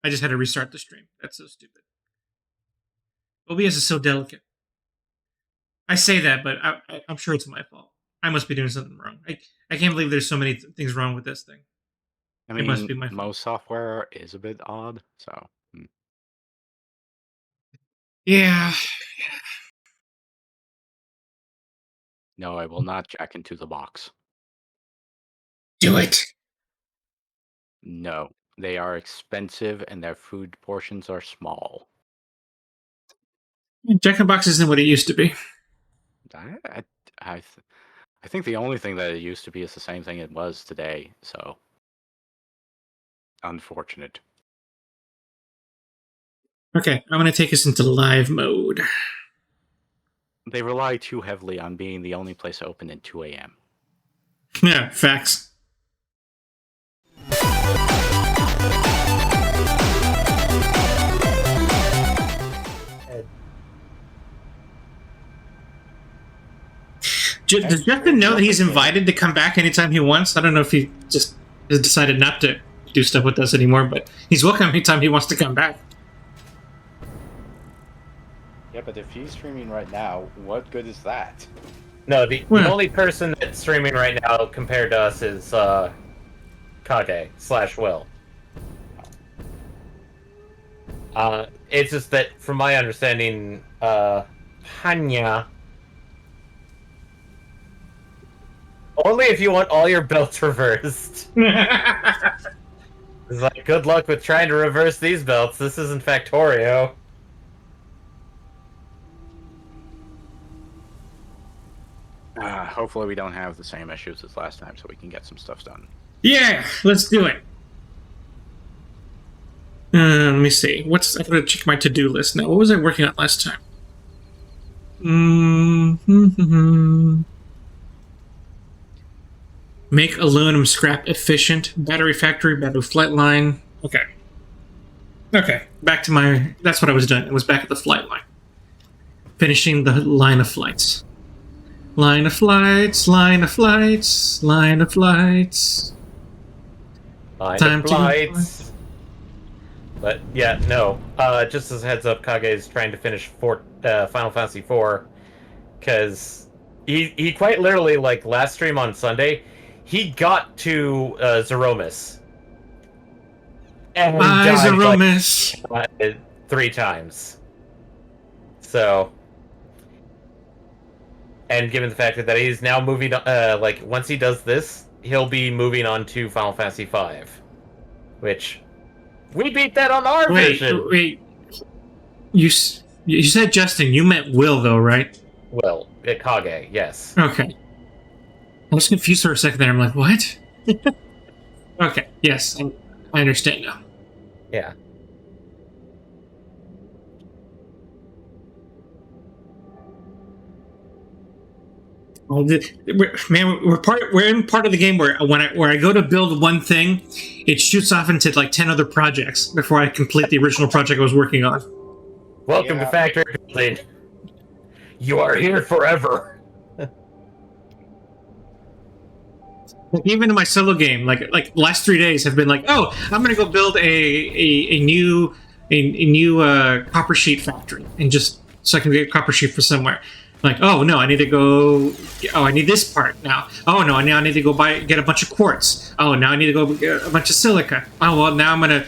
I just had to restart the stream. That's so stupid. OBS is so delicate. I say that, but I'm sure it's my fault. I must be doing something wrong. I can't believe there's so many things wrong with this thing. I mean, it must be my fault. Most software is a bit odd, so. Yeah. No, I will not jack into the box. Do it. No, they are expensive and their food portions are small. Jack in the Box isn't what it used to be. I think the only thing that it used to be is the same thing it was today, so. Unfortunate. Okay, I'm going to take us into live mode. They rely too heavily on being the only place open at 2 a.m. Yeah, facts. Does Justin know that he's invited to come back anytime he wants? I don't know if he just has decided not to do stuff with us anymore, but he's welcome anytime he wants to come back. Yeah, but if he's streaming right now, what good is that? No, the only person that's streaming right now compared to us is Kage/Will. It's just that, from my understanding, Hanya. Only if you want all your belts reversed. It's like, good luck with trying to reverse these belts. This isn't Factorio. Hopefully we don't have the same issues as last time so we can get some stuff done. Yeah, let's do it. Let me see. I gotta check my to-do list now. What was I working on last time? Make aluminum scrap efficient. Battery factory, battery flight line. Okay. Okay, back to my... That's what I was doing. I was back at the flight line. Finishing the line of flights. Line of flights, line of flights, line of flights. Time of flights. But, yeah, no. Just as a heads up, Kage is trying to finish Final Fantasy IV. Because he quite literally, like, last stream on Sunday, he got to Zeromus. And died, Zeromus! Like, 3 times. So... And given the fact that he's now moving, like, once he does this, he'll be moving on to Final Fantasy V. Which, we beat that on our version! Wait, you said Justin, you meant Will, though, right? Will, Kage, yes. Okay. I was confused for a second there, I'm like, what? Okay, yes, I understand now. Yeah. Man, we're in part of the game where where I go to build one thing, it shoots off into like 10 other projects before I complete the original project I was working on. Welcome to Factory Building. You are here forever. Even in my solo game, like last 3 days have been like, oh, I'm gonna go build a new copper sheet factory, and just so I can get copper sheet for somewhere. Like, oh no, I need to go. Oh, I need this part now. Oh no, now I need to go get a bunch of quartz. Oh, now I need to go get a bunch of silica. Oh well, now I'm gonna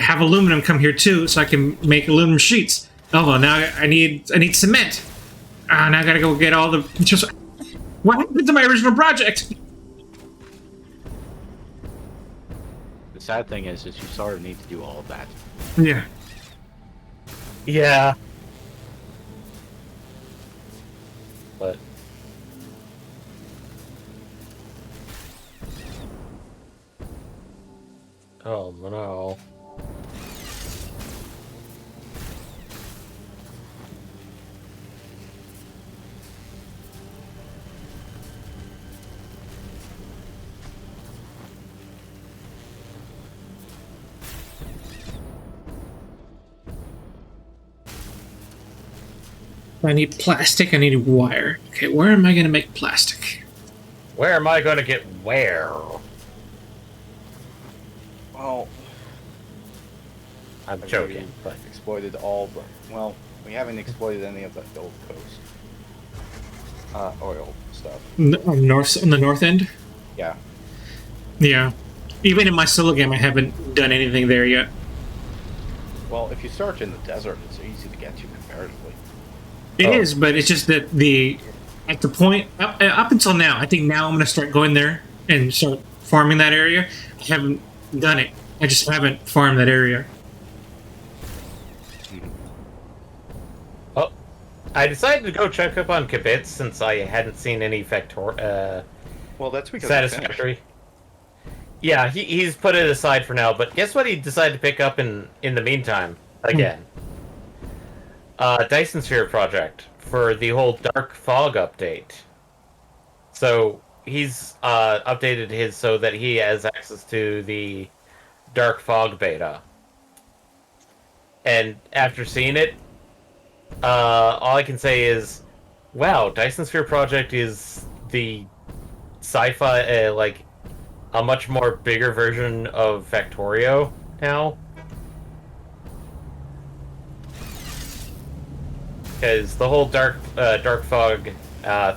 have aluminum come here too, so I can make aluminum sheets. Oh well, now I need cement. Now I gotta go get all the. What happened to my original project? The sad thing is you sort of need to do all of that. Yeah. Yeah. But oh no. I need plastic, I need wire. Okay, where am I going to make plastic? Where am I going to get where? Well, I'm Have joking, we but exploited all, but well, we haven't exploited any of the Gold Coast oil stuff. On the north end. Yeah. Yeah. Even in my solo game, I haven't done anything there yet. Well, if you search in the desert, it's easy to get to comparatively. It is, but it's just that at the point up until now, I think now I'm going to start going there and start farming that area. I haven't done it. I just haven't farmed that area. oh, I decided to go check up on Kibitz since I hadn't seen any Well, that's because it's satisfactory. Yeah, he's put it aside for now, but guess what he decided to pick up in the meantime, again? Dyson Sphere project for the whole Dark Fog update. So he's updated his so that he has access to the Dark Fog beta. And after seeing it, all I can say is, wow, Dyson Sphere project is the sci-fi, like, a much more bigger version of Factorio now. Because the whole Dark Fog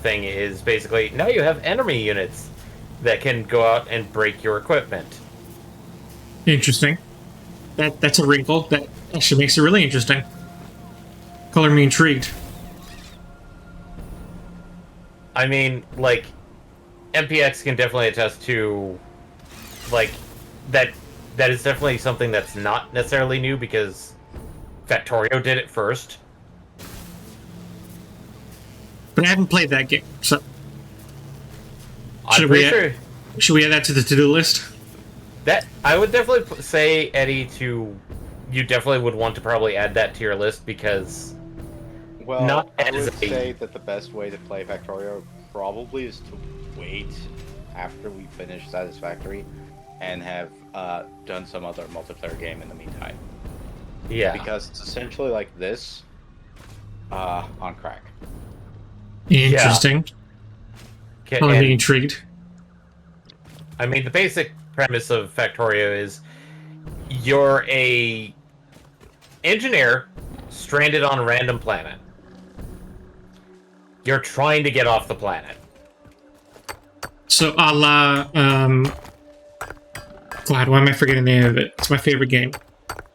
thing is basically, now you have enemy units that can go out and break your equipment. Interesting. That's a wrinkle. That actually makes it really interesting. Color me intrigued. I mean, like, MPX can definitely attest to, like, that is definitely something that's not necessarily new because Factorio did it first. But I haven't played that game, so I'm pretty sure should we add that to the to-do list? that I would definitely say, Eddie, you definitely would want to probably add that to your list because Well, not I as would a- say that the best way to play Factorio probably is to wait after we finish Satisfactory and have done some other multiplayer game in the meantime. yeah. Because it's essentially like this on crack. Interesting. Okay, Color me and, intrigued. I mean, the basic premise of Factorio is you're a engineer stranded on a random planet. You're trying to get off the planet. So, a la, God, why am I forgetting the name of it? It's my favorite game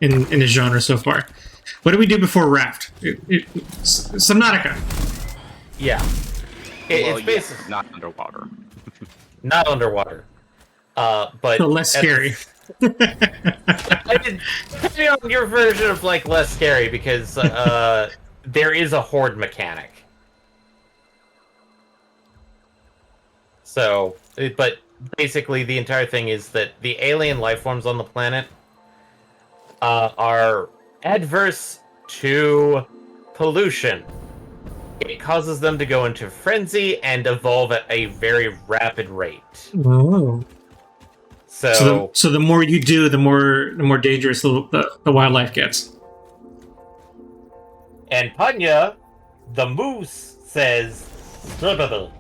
in the genre so far. What did we do before Raft? Subnautica. Yeah. Well, It's basically not underwater. not underwater. But So less scary. I did depending on your version of like less scary because there is a horde mechanic. So, but basically the entire thing is that the alien life forms on the planet are adverse to pollution. It causes them to go into frenzy and evolve at a very rapid rate. Oh. So So the more you do, the more dangerous the wildlife gets. and Panya, the moose, says, "Skibbity."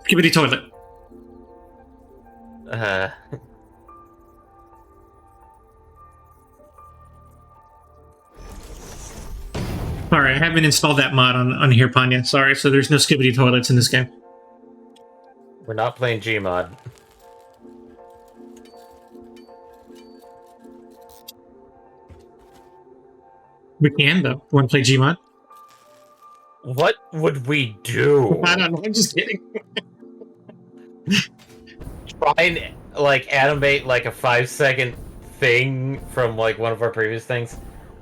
Skibbity toilet. Sorry, I haven't installed that mod on here, Panya. Sorry, so there's no skibbity toilets in this game. We're not playing Gmod. We can, though. Want to play Gmod? What would we do? I don't know. I'm just kidding. Try and like animate like a 5-second thing from like one of our previous things.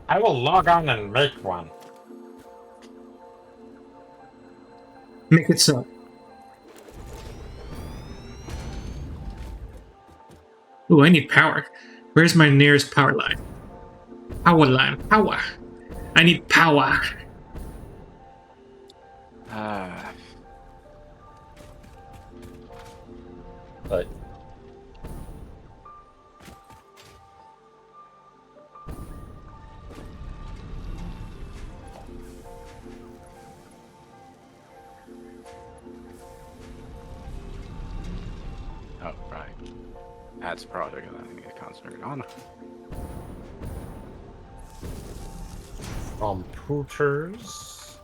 I will log on and make one. Make it so. Ooh, I need power. Where's my nearest power line? Power line. Power. I need power. But Oh, right. That's a project that I need to concentrate on. Computers.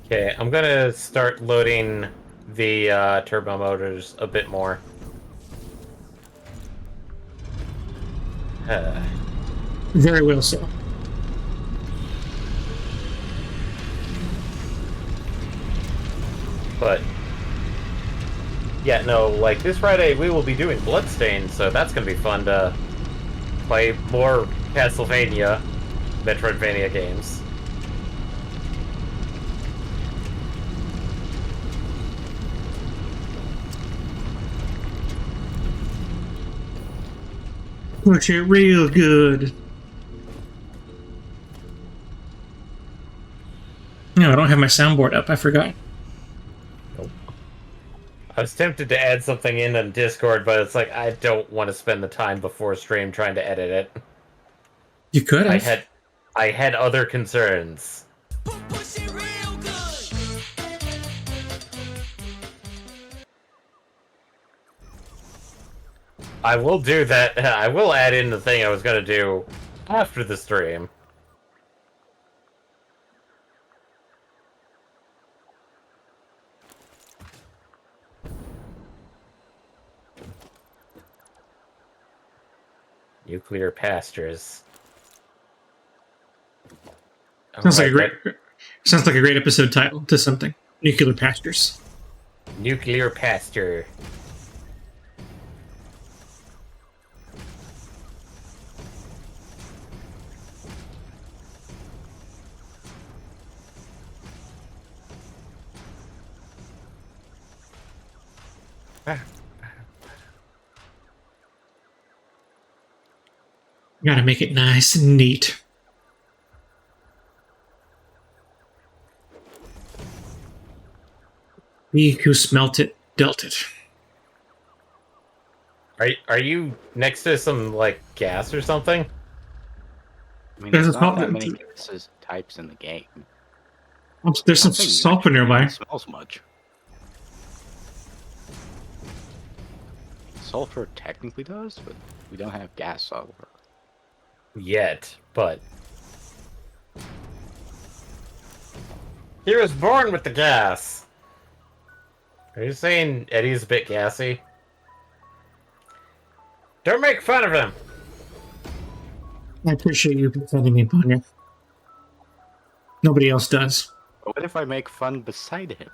Okay, I'm gonna start loading the turbo motors a bit more. Very well so. But yeah, no, like this Friday we will be doing Bloodstained, so that's gonna be fun to play more Castlevania, Metroidvania games. Push it real good. No, I don't have my soundboard up. I forgot. Nope. I was tempted to add something in on Discord, but it's like I don't want to spend the time before stream trying to edit it. You could have. I had other concerns. Push it real good. I will do that. I will add in the thing I was gonna do after the stream. Nuclear pastures. Sounds like a Alright, great. Sounds like a great episode title to something. Nuclear pastures. nuclear pasture. Gotta make it nice and neat. He who smelt it, dealt it. Are you next to some like gas or something? I mean, There's there's a not salt- that many gases types in the game. There's some Nothing sulfur actually nearby. smells much. Sulfur technically does, but we don't have gas sulfur. Yet, but he was born with the gas. Are you saying Eddie's a bit gassy? Don't make fun of him. I appreciate you defending me, Ponya. Nobody else does. But what if I make fun beside him?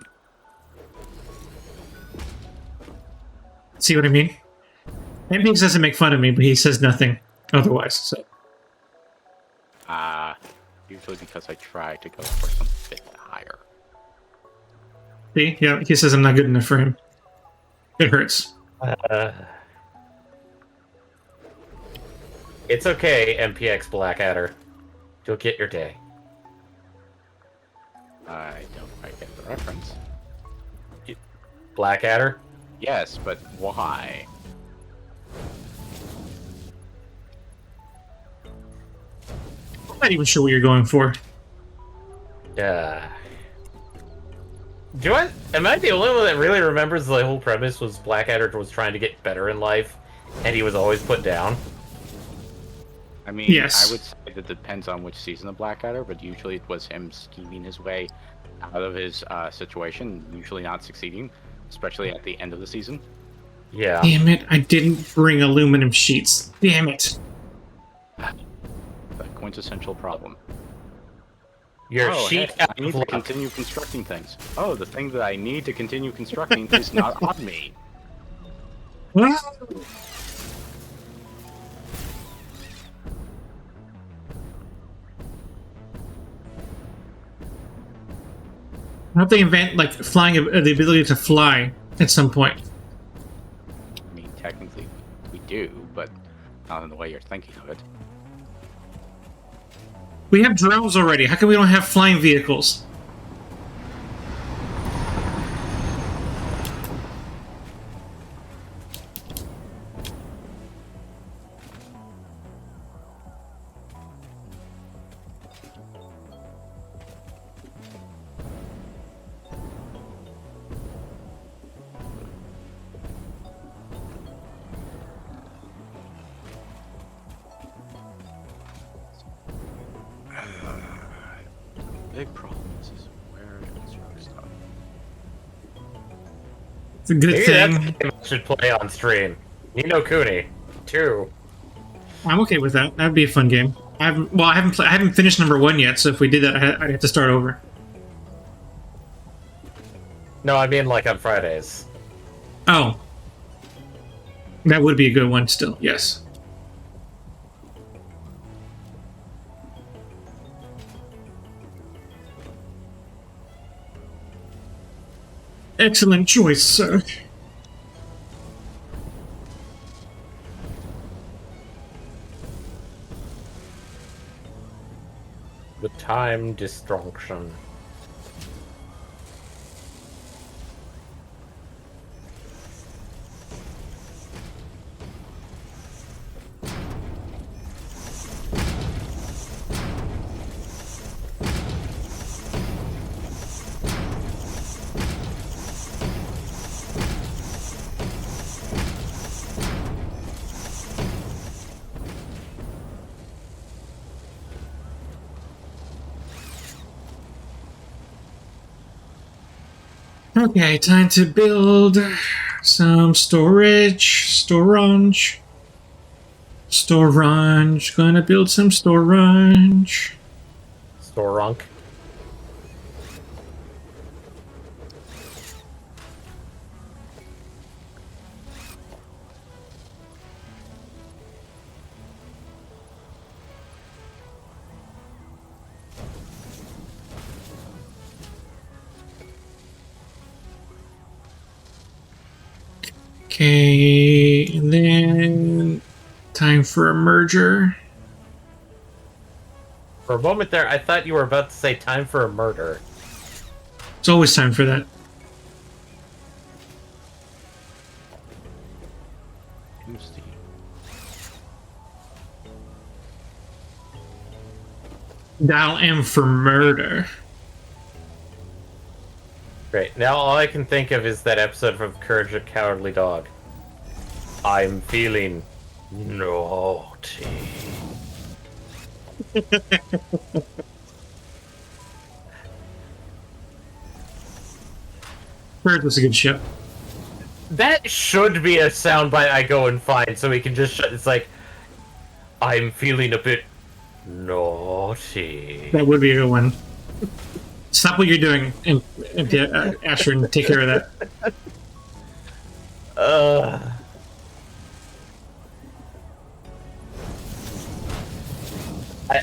See what I mean? MPX doesn't make fun of me, but he says nothing otherwise. So Usually because I try to go for something a bit higher. see, yeah, he says I'm not good enough for him. It hurts. It's okay, MPX Blackadder. You'll get your day. I don't quite get the reference. Blackadder? Yes, but why? I'm not even sure what you're going for. Am I the only one that really remembers the whole premise was Blackadder was trying to get better in life, and he was always put down? I mean, Yes. I would say that depends on which season of Blackadder, but usually it was him scheming his way out of his situation, usually not succeeding, especially at the end of the season. Yeah. Damn it, I didn't bring aluminum sheets. Damn it. The quintessential problem. Your Oh, sheet hey, I need to outlook. continue constructing things. Oh, the thing that I need to continue constructing is not on me. I hope they invent like flying, the ability to fly at some point. I mean, technically, we do, but not in the way you're thinking of it. We have drones already. How come we don't have flying vehicles? big problem is where is your stuff? It's a good Maybe thing. that's a game I should play on stream. Nino Kuni 2. I'm okay with that. That'd be a fun game. I haven't finished number 1 yet. So if we did that, I'd have to start over. No, I mean like on Fridays. Oh, that would be a good one. Still, yes. Excellent choice, sir. The time destruction. Okay, time to build some storage. Gonna build some storage. Storunk. Okay, and then time for a merger. For a moment there, I thought you were about to say time for a murder. It's always time for that. Steve. Dial M for murder. Great. Now all I can think of is that episode from Courage the Cowardly Dog. I'm feeling naughty. Bird was a good show. That should be a soundbite I go and find so we can just it's like, I'm feeling a bit naughty. That would be a good one. Stop what you're doing, and Asher, and take care of that.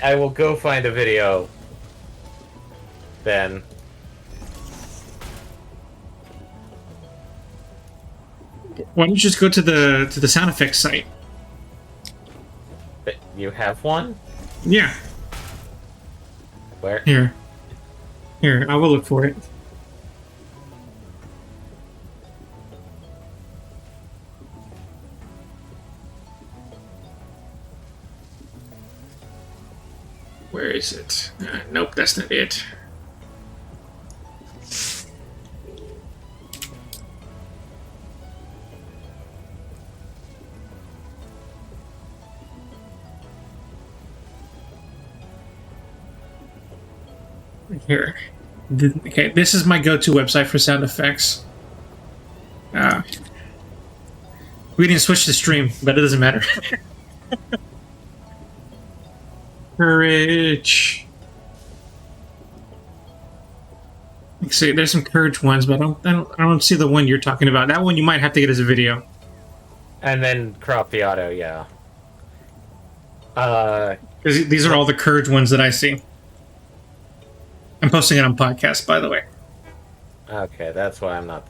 I will go find a video. Then. Why don't you just go to the sound effects site? You have one? Yeah, Where? here, I will look for it. Where is it? Nope, that's not it. Here. Okay, this is my go-to website for sound effects. We didn't switch to stream, but it doesn't matter. Courage. See, there's some courage ones, but I don't see the one you're talking about. That one you might have to get as a video. And then crop the auto, yeah. Because these are all the courage ones that I see. I'm posting it on podcast, by the way. Okay, that's why I'm not.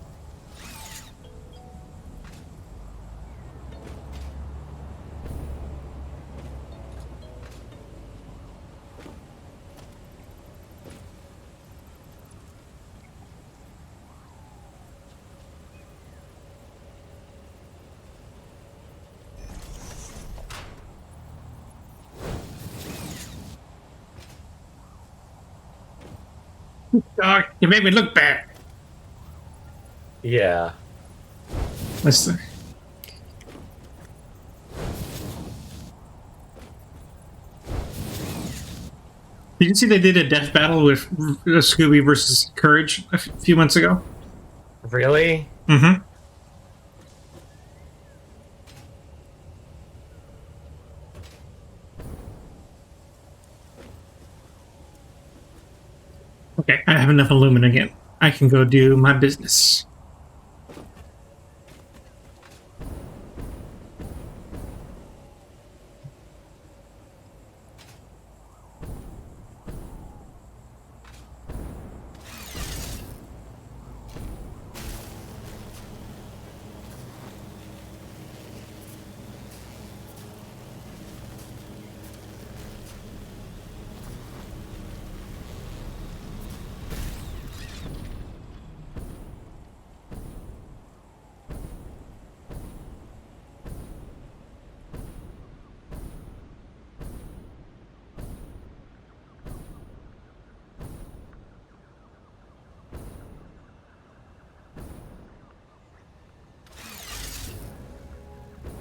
Dog, you made me look bad. Yeah. Let's see. Did you see they did a death battle with Scooby versus Courage a few months ago? Really? Mm-hmm. Okay, I have enough aluminum again. I can go do my business.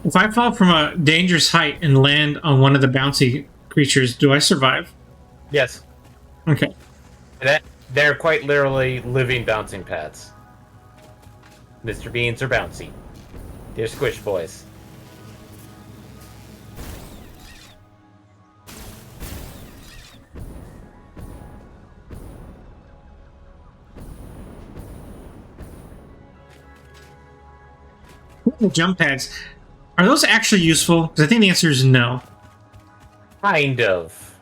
If I fall from a dangerous height and land on one of the bouncy creatures, do I survive? Yes. Okay. They're quite literally living bouncing pads. Mr. Beans are bouncy. They're squish boys. The jump pads, are those actually useful? Because I think the answer is no. Kind of.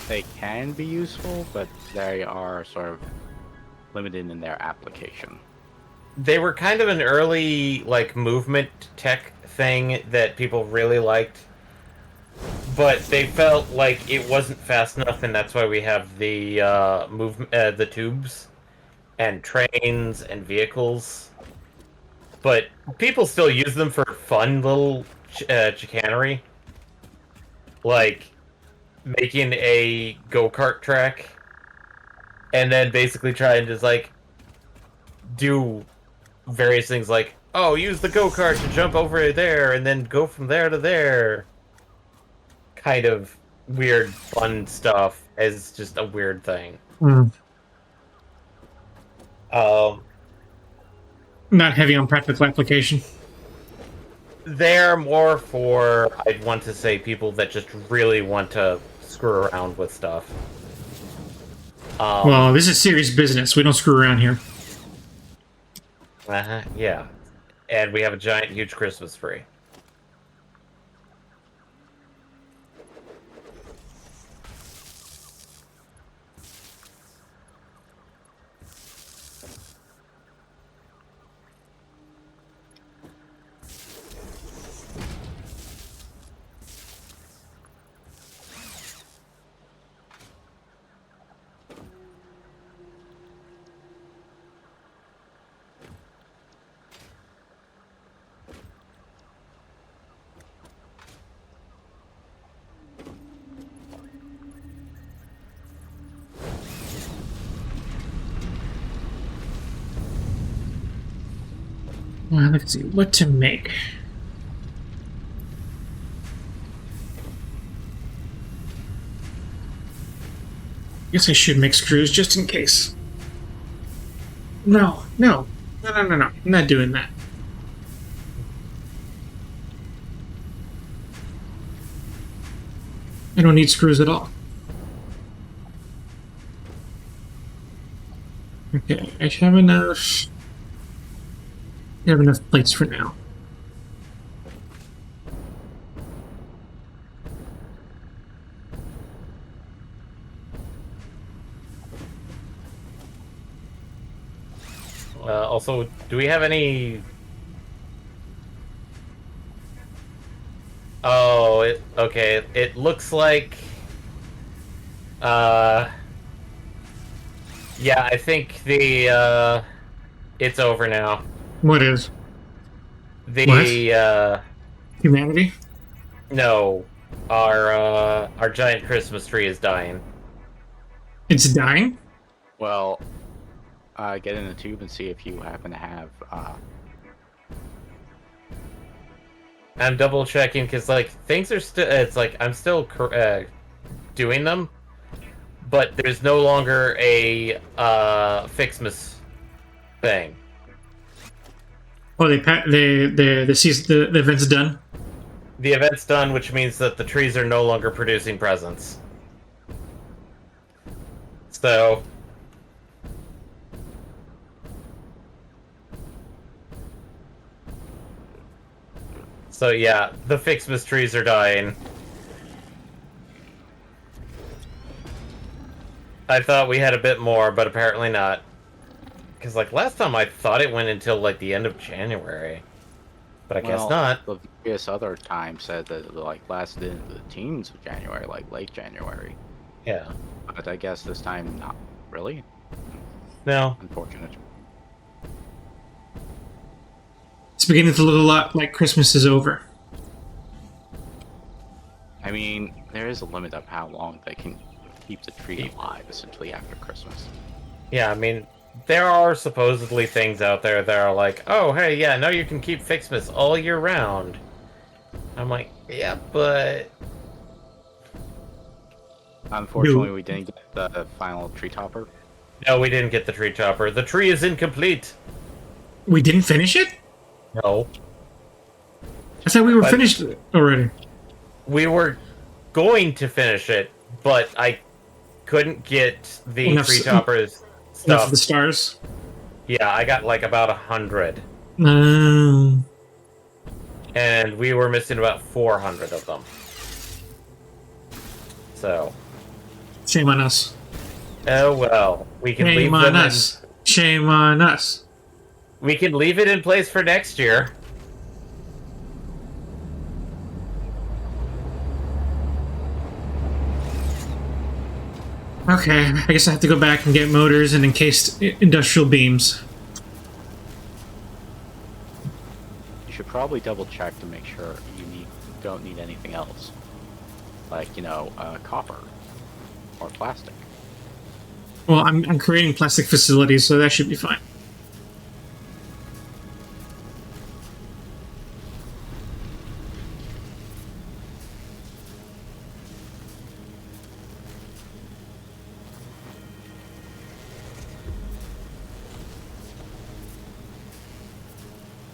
They can be useful, but they are sort of limited in their application. They were kind of an early, like, movement tech thing that people really liked. But they felt like it wasn't fast enough, and that's why we have the the tubes and trains and vehicles. But people still use them for fun little chicanery, like making a go-kart track, and then basically try and just like do various things like, oh, use the go-kart to jump over there and then go from there to there. Kind of weird, fun stuff as just a weird thing. Mm. Um, Not heavy on practical application. they're more for, I'd want to say, people that just really want to screw around with stuff. Well, this is serious business. We don't screw around here. Yeah. And we have a giant, huge Christmas tree. Well, let's see what to make. Guess I should make screws just in case. No. I'm not doing that. I don't need screws at all. Okay, I have enough. I have enough plates for now. Also, do we have any... Oh, okay. It looks like... Yeah, I think the, it's over now. What is? The, Humanity? No. Our giant Christmas tree is dying. It's dying? Well, get in the tube and see if you happen to have. I'm double checking because, like, things are still. It's like I'm still doing them, but there's no longer a Fixmas thing. Oh, the season, the event's done. The event's done, which means that the trees are no longer producing presents. So yeah, the Fixmas trees are dying. I thought we had a bit more, but apparently not. Because, like, last time I thought it went until, like, the end of January. But I guess not. The various other times said that it, like, lasted into the teens of January, like late January. Yeah. But I guess this time, not really. No. Unfortunate. It's beginning to look a lot like Christmas is over. I mean, there is a limit of how long they can keep the tree alive, essentially, after Christmas. Yeah, I mean, there are supposedly things out there that are like, oh, hey, yeah, no, you can keep Fixmas all year round. I'm like, yeah, but... Unfortunately, we didn't get the final tree topper. No, we didn't get the tree chopper. The tree is incomplete. We didn't finish it? No. I thought we were But- finished already. We were going to finish it, but I couldn't get the Enough tree s- choppers Enough stuff. of the stars. Yeah, I got like about 100. Um, And we were missing about 400 of them. So, shame on us. oh well. We can leave Shame them on us. Shame on us. we can leave it in place for next year. Okay, I guess I have to go back and get motors and encased industrial beams. You should probably double check to make sure don't need anything else, like copper or plastic. Well, I'm creating plastic facilities, so that should be fine.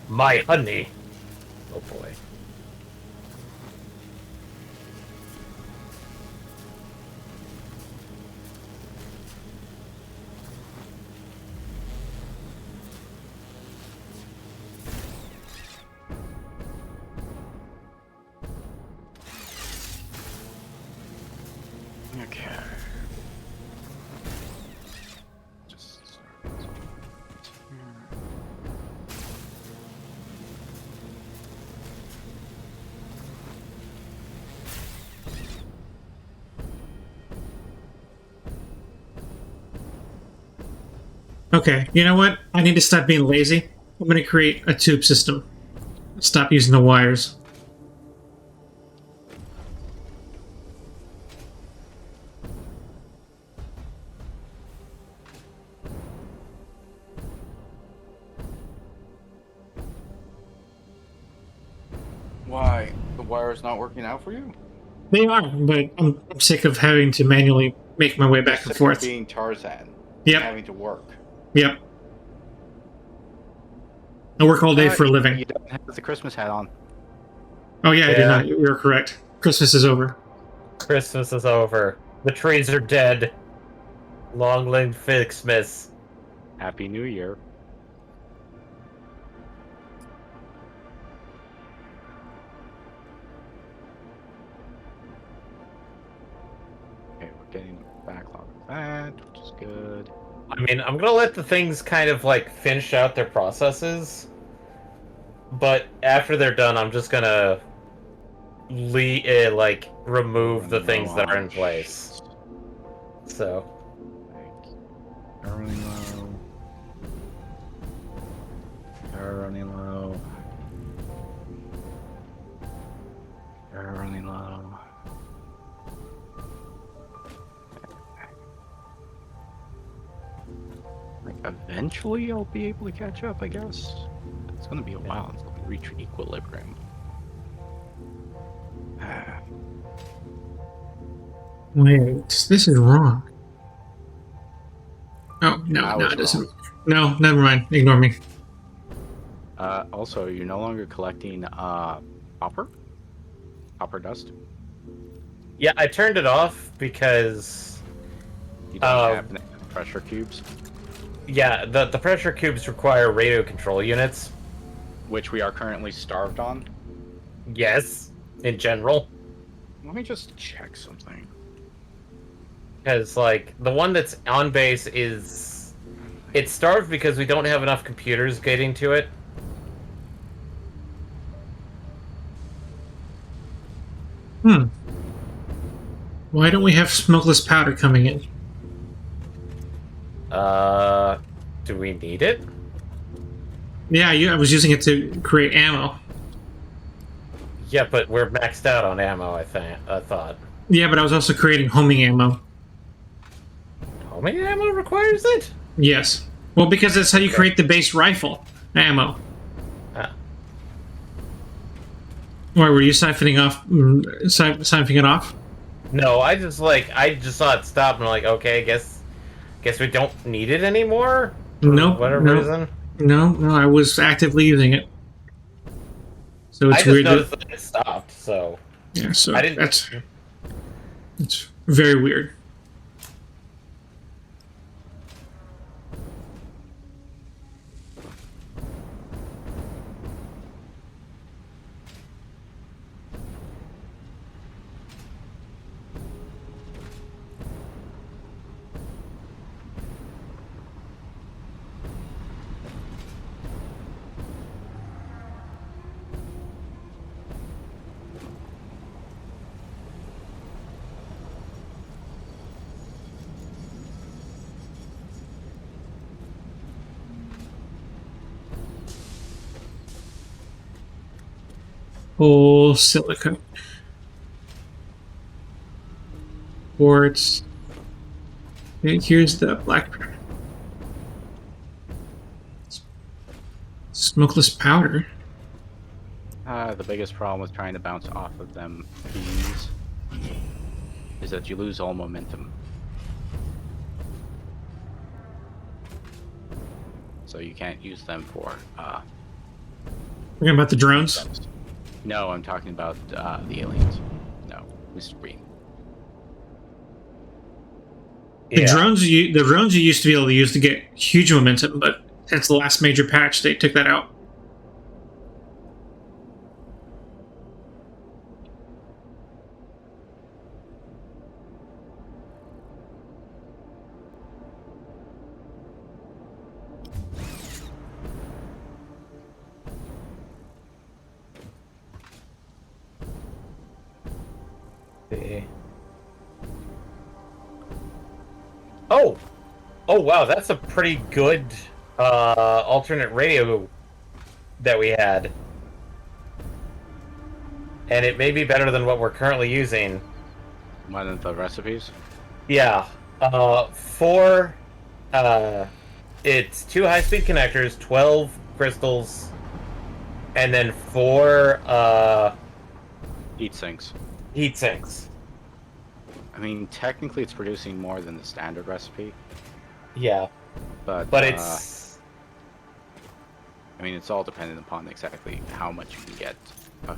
My honey. Oh boy. Okay. Just Okay, you know what? I need to stop being lazy. I'm going to create a tube system. Stop using the wires. Why? The wire's not working out for you? They are, but I'm sick of having to manually make my way back Sick and of forth. being Tarzan. Yep, Having to work. yep. I work all day for a You living. don't have the Christmas hat on. Oh yeah, I did Yeah. not. You're correct. Christmas is over. Christmas is over. The trees are dead. Long live Fixmas. Happy New Year. Okay, we're getting a backlog of that, which is good. I mean, I'm gonna let the things kind of like finish out their processes, but after they're done, I'm just gonna like remove the things that are in place. So They're running low. They're running low. They're running low. Like, eventually I'll be able to catch up, I guess. It's gonna be a while until we reach equilibrium. Wait, this is wrong. Oh no, I no, was it doesn't. wrong. No, never mind. Ignore me. Also, you're no longer collecting copper dust. Yeah, I turned it off because You don't have pressure cubes, yeah, the pressure cubes require radio control units. which we are currently starved on. Yes, in general. Let me just check something. Because, like, the one that's on base is... It's starved because we don't have enough computers getting to it. Hmm. Why don't we have smokeless powder coming in? Do we need it? Yeah, I was using it to create ammo. Yeah, but we're maxed out on ammo, I thought. Yeah, but I was also creating homing ammo. Homing ammo requires it? Yes. Well, because that's how you Okay. create the base rifle ammo. Ah. Why were you siphoning off? Siphoning it off? No, I just saw it stop and I'm like, okay, guess we don't need it anymore? For Nope. whatever No. reason. No. I was actively using it. So I it's just weird. noticed that it stopped, so... Yeah. So I didn't... it's very weird. Whole silicone. Quartz. And here's the black smokeless powder. The biggest problem with trying to bounce off of them beams is that you lose all momentum. So you can't use them for Talking about the drones. guns. No, I'm talking about the aliens. No, Mr. Green. The Yeah. drones you used to be able to use to get huge momentum, but since the last major patch, they took that out. Oh! Oh, wow, that's a pretty good alternate radio that we had. And it may be better than what we're currently using. One of the recipes. Yeah. It's 2 high-speed connectors, 12 crystals, and then 4 Heat sinks. heat sinks. I mean, technically it's producing more than the standard recipe, Yeah. but It's... I mean, it's all dependent upon exactly how much you can get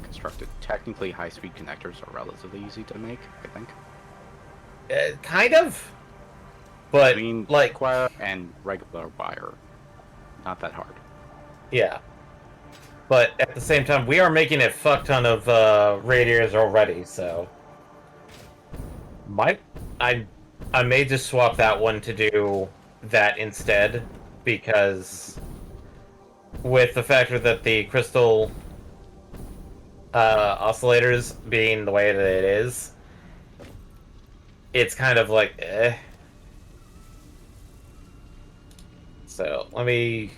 constructed. Technically, high-speed connectors are relatively easy to make, I think. kind of. But, I mean, like... wire and regular wire, not that hard. Yeah. But at the same time, we are making a fuck ton of radiators already, so... I may just swap that one to do that instead, because with the factor that the crystal oscillators being the way that it is, it's kind of like, eh. So, let me...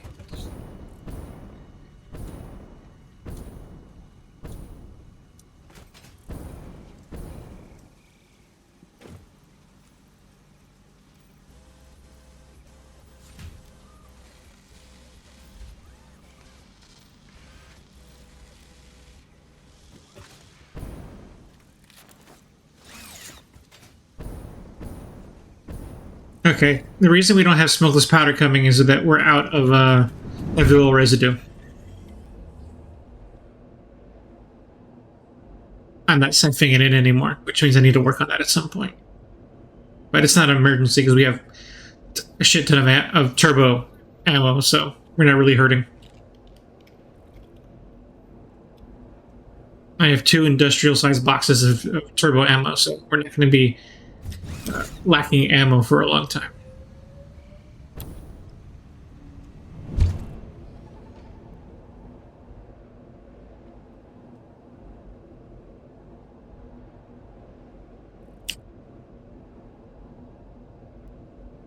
Okay. The reason we don't have smokeless powder coming is that we're out of heavy oil residue. I'm not siphoning it in anymore, which means I need to work on that at some point. But it's not an emergency because we have a shit ton of turbo ammo, so we're not really hurting. I have 2 industrial-sized boxes of turbo ammo, so we're not going to be lacking ammo for a long time.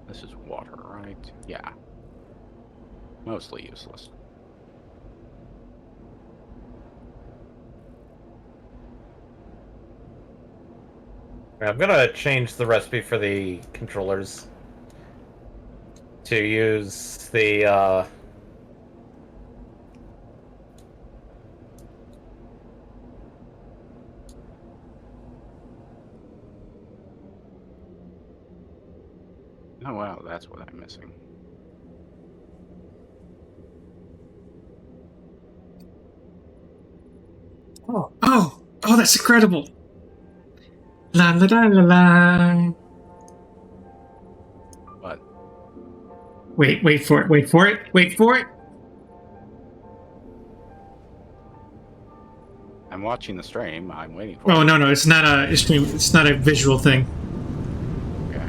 This is water, right? Yeah. Mostly useless. I'm gonna change the recipe for the controllers to use the Oh wow, that's what I'm missing. Oh, that's incredible! La la la la la. But Wait for it, wait for it, wait for it! I'm watching the stream. I'm waiting for Oh it. no, it's not a stream. It's not a visual thing. Okay.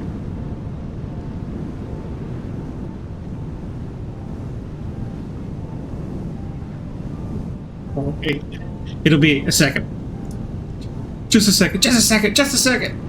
Okay. It'll be a second. Just a second. Just a second. Just a second.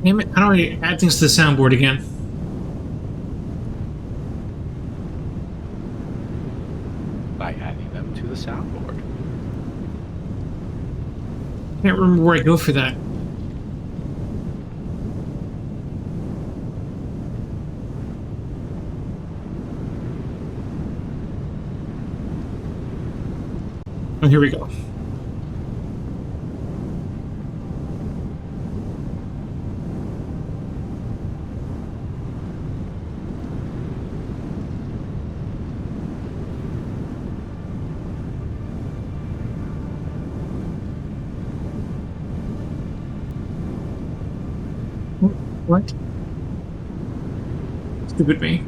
Damn it! How do I add things to the soundboard again? By adding them to the soundboard. Can't remember where I go for that. Oh, here we go. What? Stupid me.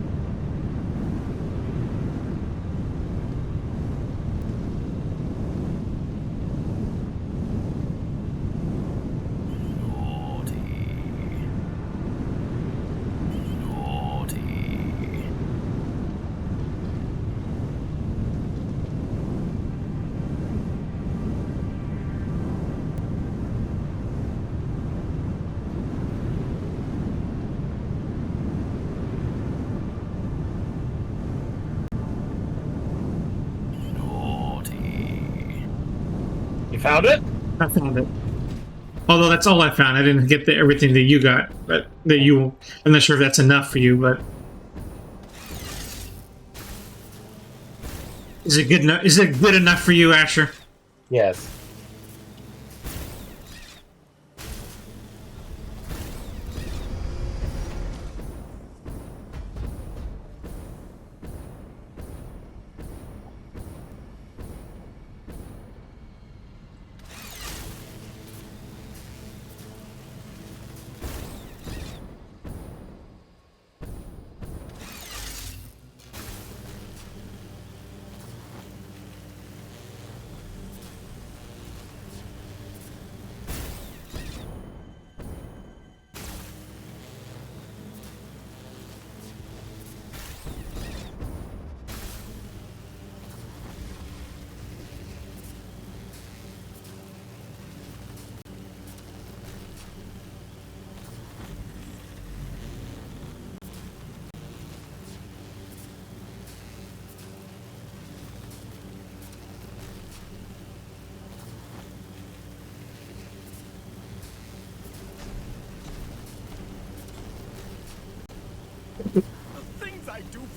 You found it? I found it. Although that's all I found. I didn't get everything that you got, but that you. I'm not sure if that's enough for you, but is it good enough? Is it good enough for you, Asher? Yes.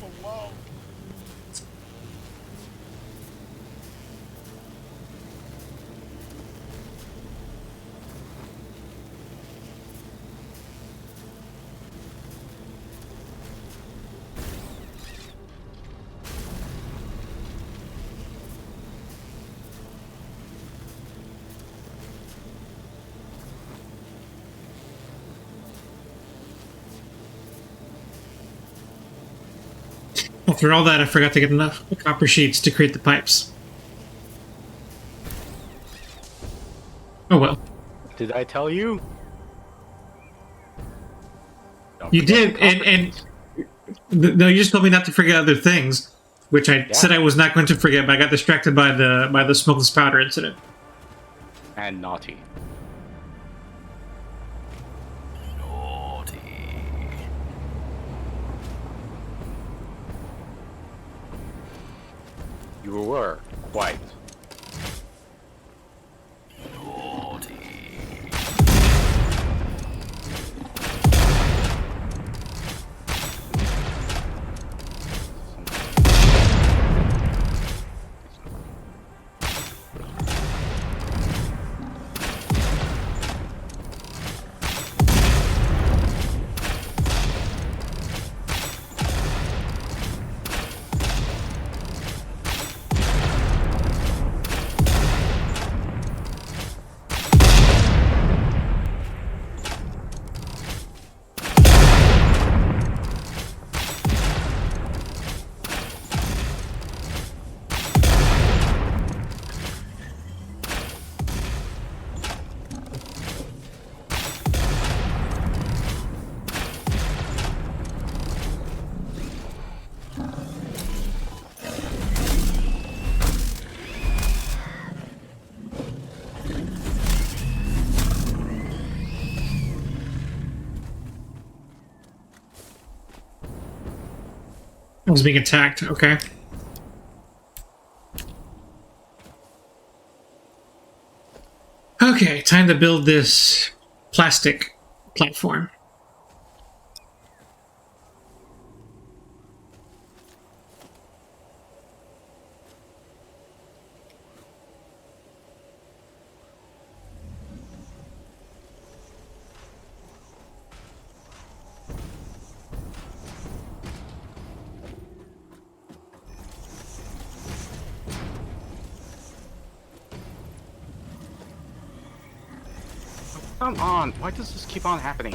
for love. After all that, I forgot to get enough copper sheets to create the pipes. Oh well. Did I tell you? Don't You forget did, the copper and sheets. no, you just told me not to forget other things, which I Yeah. said I was not going to forget, but I got distracted by the smokeless powder incident. And naughty. Naughty. You were quite. Naughty. I was being attacked. Okay. Okay, time to build this plastic platform. Come on, why does this keep on happening?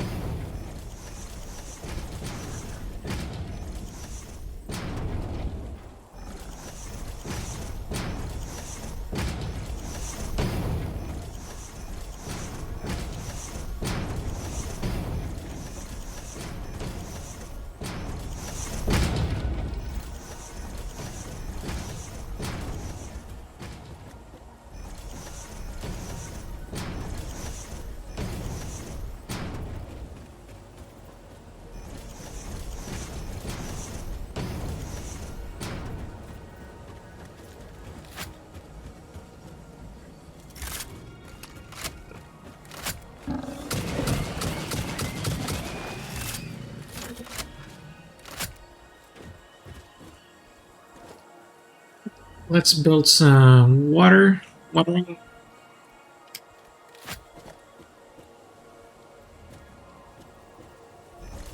Let's build some watering.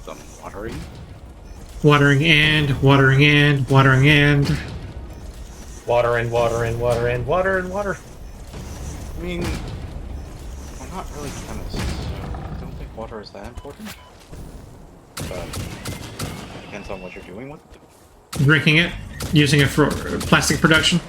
Some watering? Watering and watering and watering and. Water and water and water and water and water. I mean, I'm not really chemists, so I don't think water is that important. But depends on what you're doing with it. Drinking it, using it for plastic production.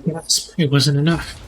Gasp, it wasn't enough.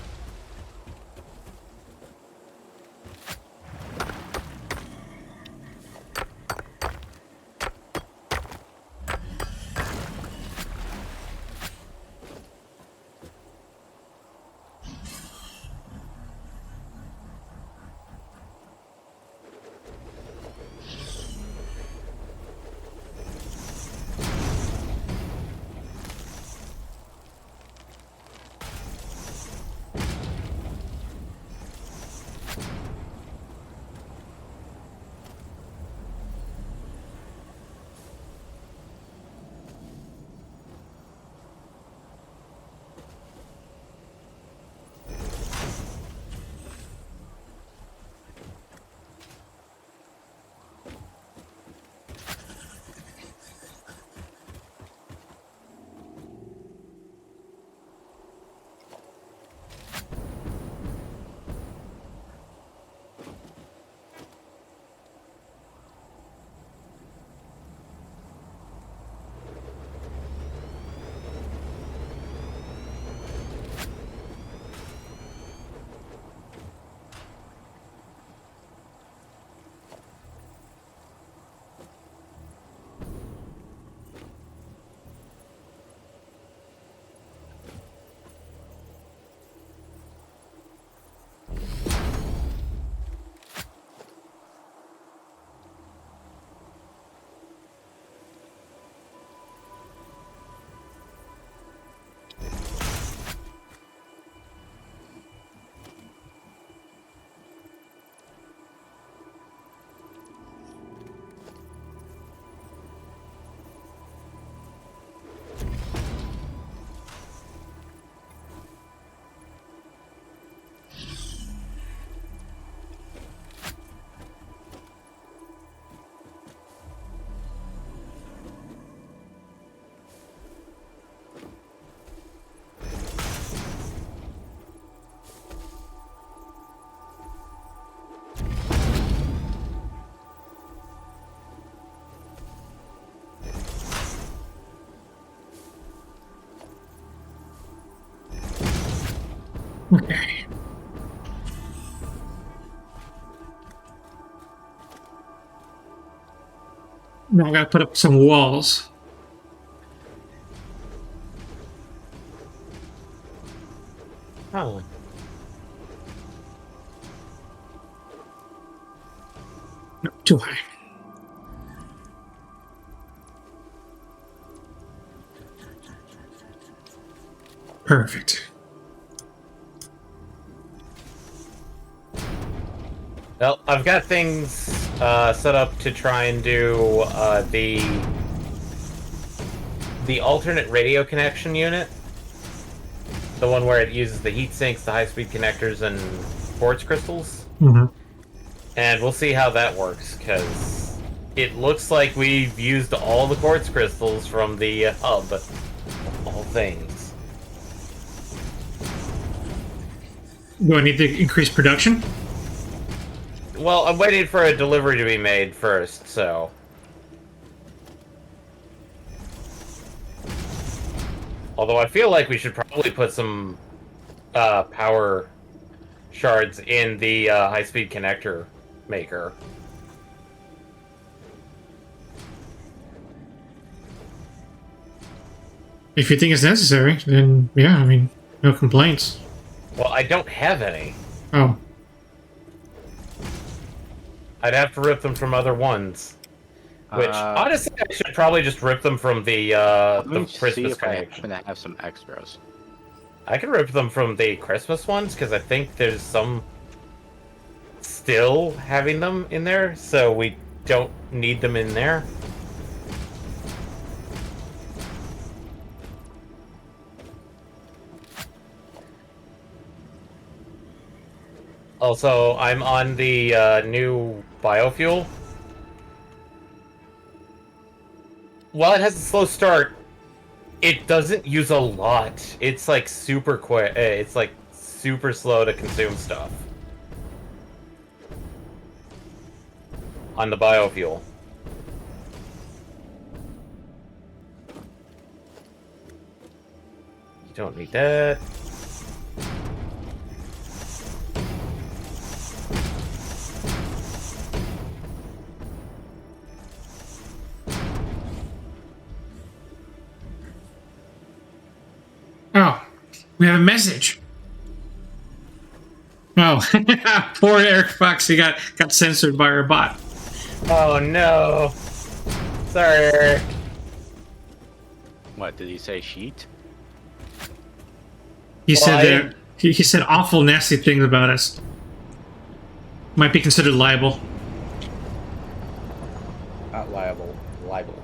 Okay. Now I gotta put up some walls. Oh. No, too high. Perfect. Well, I've got things set up to try and do the alternate radio connection unit. The one where it uses the heat sinks, the high-speed connectors, and quartz crystals. Mm-hmm. And we'll see how that works, because it looks like we've used all the quartz crystals from the hub. All things. Do I need to increase production? Well, I'm waiting for a delivery to be made first, so... Although I feel like we should probably put some power shards in the high-speed connector maker. If you think it's necessary, then yeah, I mean, no complaints. Well, I don't have any. Oh. I'd have to rip them from other ones. Which, honestly, I should probably just rip them from the Let me see Christmas if I connection. happen to have some extras. I can rip them from the Christmas ones, because I think there's some still having them in there, so we don't need them in there. Also, I'm on the new biofuel. While it has a slow start, it doesn't use a lot. It's like super quick. It's like super slow to consume stuff. On the biofuel. You don't need that. Oh, we have a message. Oh, poor Eric Fox. He got censored by our bot. Oh no. Sorry, Eric. What, did he say sheet? He Well, said I that didn't- he said awful, nasty things about us. Might be considered libel. Not liable. Libel.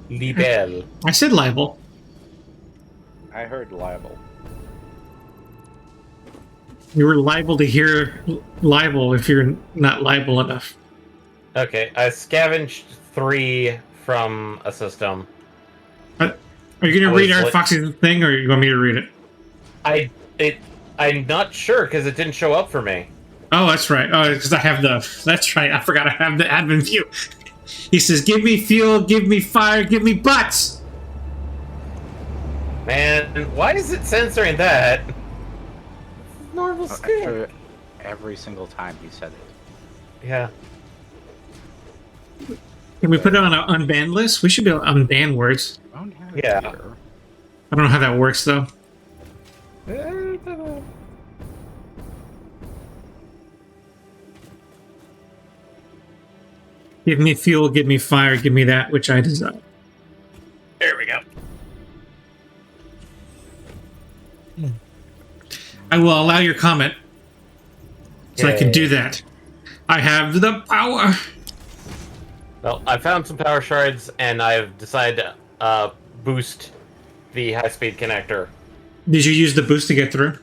Libel. I said libel. I heard liable. You were liable to hear libel if you're not liable enough. Okay, I scavenged 3 from a system. Are you going I to read was Eric like- Fox's thing, or you want me to read it? I'm not sure because it didn't show up for me. Oh, that's right. Oh, because I have the... That's right. I forgot I have the admin view. He says, give me fuel, give me fire, give me butts! Man, why is it censoring that? Normal speed. After every single time he said it. Yeah. Can we put it on an unbanned list? We should be able to unban words. I don't have it Yeah. here. I don't know how that works, though. Give me fuel, give me fire, give me that which I desire. There we go. I will allow your comment. So I can do that. I have the power. Well, I found some power shards, and I've decided to boost the high-speed connector. Did you use the boost to get through?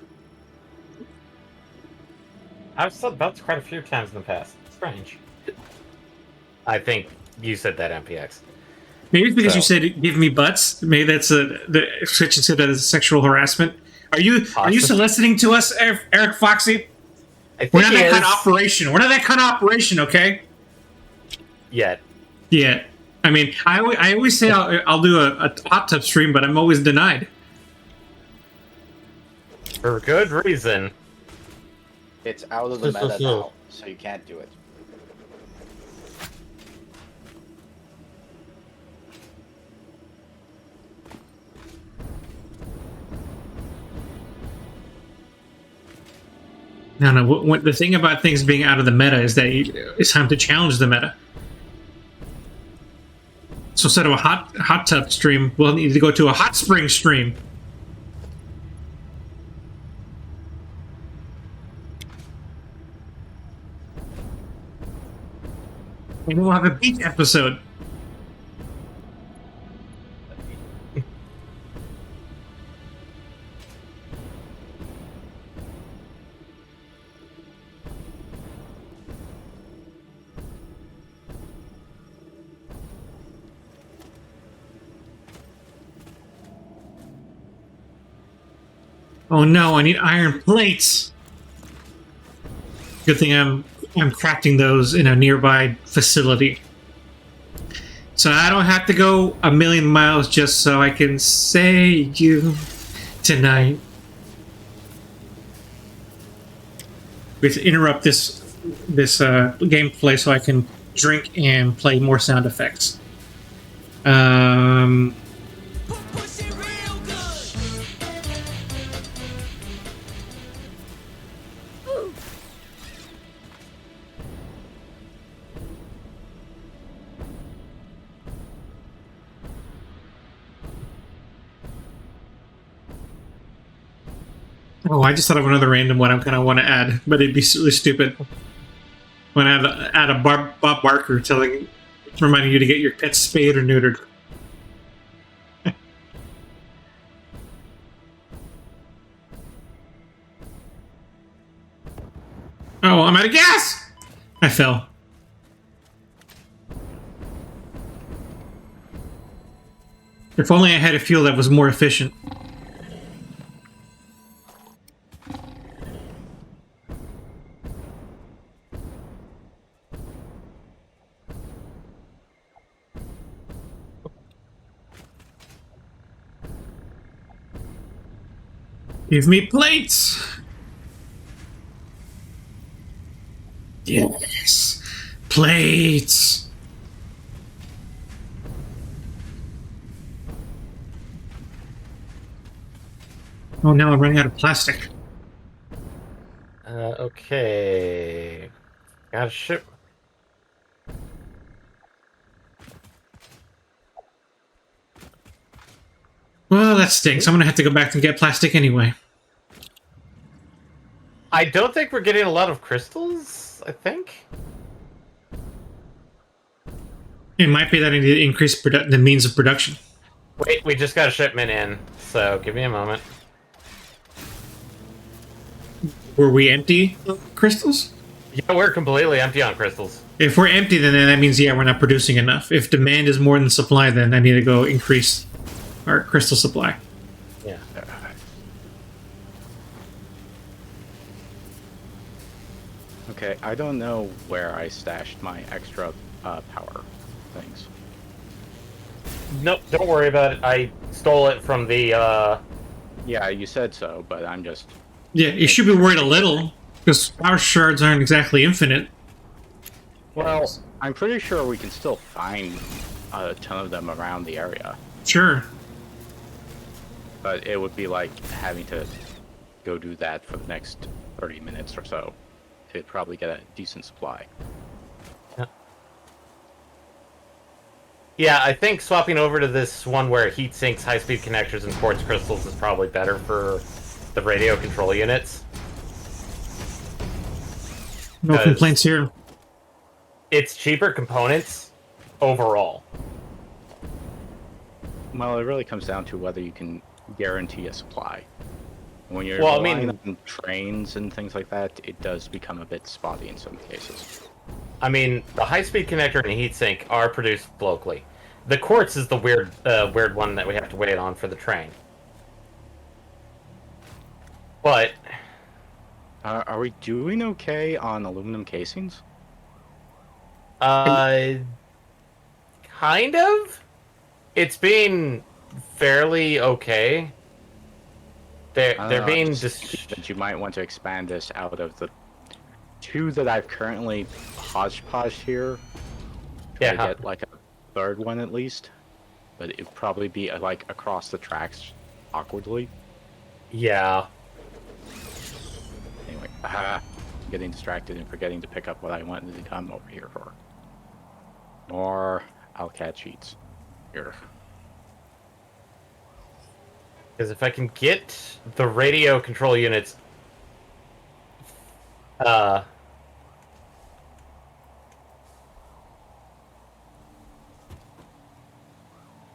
I've said that quite a few times in the past. Strange. I think you said that, MPX. Maybe it's because you So- said give me butts. Maybe that's the switch and said that as sexual harassment. Are you Possibly. soliciting to us, Eric Foxy? I think We're not he that kind of is operation. We're not that kind of operation, okay? yet. Yeah. I mean, I always say I'll do a hot tub stream, but I'm always denied. For good reason. It's out of the meta now, so you can't do it. No. What the thing about things being out of the meta is that it's time to challenge the meta. So instead of a hot tub stream, we'll need to go to a hot spring stream. And we'll have a beach episode. Oh no, I need iron plates. Good thing I'm crafting those in a nearby facility. So I don't have to go a million miles just so I can save you tonight. We have to interrupt this gameplay so I can drink and play more sound effects. Oh, I just thought of another random one I kind of want to add, but it'd be really stupid. When I add a Bob Barker reminding you to get your pet spayed or neutered. Oh, I'm out of gas! I fell. If only I had a fuel that was more efficient. Give me plates! Yes! Plates! Oh no, I'm running out of plastic. Okay. Gotta ship. Well, that stinks. I'm gonna have to go back and get plastic anyway. I don't think we're getting a lot of crystals, I think. It might be that I need to increase the means of production. Wait, we just got a shipment in, so give me a moment. Were we empty crystals? Yeah, we're completely empty on crystals. If we're empty, then that means, yeah, we're not producing enough. If demand is more than supply, then I need to go increase our crystal supply. Yeah. Okay, I don't know where I stashed my extra power things. Nope, don't worry about it. I stole it from the, Yeah, you said so, but I'm just... Yeah, you should be worried a little, because power shards aren't exactly infinite. Well, I'm pretty sure we can still find a ton of them around the area. Sure. But it would be like having to go do that for the next 30 minutes or so to probably get a decent supply. Yeah, I think swapping over to this one where heat sinks, high-speed connectors, and quartz crystals is probably better for the radio control units. No complaints here. It's cheaper components overall. Well, it really comes down to whether you can guarantee a supply. When you're Well, relying on trains and things like that, it does become a bit spotty in some cases. I mean, the high-speed connector and the heatsink are produced locally. The quartz is the weird one that we have to wait on for the train. But Are we doing okay on aluminum casings? kind of. It's been fairly okay. They're being that you might want to expand this out of the 2 that I've currently hodgepodged here. Try to get like a 3rd one at least, but it'd probably be like across the tracks awkwardly. Yeah. Anyway, getting distracted and forgetting to pick up what I wanted to come over here for. More Alcat cheats. Here. Because if I can get the radio control units,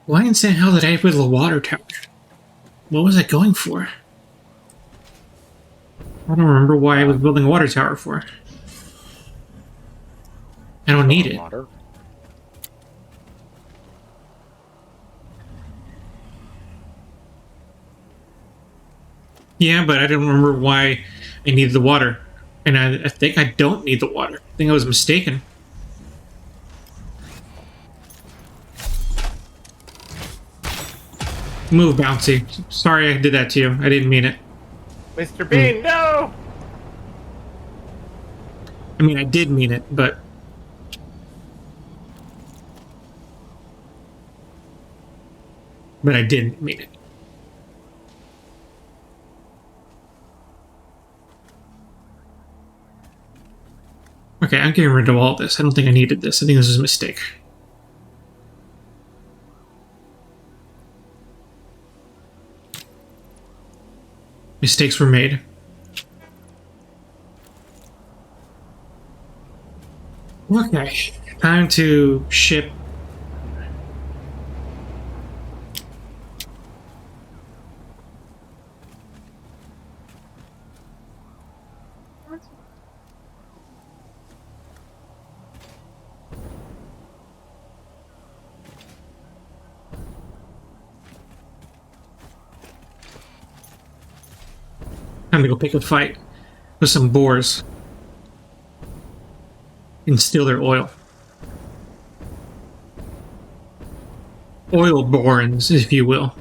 Why in San hell did I build a water tower? What was I going for? I don't remember why I was building a water tower for. I don't need it. Water. Yeah, but I didn't remember why I needed the water. And I think I don't need the water. I think I was mistaken. Move, Bouncy. Sorry I did that to you. I didn't mean it. Mr. Bean, no! I mean, I did mean it, but... But I didn't mean it. Okay, I'm getting rid of all this. I don't think I needed this. I think this is a mistake. Mistakes were made. Okay, time to ship. Time to go pick a fight with some boars and steal their oil. Oil barons, if you will.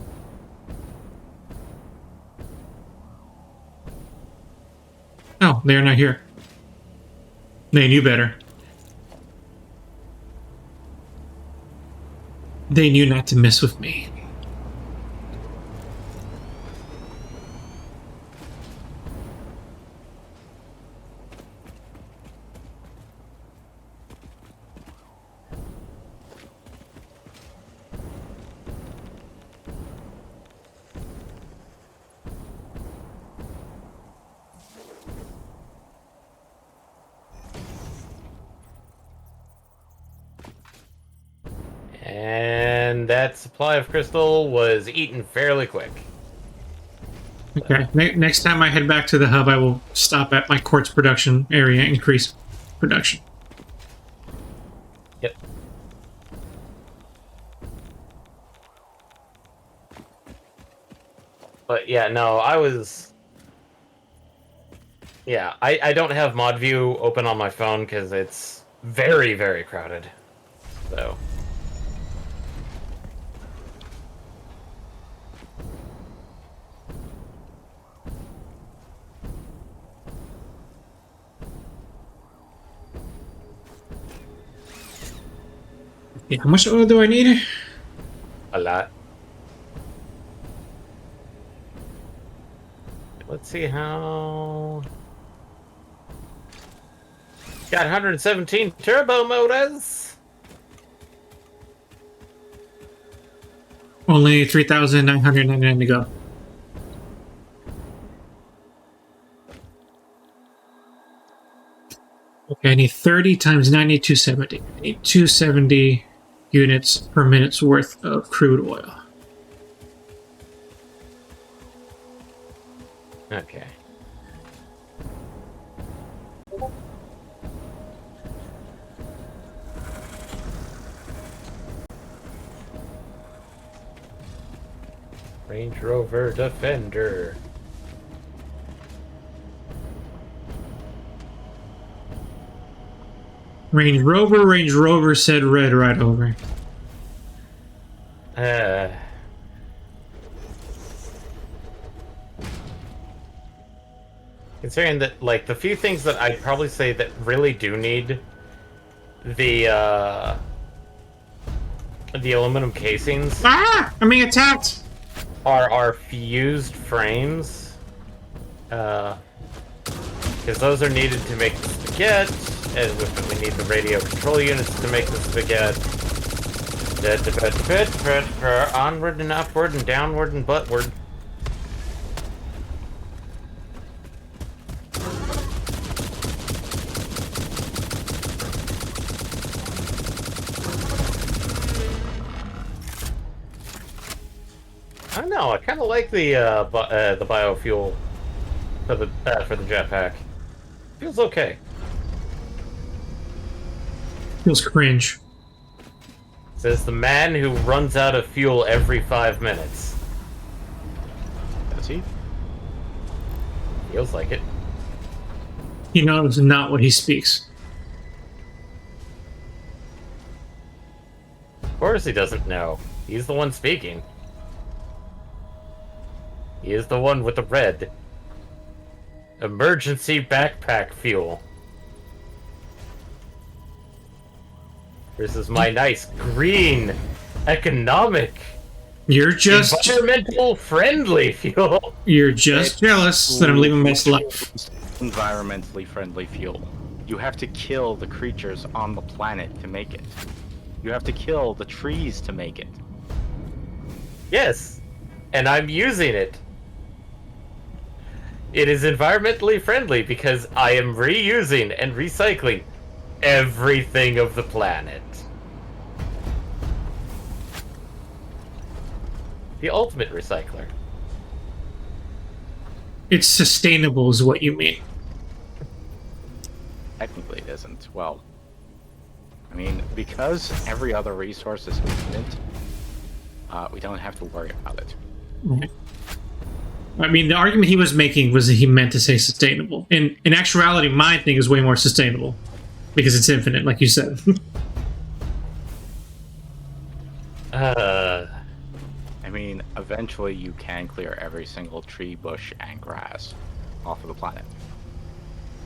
Oh, they're not here. They knew better. They knew not to mess with me. And that supply of crystal was eaten fairly quick. Okay, next time I head back to the hub, I will stop at my quartz production area, increase production. Yep. But yeah, no, I was... Yeah, I don't have mod view open on my phone because it's very, very crowded. So... Yeah, how much oil do I need? A lot. Let's see how... Got 117 turbo motors. Only 3,999 to go. Okay, I need 30 times 90, 270. I need 270 units per minute's worth of crude oil. Okay. Range Rover Defender. Range Rover said red right over. Considering that, like, the few things that I'd probably say that really do need the aluminum casings Ah! I'm being attacked! are fused frames. Because those are needed to make the spaghetti, and with it we need the radio control units to make the spaghetti. Onward and upward and downward and buttward. I don't know. I kind of like the biofuel for the jetpack. Feels okay. Feels cringe. Says the man who runs out of fuel every 5 minutes. Does he? Feels like it. He knows not what he speaks. Of course he doesn't know. He's the one speaking. He is the one with the red. Emergency backpack fuel. This is my nice green, economic, You're just environmental friendly fuel. you're just jealous that I'm living my best life. Environmentally friendly fuel. You have to kill the creatures on the planet to make it. You have to kill the trees to make it. Yes, and I'm using it. It is environmentally friendly because I am reusing and recycling everything of the planet. The ultimate recycler. It's sustainable, is what you mean. Technically it isn't. Well, I mean, because every other resource is infinite, we don't have to worry about it. Right. I mean, the argument he was making was that he meant to say sustainable. In actuality, my thing is way more sustainable because it's infinite, like you said. I mean, eventually you can clear every single tree, bush, and grass off of the planet.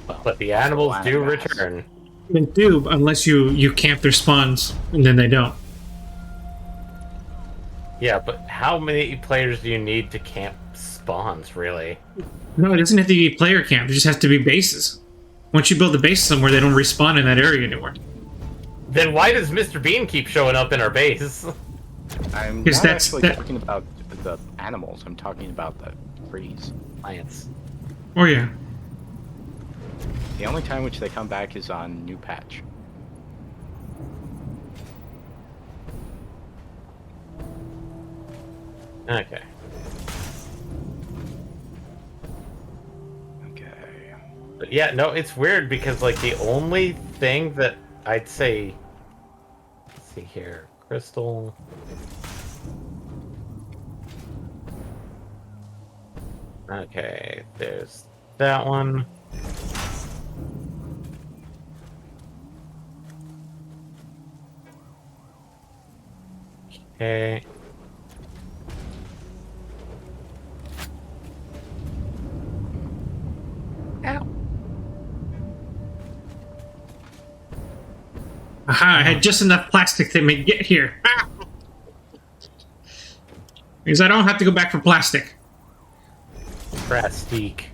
Well, But the animals planet do grass. return. They do, unless you camp their spawns, and then they don't. Yeah, but how many players do you need to camp spawns, really? No, it doesn't have to be player camp. It just has to be bases. Once you build a base somewhere, they don't respawn in that area anymore. Then why does Mr. Bean keep showing up in our base? I'm 'Cause not that's- actually that- talking about the animals. I'm talking about the trees. Plants. Oh yeah. The only time which they come back is on new patch. Okay. Okay. But yeah, no, it's weird because, like, the only thing that I'd say... Let's see here. Crystal... Okay, there's that one. Okay. Ow. Aha, I had just enough plastic to make get here. Ah! Because I don't have to go back for plastic. Plastique.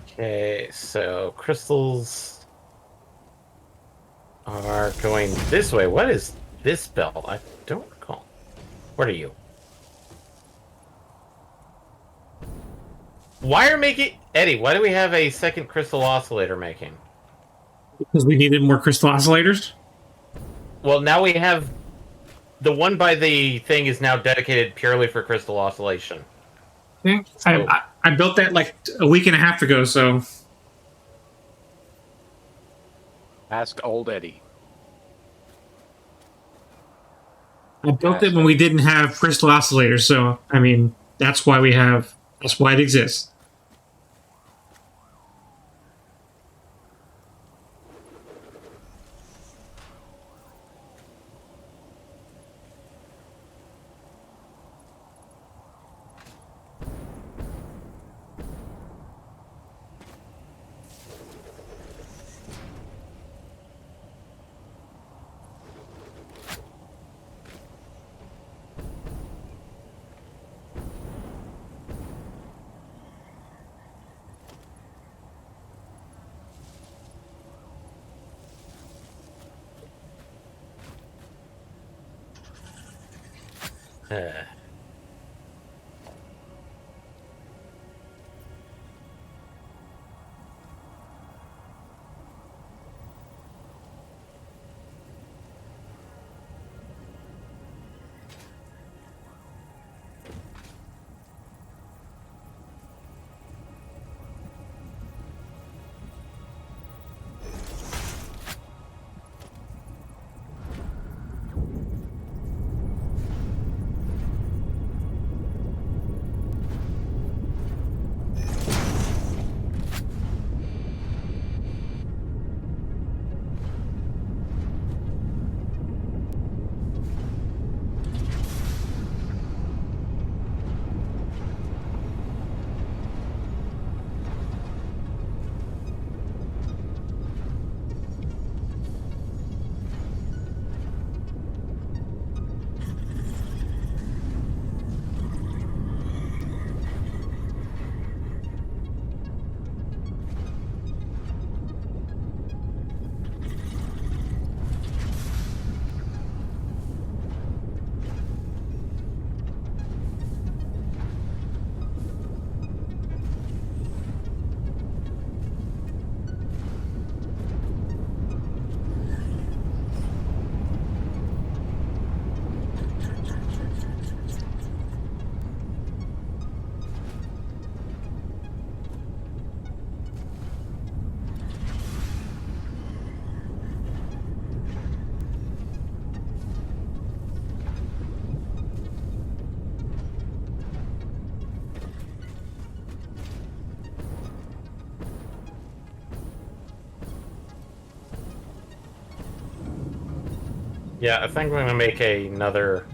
Okay, so crystals are going this way. What is this bell? I don't recall. What are you? Why are making Eddie? Why do we have a second crystal oscillator making? Because we needed more crystal oscillators. Well, now we have the one by the thing is now dedicated purely for crystal oscillation. Yeah. I built that like a week and a half ago, so Ask old Eddie. I built it when we didn't have crystal oscillators, so I mean that's why it exists. Yeah, I think I'm gonna make another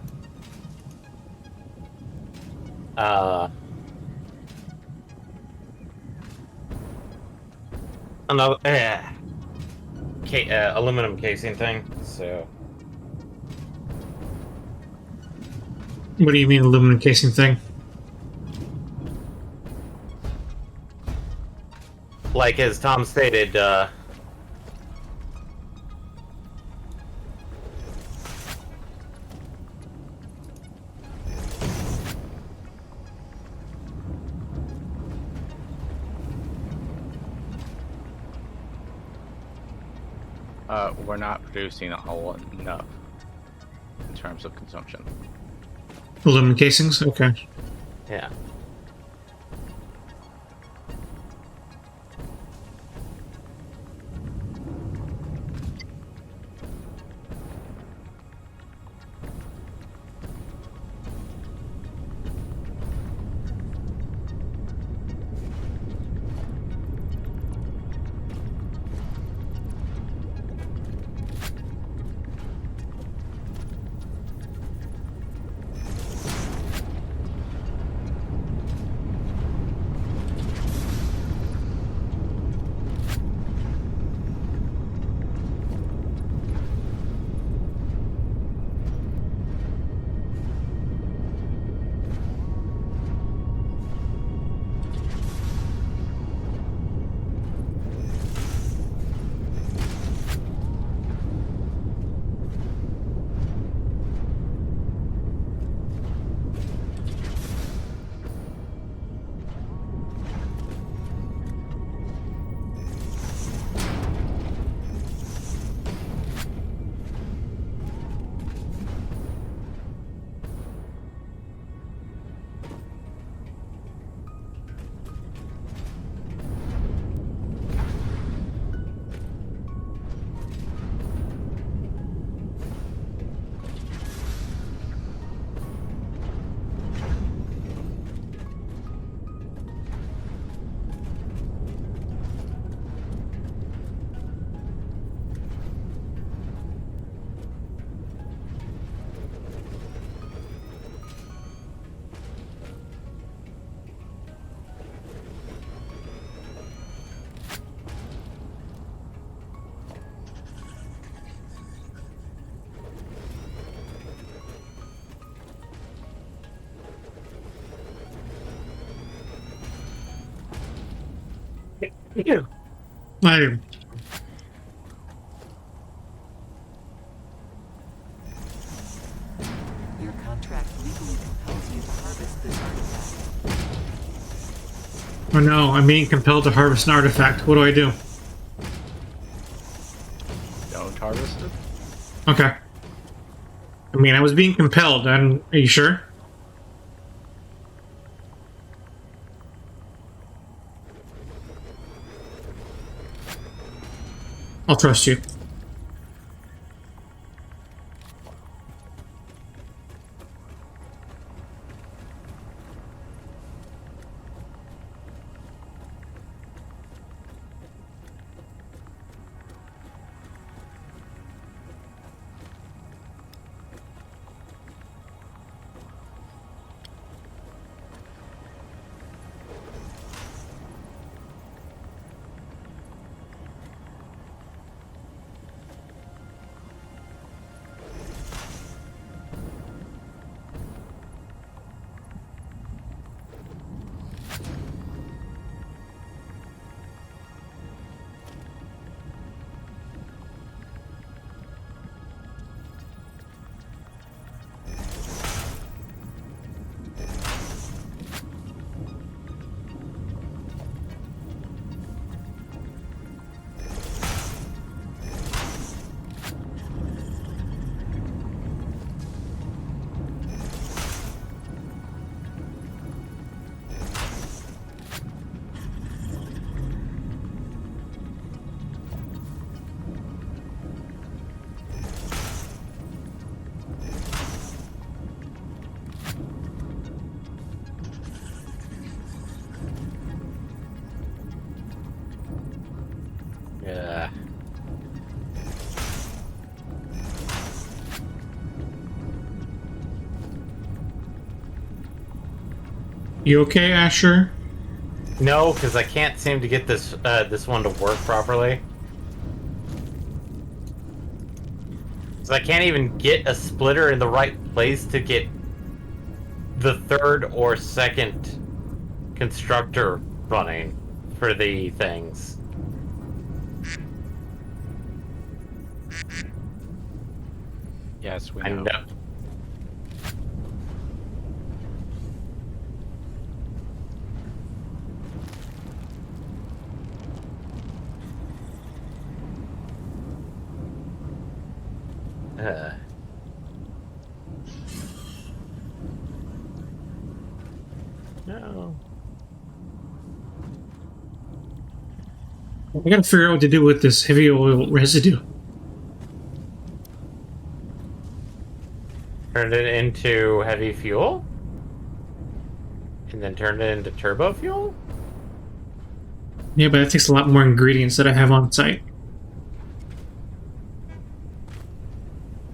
another aluminum casing thing. So What do you mean aluminum casing thing? like as Tom stated, We're not producing enough in terms of consumption. Aluminum casings? Okay. yeah. I Your contract legally Oh no, I'm being compelled to harvest an artifact. What do I do? Don't harvest it. Okay. I mean, I was being compelled. Are you sure? I'll trust you. Yeah. You okay, Asher? No, because I can't seem to get this one to work properly. So I can't even get a splitter in the right place to get the third or second constructor running for the things. Yes, we I know. know. Uh. No. I gotta figure out what to do with this heavy oil residue. Turned it into heavy fuel? And then turned it into turbo fuel? Yeah, but that takes a lot more ingredients that I have on site.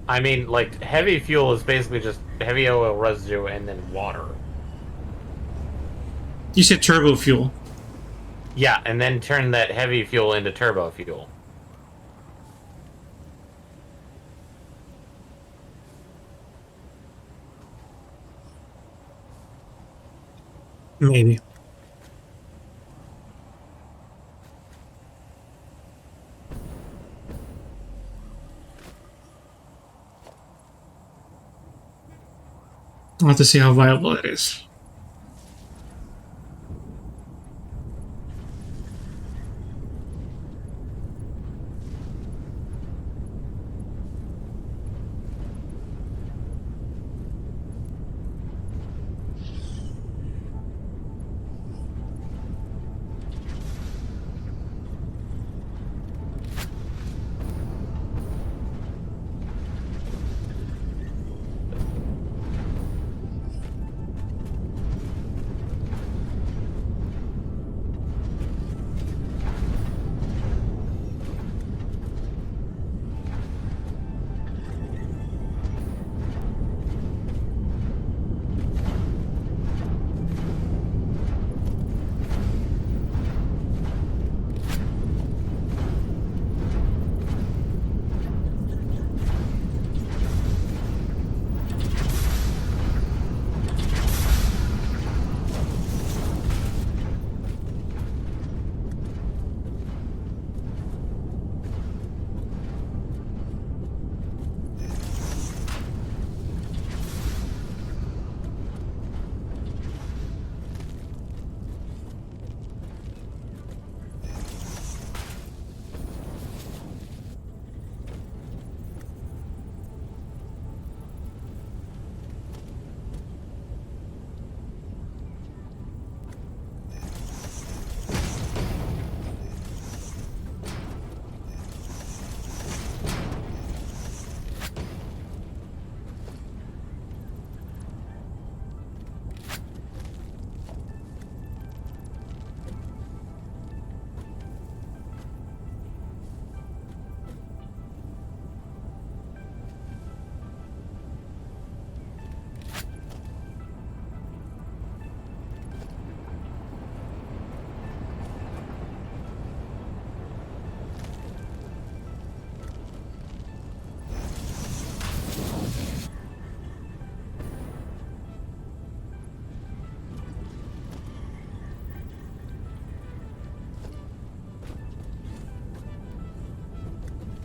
I mean, like, heavy fuel is basically just heavy oil residue and then water. You said turbo fuel. Yeah, and then turn that heavy fuel into turbo fuel. Maybe. I'll have to see how viable that is.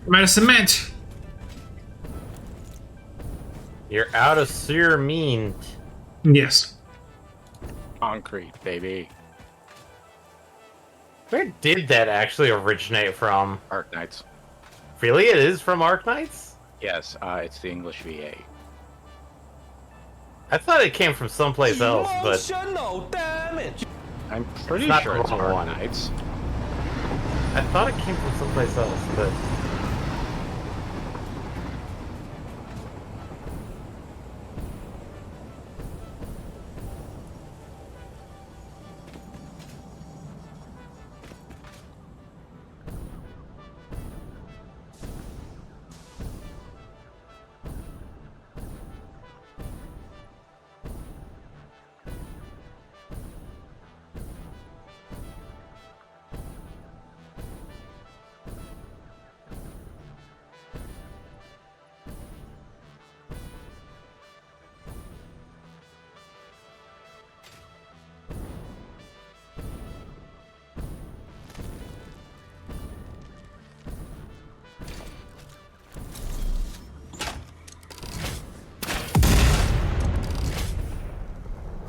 I'm out of cement. You're out of cerament. Yes. Concrete, baby. Where did that actually originate from? Arc Knights. Really? It is from Arknights? Yes, it's the English VA. I thought it came from someplace else, but I'm pretty not sure the it's wrong Arc one. Knights. I thought it came from someplace else, but...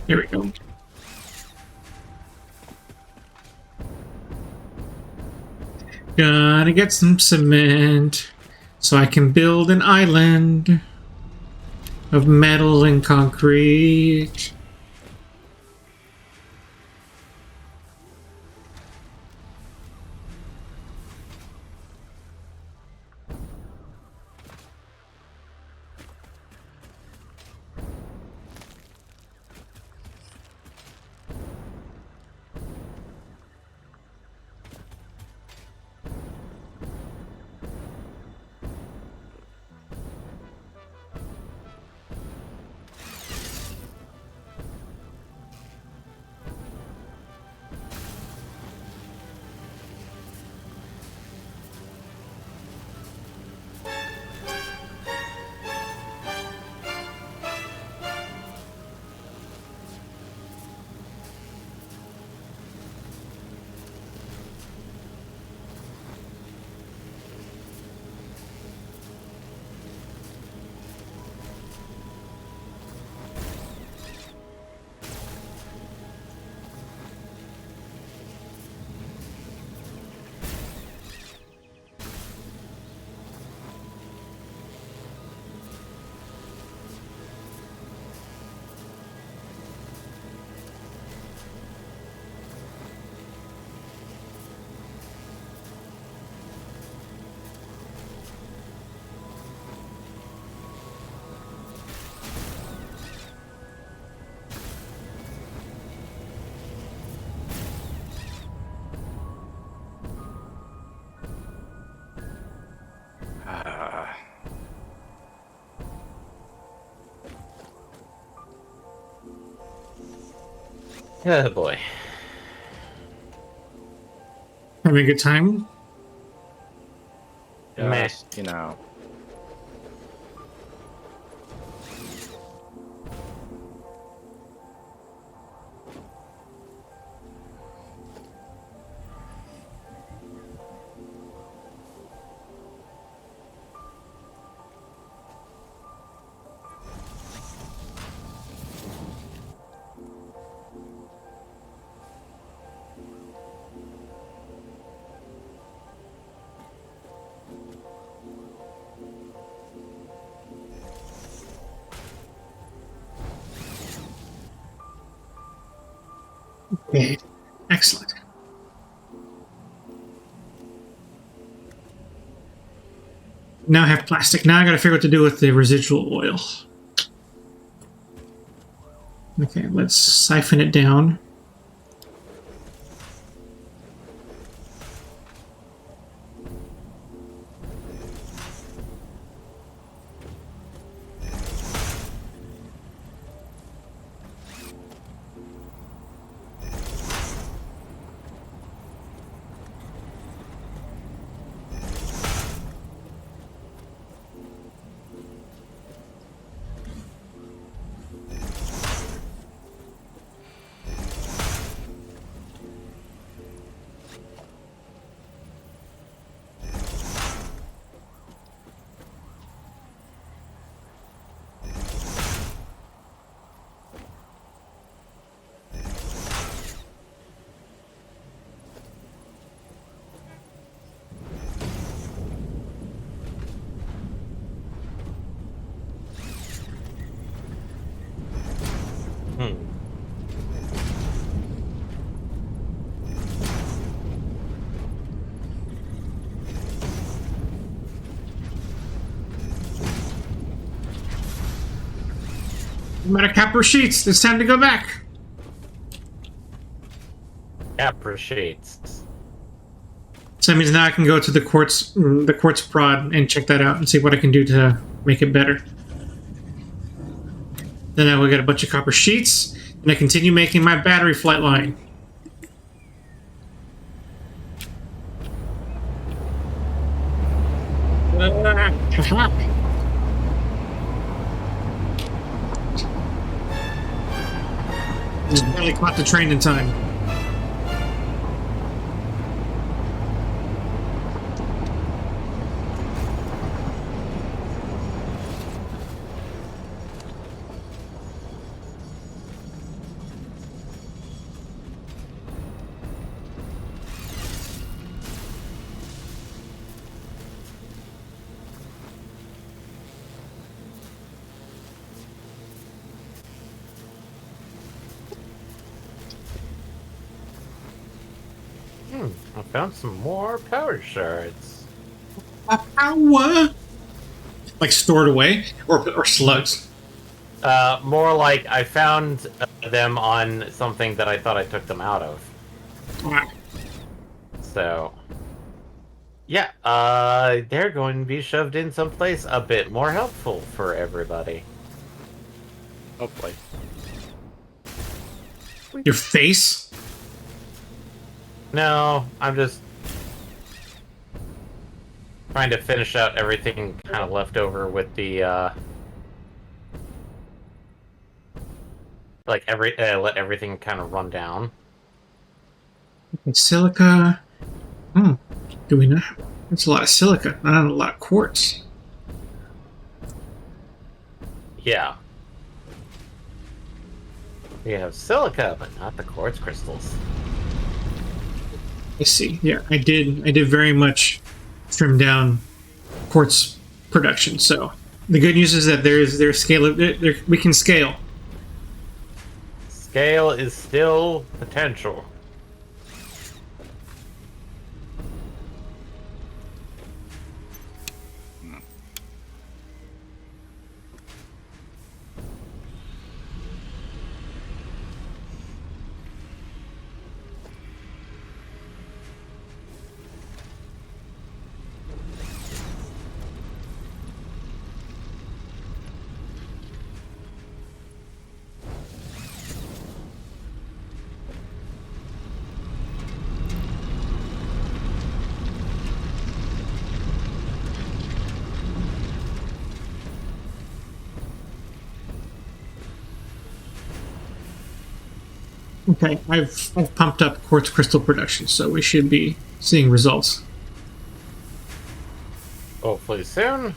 Here we go. Gotta get some cement so I can build an island of metal and concrete. Oh boy. Having a good time? Meh. Just, you know. Okay. Excellent. Now I have plastic. Now I gotta figure out what to do with the residual oil. Okay, let's siphon it down. I'm out of copper sheets. It's time to go back. Appreciates. So that means now I can go to the quartz prod and check that out and see what I can do to make it better. Then I will get a bunch of copper sheets, and I continue making my battery flight line. Just barely caught the train in time. I found some more power shards. Power! Like stored away? Or slugs? More like I found them on something that I thought I took them out of. Wow. So, yeah, they're going to be shoved in someplace a bit more helpful for everybody. Hopefully. Your face? No, I'm just trying to finish out everything kind of left over with the, like, let everything kind of run down. Silica. Do we know? That's a lot of silica, not a lot of quartz. Yeah. We have silica, but not the quartz crystals. I see. Yeah, I did very much trim down quartz production. So the good news is that there's scale. We can scale. Scale is still potential. Okay, I've pumped up quartz crystal production, so we should be seeing results. Hopefully soon.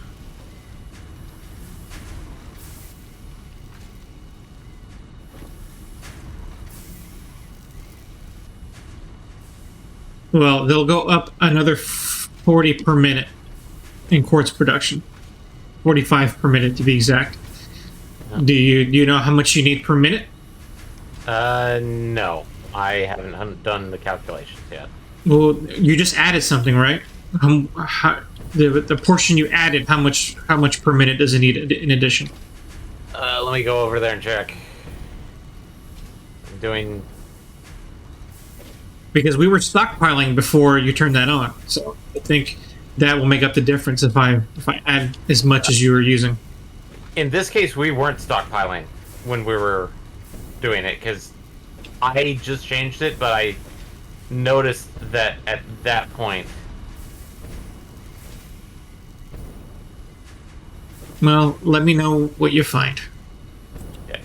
Well, they'll go up another 40 per minute in quartz production. 45 per minute to be exact. Do you know how much you need per minute? No. I haven't done the calculations yet. Well, you just added something, right? The portion you added, how much per minute does it need in addition? Let me go over there and check. I'm doing... Because we were stockpiling before you turned that on, so I think that will make up the difference if I add as much as you were using. In this case, we weren't stockpiling when we were doing it, because I just changed it, but I noticed that at that point... Well, let me know what you find. Okay.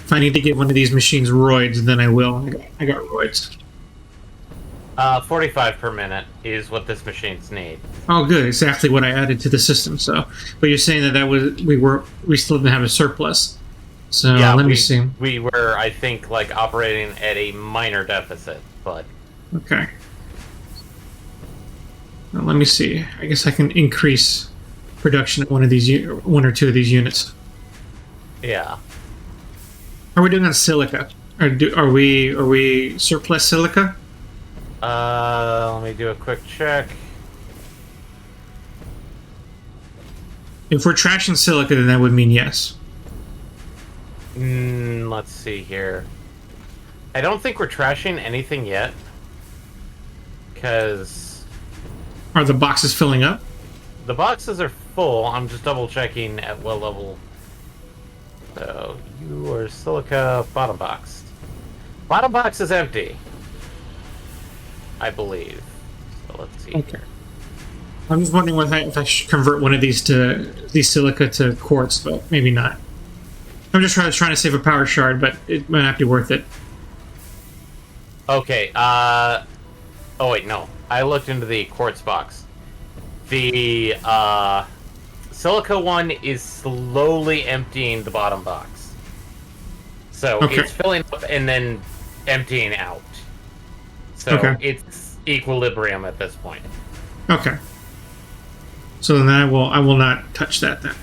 If I need to get one of these machines roids, then I will. I got roids. 45 per minute is what this machines need. Oh, good. Exactly what I added to the system. So, but you're saying that we still didn't have a surplus. So Yeah, let me see. We were, I think, like operating at a minor deficit, but Okay. Well, let me see. I guess I can increase production at one or two of these units. yeah. How are we doing on silica? Are we surplus silica? Let me do a quick check. If we're trashing silica, then that would mean yes. Let's see here. I don't think we're trashing anything yet. Because Are the boxes filling up? the boxes are full. I'm just double checking at what level. So, you are silica bottom box. Bottom box is empty. I believe. So let's see. Okay. I'm just wondering if I should convert one of these silica to quartz, but maybe not. I'm just trying to save a power shard, but it might not be worth it. Okay, oh wait, no. I looked into the quartz box. The, silica one is slowly emptying the bottom box. So Okay. it's filling up and then emptying out. So Okay. it's equilibrium at this point. Okay. So then I will not touch that then.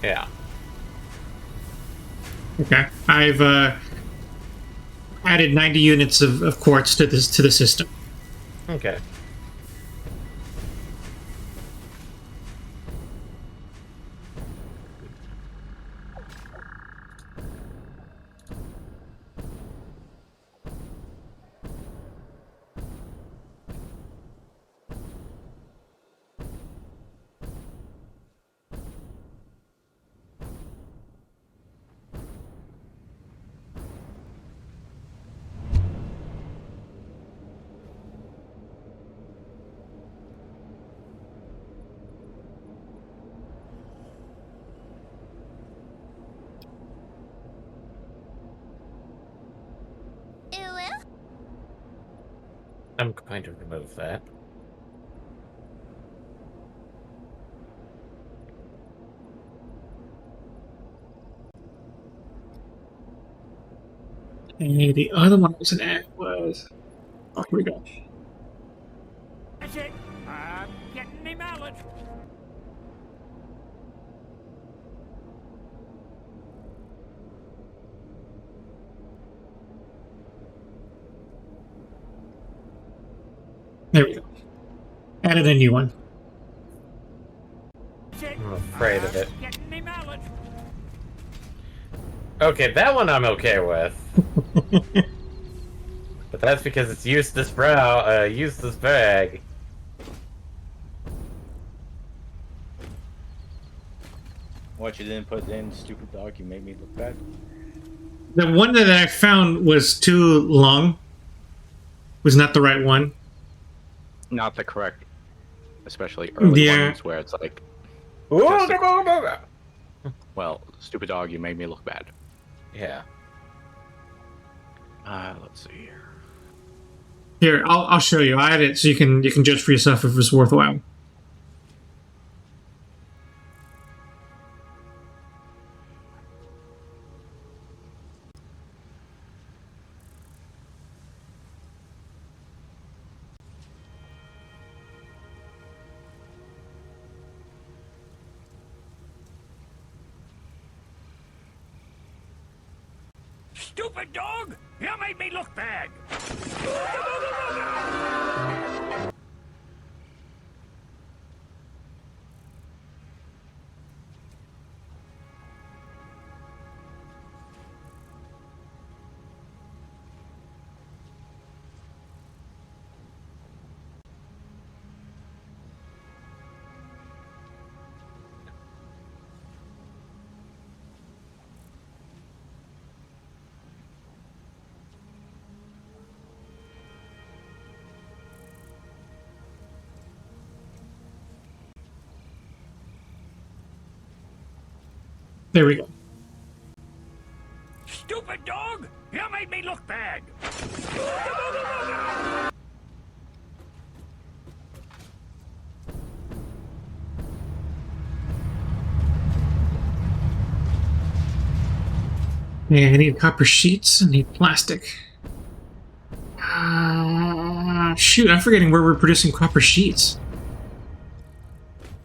Yeah. Okay. I've added 90 units of quartz to the system. Okay. I'm going to remove that. And the other one I was an add was. Oh, here we go. That's it. I'm getting me mallet. There we go. Added a new one. That's it. I'm afraid of it. I'm getting me mallet. Okay, that one I'm okay with. But that's because it's useless useless bag. What you didn't put in, stupid dog, you made me look bad. The one that I found was too long. Was not the right one. Not the correct, especially early Yeah. ones where it's like, well, stupid dog, you made me look bad. Yeah. Let's see here. Here, I'll show you. I added it so you can judge for yourself if it's worthwhile. Stupid dog! You made me look bad. There we go. Stupid dog! You made me look bad. Yeah, I need copper sheets. I need plastic. Shoot, I'm forgetting where we're producing copper sheets.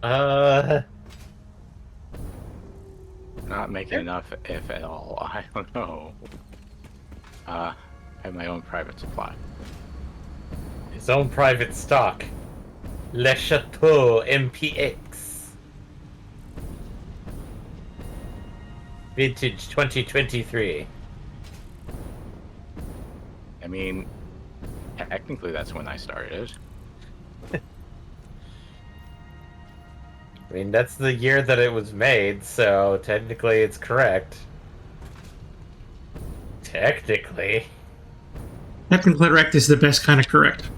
Not making enough, if at all. I don't know. have my own private supply. His own private stock. Le Chateau MPX. Vintage 2023. I mean, technically that's when I started. I mean, that's the year that it was made, so technically it's correct. Technically. Technically correct is the best kind of correct.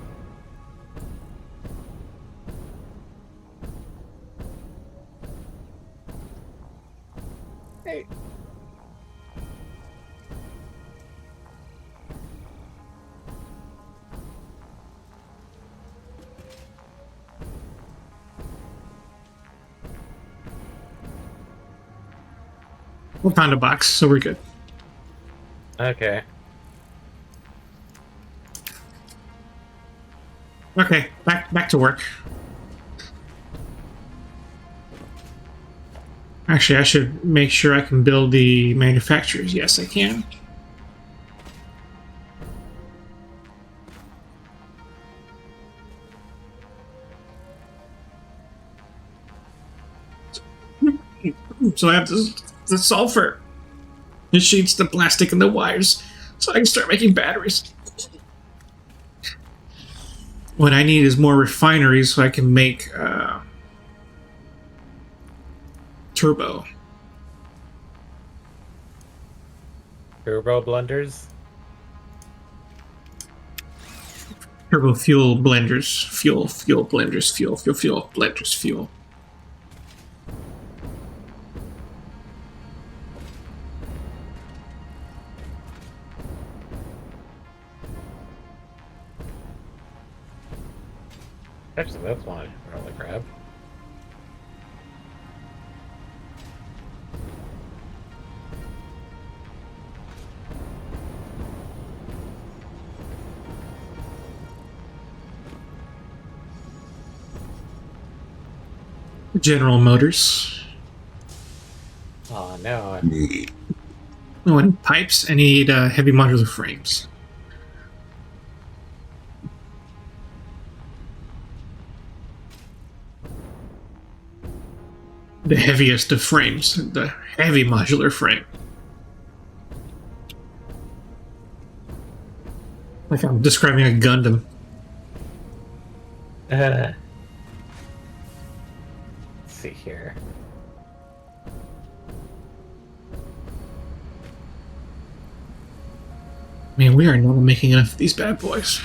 Hey. We found a box, so we're good. Okay. Okay, back to work. Actually, I should make sure I can build the manufacturers. Yes, I can. So I have the sulfur, the sheets, the plastic, and the wires, so I can start making batteries. What I need is more refineries so I can make turbo. Turbo blenders? Turbo fuel blenders. Fuel blenders. Fuel blenders. Fuel. Actually, that's one I'd probably grab. General Motors. Oh, no. Oh, and pipes. I need heavy modular frames. The heaviest of frames. The heavy modular frame. Like I'm describing a Gundam. Let's see here. Man, we are not making enough of these bad boys.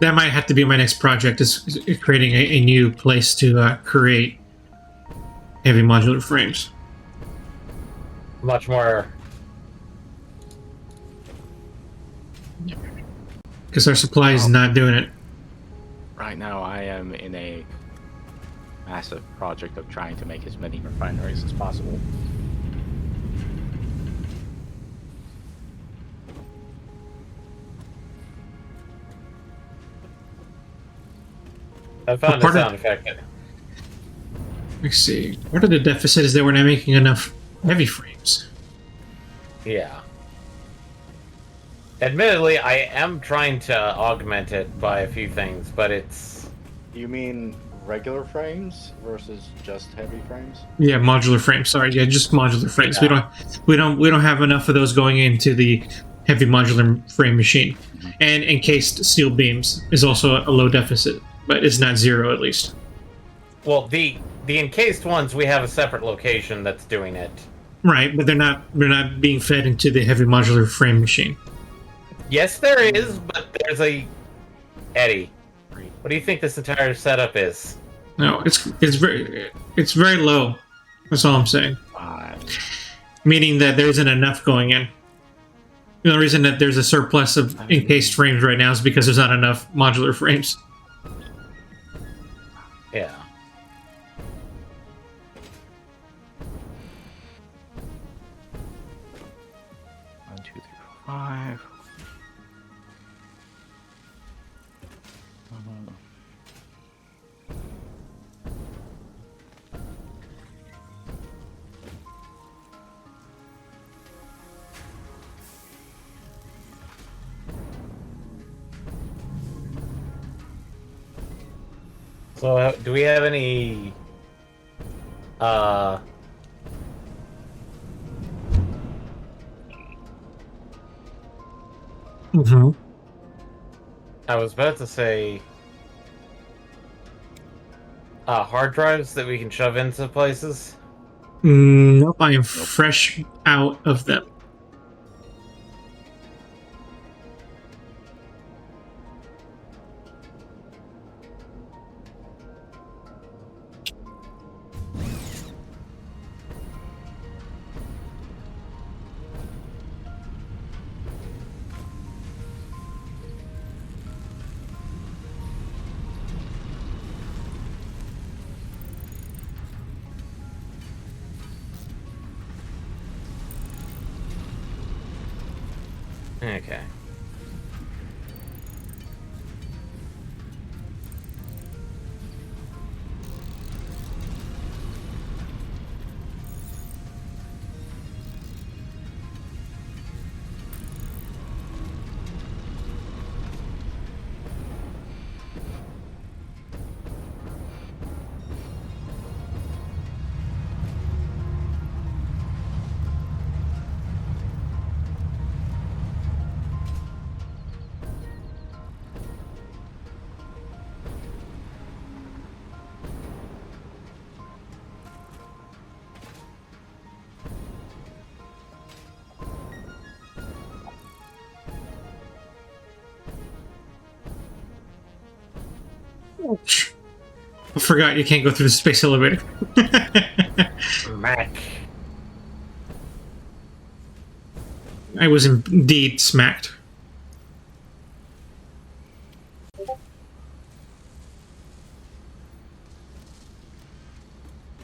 That might have to be my next project, is creating a new place to create heavy modular frames. Much more. Because our supply is not doing it. Right now, I am in a massive project of trying to make as many refineries as possible. I found a sound effect. Let's see. Part of the deficit is that we're not making enough heavy frames. Yeah. Admittedly, I am trying to augment it by a few things, but it's... You mean regular frames versus just heavy frames? Yeah, modular frames. Sorry, yeah, just modular frames. Yeah. We don't have enough of those going into the heavy modular frame machine. And encased steel beams is also a low deficit, but it's not zero at least. Well, the encased ones, we have a separate location that's doing it. Right, but they're not being fed into the heavy modular frame machine. Yes, there is, but there's a... Eddie, what do you think this entire setup is? No, it's very low. That's all I'm saying. Meaning that there isn't enough going in. The only reason that there's a surplus of encased frames right now is because there's not enough modular frames. Yeah. One, two, three, four, five. So, do we have any... Mm-hmm. I was about to say... hard drives that we can shove into places? Nope, I am fresh out of them. Okay. I forgot you can't go through the space elevator. Mac. I was indeed smacked.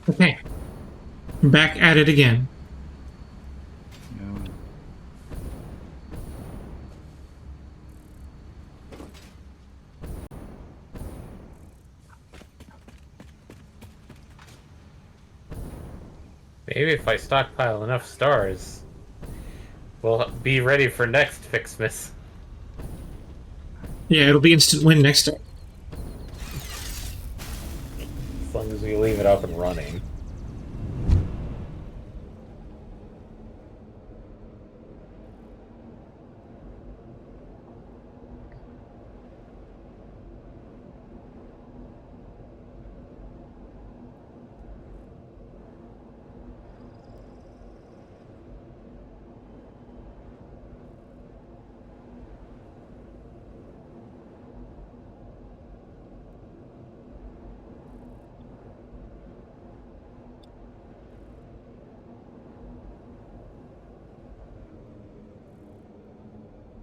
Okay. Back at it again. Maybe if I stockpile enough stars, we'll be ready for next Fixmas. Yeah, it'll be instant win next time. As long as we leave it up and running.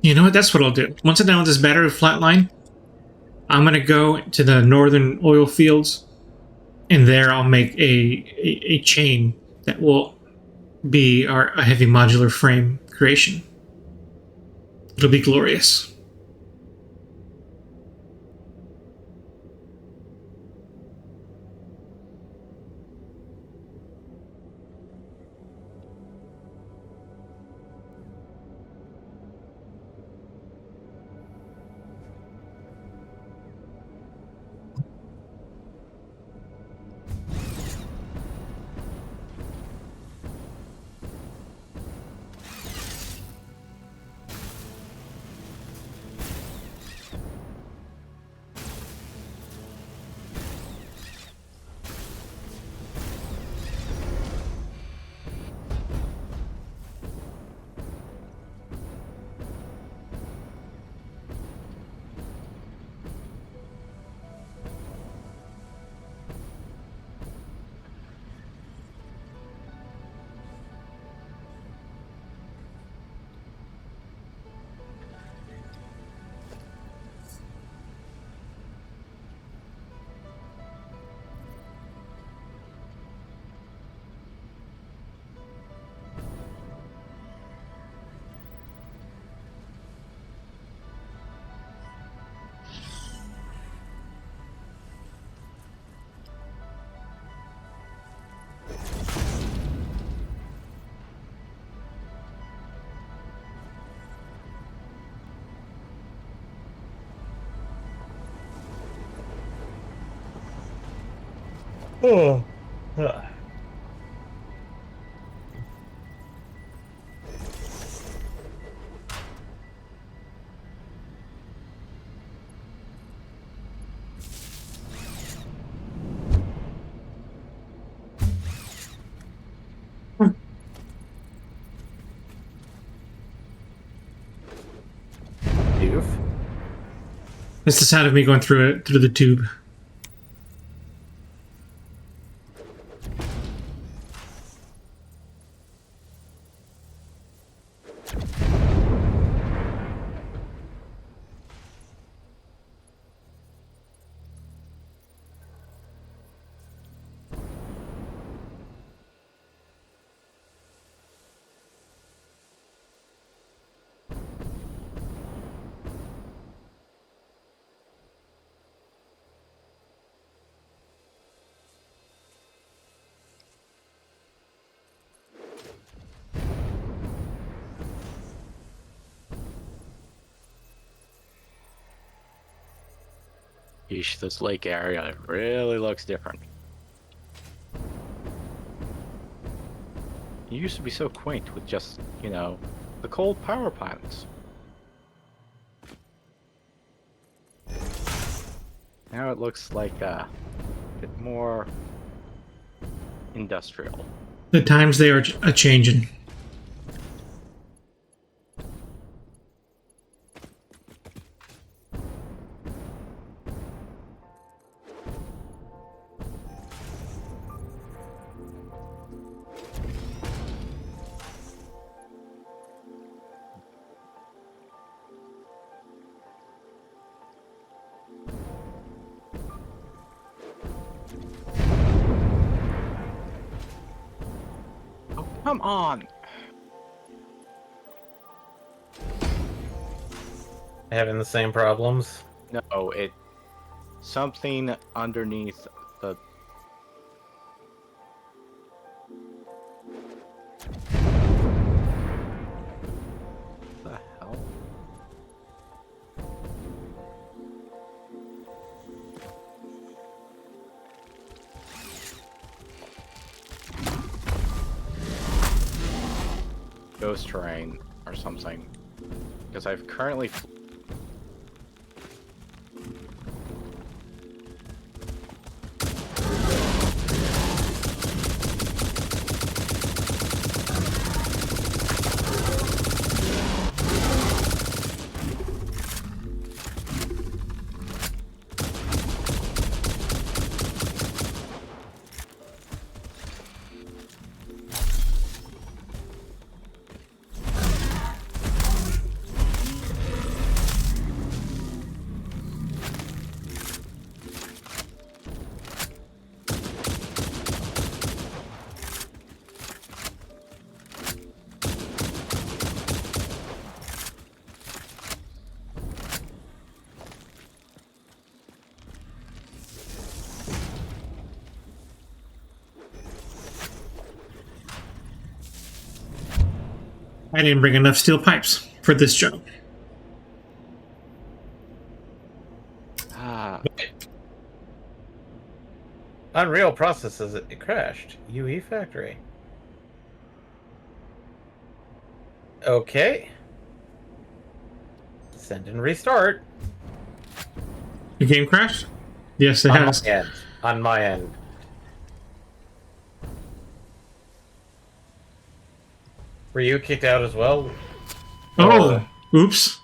You know what? That's what I'll do. Once I'm done with this battery flatline, I'm gonna go to the northern oil fields, and there I'll make a chain that will be a heavy modular frame creation. It'll be glorious. Oh. Doof. It's the sound of me going through the tube. Yeesh, this lake area really looks different. It used to be so quaint with just, you know, the coal power plants. Now it looks like a bit more industrial. The times they are a changing. Oh, come on! Having the same problems. No, it... Something underneath the... The hell? Ghost terrain or something. Because I've currently... I didn't bring enough steel pipes for this job. Ah, Unreal processes it crashed. UE factory. Okay. Send and restart. The game crashed? Yes, it On has. my end. On my end. Were you kicked out as well? Oh, oops.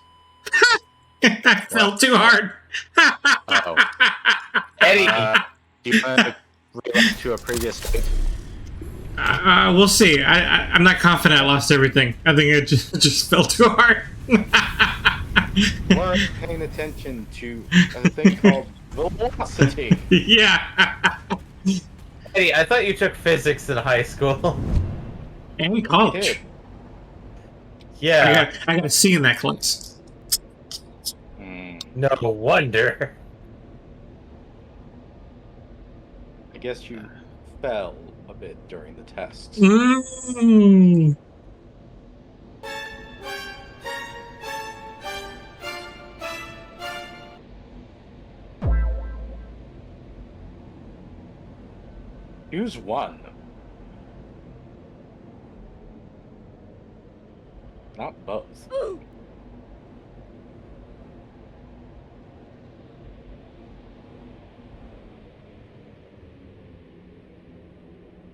I fell too hard. uh-oh. Eddie! Do you want to relapse to a previous state? We'll see. I'm not confident I lost everything. I think it just fell too hard. Weren't paying attention to a thing called velocity. Yeah. Eddie, I thought you took physics in high school. And I college. did. Yeah. I got a C in that class. No wonder. I guess you fell a bit during the tests. Mm. Use one. Not both.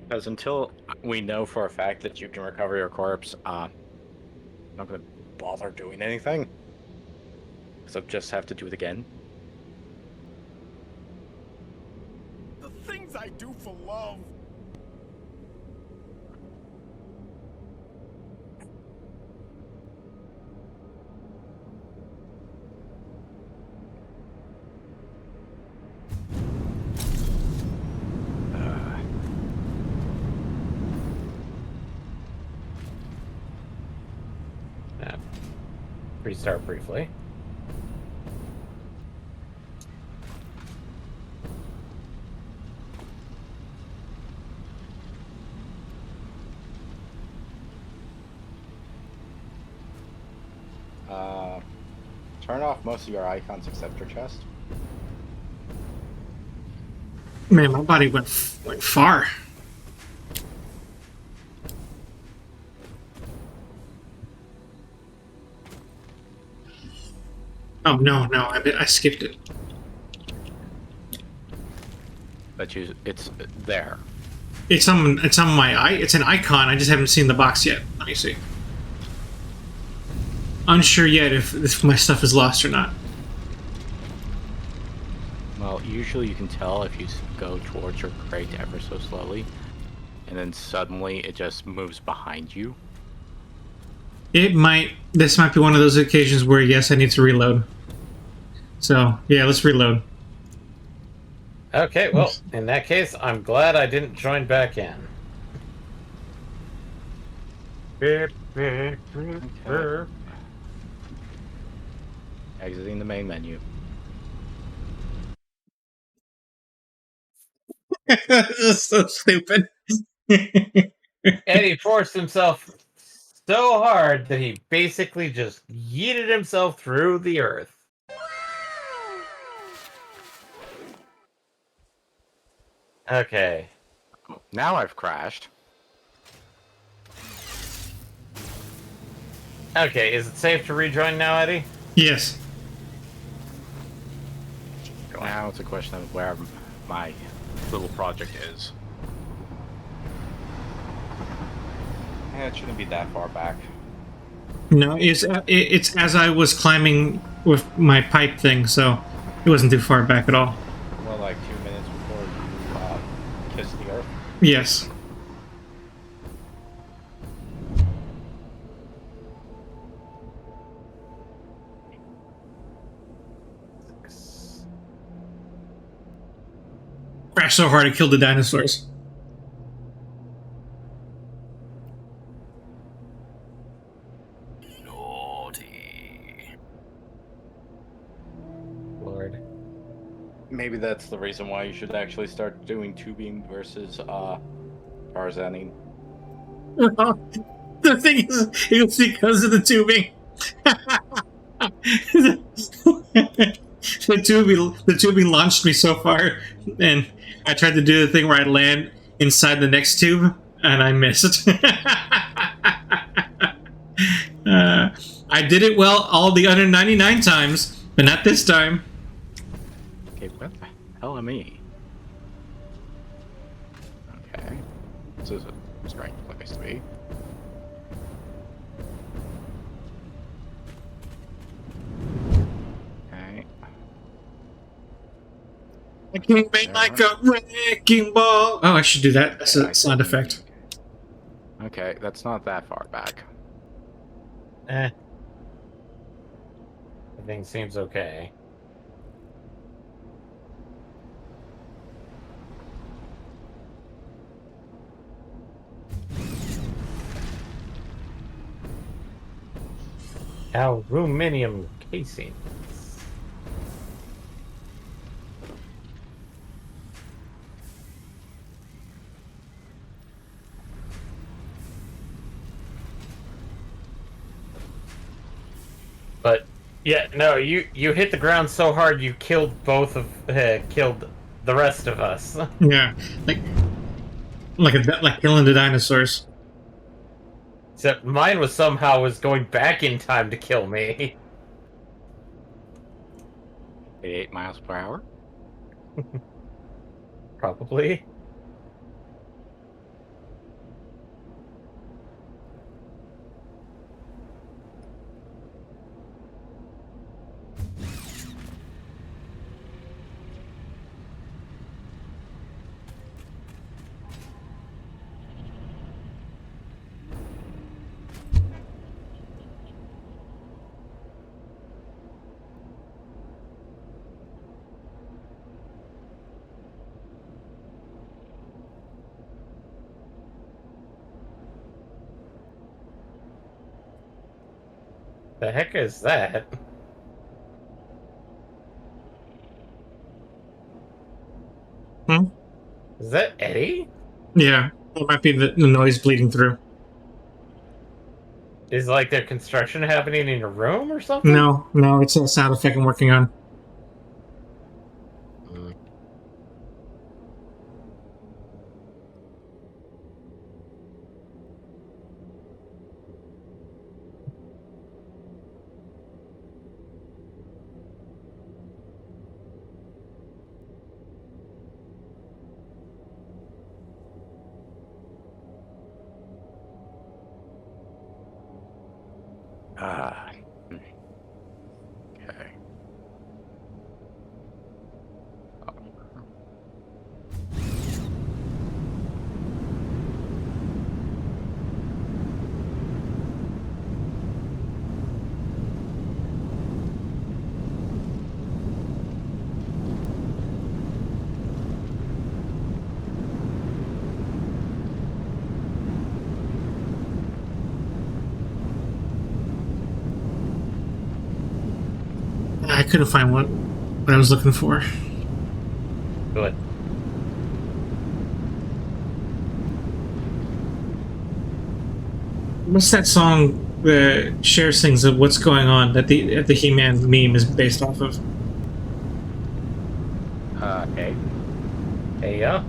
Because until we know for a fact that you can recover your corpse, I'm not going to bother doing anything. So just have to do it again. The things I do for love. Restart briefly. Turn off most of your icons except your chest. Man, my body went far. Oh no, I skipped it. But it's there. It's on my eye. It's an icon. I just haven't seen the box yet. Let me see. Unsure yet if my stuff is lost or not. Well, usually you can tell if you go towards your crate ever so slowly, and then suddenly it just moves behind you. This might be one of those occasions where, yes, I need to reload. So, yeah, let's reload. Okay, well, in that case, I'm glad I didn't join back in. Okay. Exiting the main menu. This is so stupid. Eddie forced himself so hard that he basically just yeeted himself through the earth. Okay. Now I've crashed. Okay, is it safe to rejoin now, Eddie? Yes. Now it's a question of where my little project is. Yeah, it shouldn't be that far back. No, it's as I was climbing with my pipe thing, so it wasn't too far back at all. Well, like 2 minutes before you kiss the earth. Yes. Crashed so hard I killed the dinosaurs. Naughty. Lord. Maybe that's the reason why you should actually start doing tubing versus Tarzaning. The thing is, it's because of the tubing. The tubing launched me so far, and I tried to do the thing where I land inside the next tube, and I missed. I did it well all the other 99 times, but not this time. Okay, what the hell am I? Okay. This is a strange place to be. Okay. I came in like a wrecking ball. Oh, I should do that. That's a sound effect. Okay, that's not that far back. Everything seems okay. Aluminium casing. But yeah, no, you hit the ground so hard you killed killed the rest of us. Yeah, like like killing the dinosaurs. Except mine was going back in time to kill me. 8 miles per hour? Probably. The heck is that? Hmm? Is that Eddie? Yeah, it might be the noise bleeding through. Is like there construction happening in your room or something? No, no, it's a sound effect I'm working on. Ah. Okay. I couldn't find what I was looking for. Good. What's that song that Cher sings of "What's Going On" that the He-Man meme is based off of? Hey. Hey, yeah.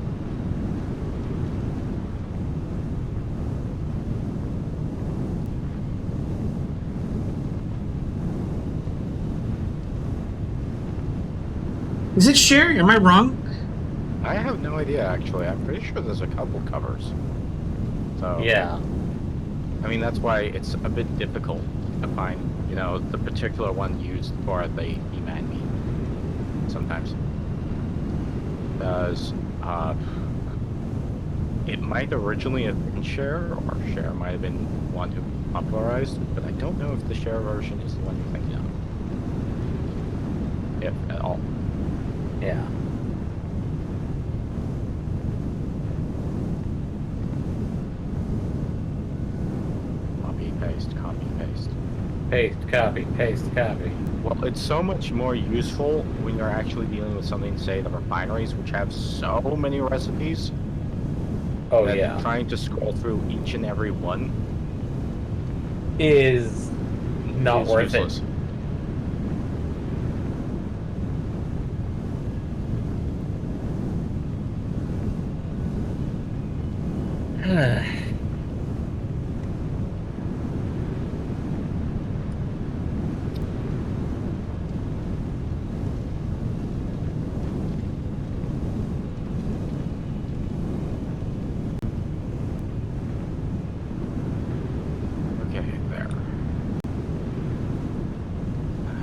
Is it Cher? Am I wrong? I have no idea, actually. I'm pretty sure there's a couple covers. So Yeah. I mean, that's why it's a bit difficult to find, the particular one used for the He-Man meme. Sometimes. Because, it might originally have been Cher, or Cher might have been one who popularized it, but I don't know if the Cher version is the one you're thinking of. If at all. Yeah. Copy, paste, copy, paste. Paste, copy, paste, copy. Well, it's so much more useful when you're actually dealing with something, say, the refineries, which have so many recipes. Oh, that yeah. trying to scroll through each and every one Is not is worth useless. it. Okay, there.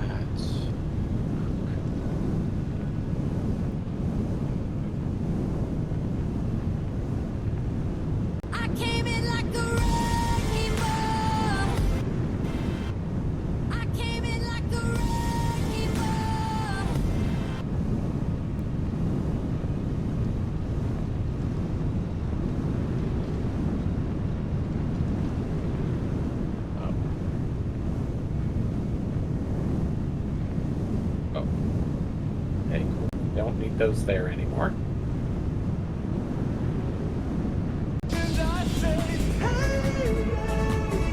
That's... I came in like a wrecking ball. I came in like a wrecking ball. Oh. Hey, cool. Don't need those there anymore. And I say, hey,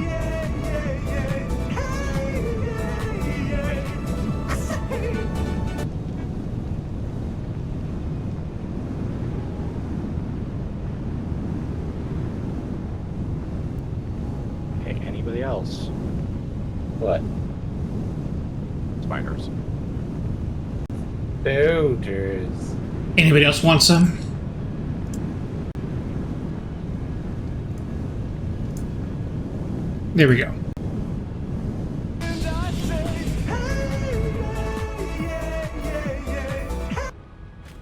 yeah, yeah, yeah, hey, yeah, yeah. I say, else. What? Spiders. Soldiers. Anybody else want some? There we go.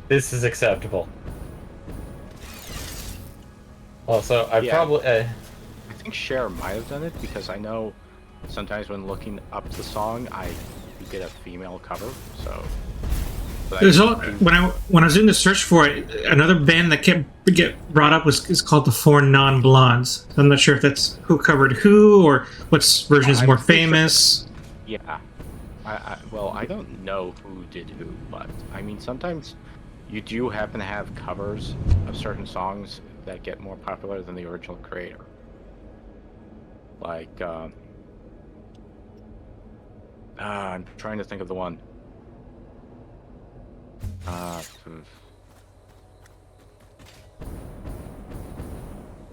This is acceptable. Also, I Yeah. probably... I think Cher might have done it because I know sometimes when looking up the song, you get a female cover. So but There's when I was doing the search for it, another band that get brought up is called the Four Non Blondes. So I'm not sure if that's who covered who or which version is I'm more pretty sure- famous. yeah, well, I don't know who did who, but I mean sometimes you do happen to have covers of certain songs that get more popular than the original creator. Like, I'm trying to think of the one.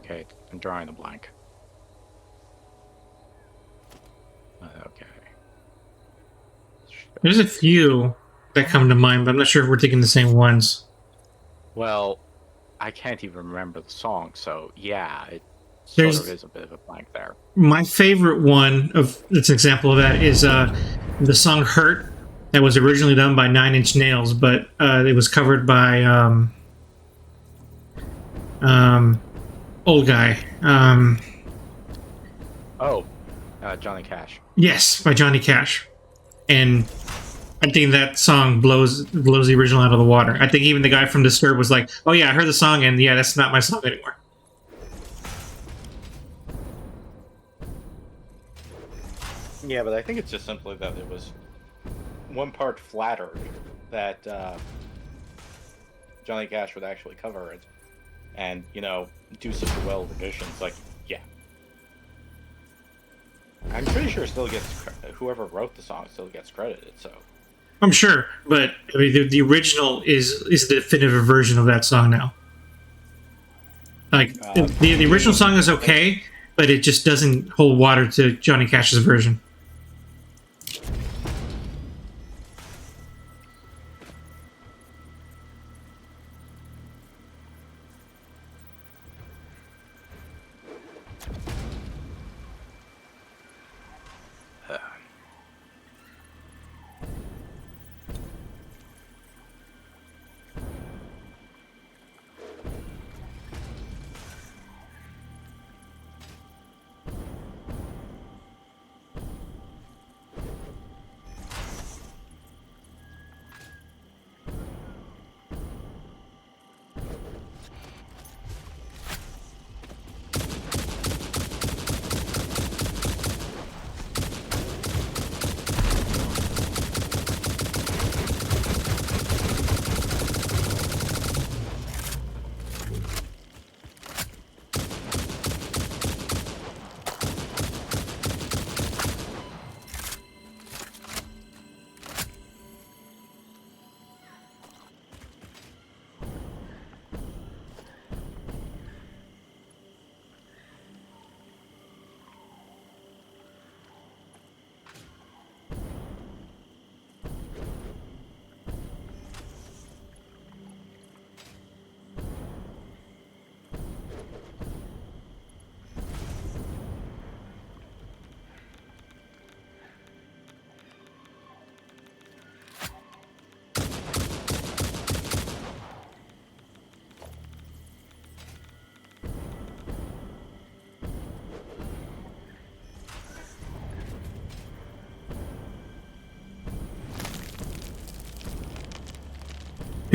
Okay, I'm drawing a blank. Okay. There's a few that come to mind, but I'm not sure if we're thinking the same ones. Well, I can't even remember the song, so yeah, it sort There's- of is a bit of a blank there. My favorite one of that's an example of that is the song "Hurt" that was originally done by Nine Inch Nails, but it was covered by old guy. Johnny Cash. Yes, by Johnny Cash, and I think that song blows the original out of the water. I think even the guy from Disturbed was like, "Oh yeah, I heard the song, and yeah, that's not my song anymore." Yeah, but I think it's just simply that it was one part flattered that Johnny Cash would actually cover it and, do such a well renditions. Like, yeah. I'm pretty sure it still gets whoever wrote the song still gets credited, so. I'm sure, but I mean, the original is the definitive version of that song now. Like the original song is okay, but it just doesn't hold water to Johnny Cash's version.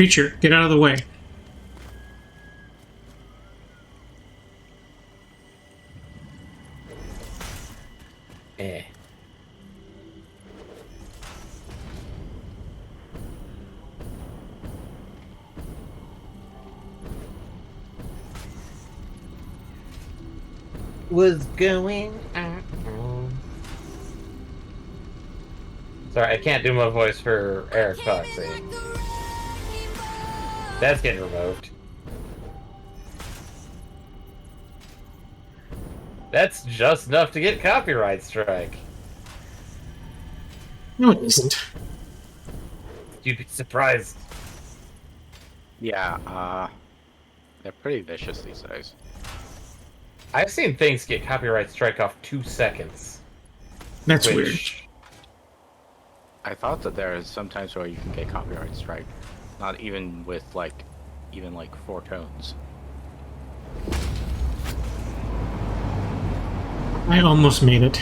Preacher, get out of the way. Eh. Was going on. Sorry, I can't do my voice for Eric Foxy. That's getting removed. That's just enough to get copyright strike. No, it isn't. You'd be surprised. Yeah, they're pretty vicious these days. I've seen things get copyright strike off 2 seconds. That's which, weird. I thought that there is sometimes where you can get copyright strike, not even with even 4 tones. I almost made it.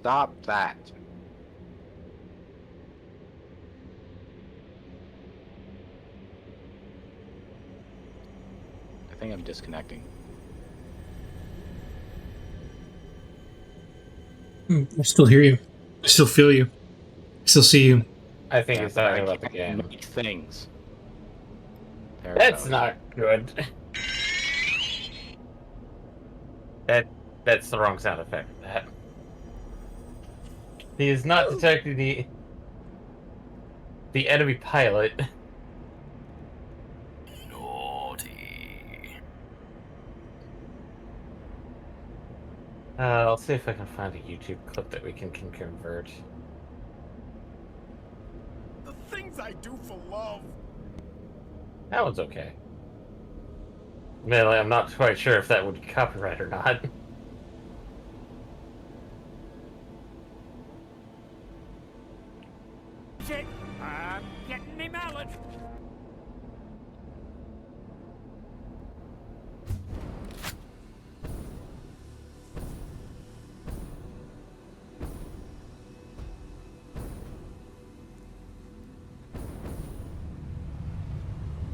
Stop that. I think I'm disconnecting. I still hear you. I still feel you. I still see you. I think it's but I talking about the can't game. make things. There it That's goes. not good. That's the wrong sound effect for that. He is not detecting the enemy pilot. Naughty. I'll see if I can find a YouTube clip that we can convert. The things I do for love. That one's okay. Mainly, I'm not quite sure if that would be copyright or not. Shit, I'm getting me mallet.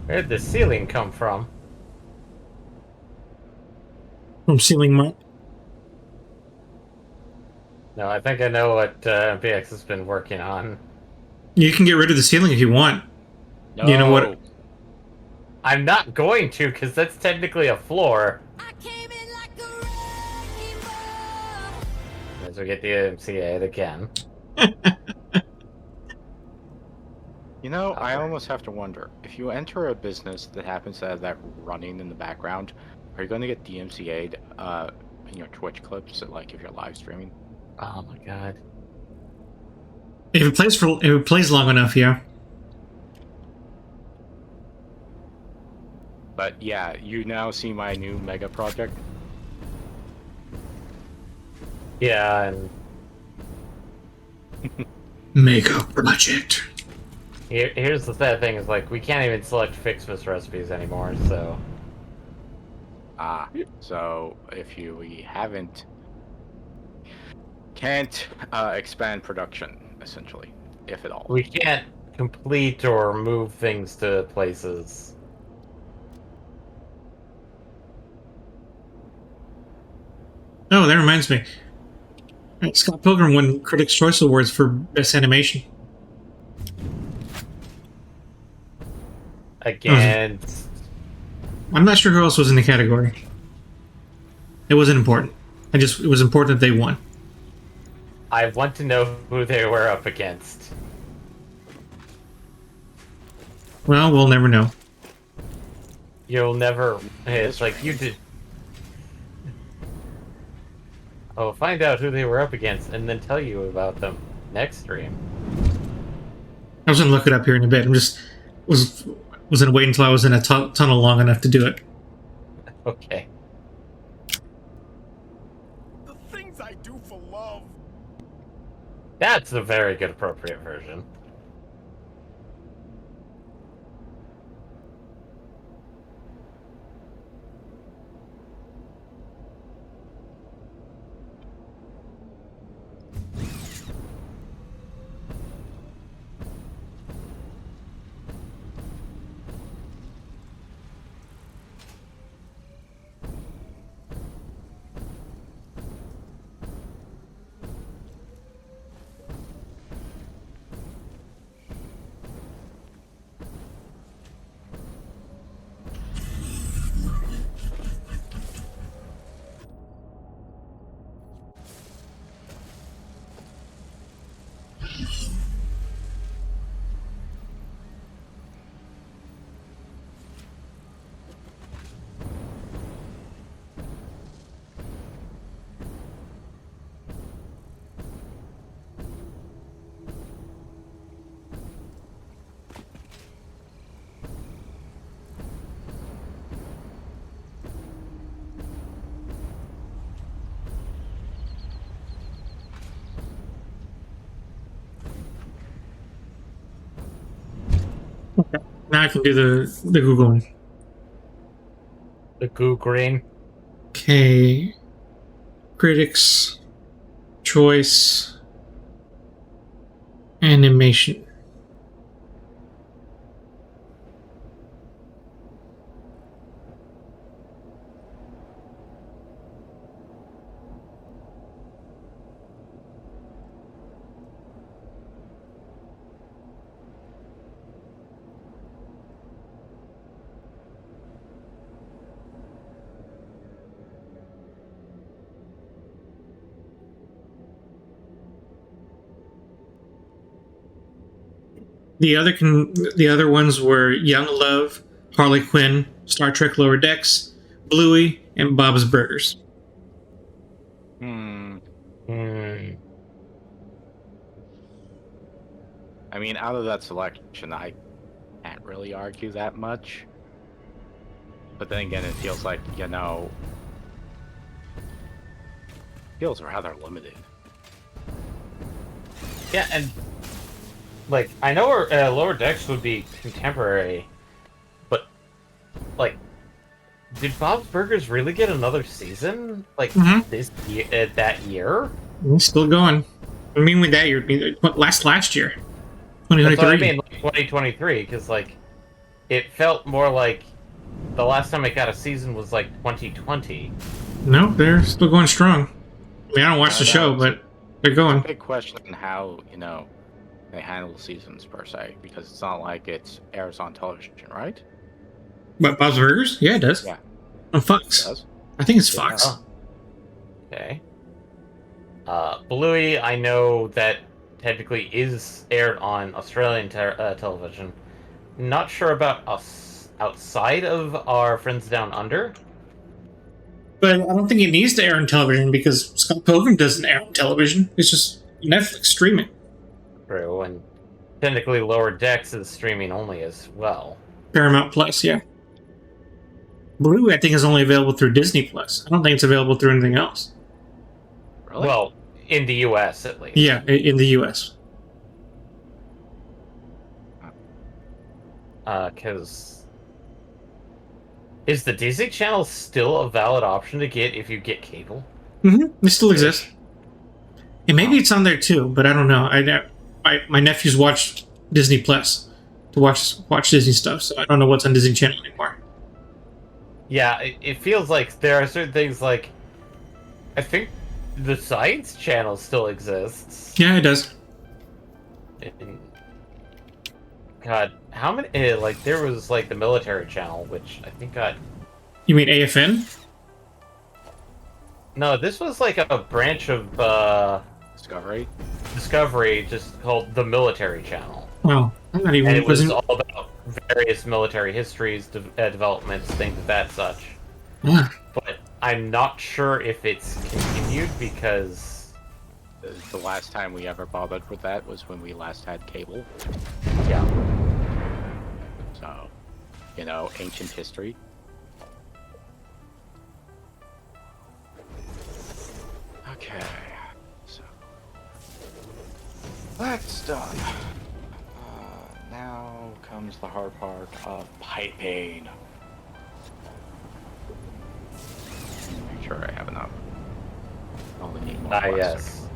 Where'd the ceiling come from? From ceiling mount. No, I think I know what BX has been working on. You can get rid of the ceiling if you want. No. You know what? I'm not going to, because that's technically a floor. I came in like a rainbow. As we get the MCA again. You know, I almost have to wonder, if you enter a business that happens to have that running in the background, are you going to get DMCA'd in your Twitch clips, if you're live streaming? Oh my god. If it plays long enough, yeah. But yeah, you now see my new mega project. Yeah, and Mega project. here's the sad thing is we can't even select Fixmas recipes anymore, so So if we can't expand production, essentially, if at all. we can't complete or move things to places. Oh, that reminds me. Right, Scott Pilgrim won Critics' Choice Awards for Best Animation. Again, I'm not sure who else was in the category. It wasn't important. It was important that they won. I want to know who they were up against. Well, we'll never know. You'll never. It's like you did. I'll find out who they were up against and then tell you about them next stream. I was gonna look it up here in a bit. Was gonna wait until I was in a tunnel long enough to do it. Okay. The things I do for love. That's a very good appropriate version. Now I can do the Googling. The goo green. Okay. Critics choice animation. The other ones were Young Love, Harley Quinn, Star Trek Lower Decks, Bluey, and Bob's Burgers. Hmm. Hmm. I mean, out of that selection, I can't really argue that much. But then again, it feels like, feels rather limited. Yeah, and like I know Lower Decks would be contemporary, but like, did Bob's Burgers really get another season? Like this year, that year? It's still going. I mean, with that year, last year, That's 2023. what I mean, like 2023, because like it felt more like the last time it got a season was like 2020. No, they're still going strong. I mean, I don't watch the show, but they're going. Big question on how, they handle seasons per se, because it's not like it airs on television, right? But Bob's Burgers? Yeah, it does. Yeah. On Fox. It does. I think it's Fox. Oh. Okay. Bluey, I know that technically is aired on Australian television. Not sure about us outside of our friends down under. But I don't think it needs to air on television because Scott Pilgrim doesn't air on television. It's just Netflix streaming. True, and technically Lower Decks is streaming only as well. Paramount Plus, yeah. Blue, I think, is only available through Disney Plus. I don't think it's available through anything else. Really? Well, in the US at least. Yeah, in the US. Because is the Disney Channel still a valid option to get if you get cable? Mm-hmm. It still exists. And maybe it's on there too, but I don't know. My nephews watch Disney Plus to watch Disney stuff, so I don't know what's on Disney Channel anymore. Yeah, it feels like there are certain things like I think the Science Channel still exists. Yeah, it does. And, God, how many? Like there was like the Military Channel, which I think got. You mean AFN? No, this was like a branch of Discovery, just called the Military Channel. Well, I'm not even. And it was all about various military histories, developments, things of that such. Yeah. But I'm not sure if it's continued because The last time we ever bothered with that was when we last had cable. yeah. So, ancient history. Okay. So, that's done. Now comes the hard part of piping. Make sure I have enough. Only need more cluster. Yes.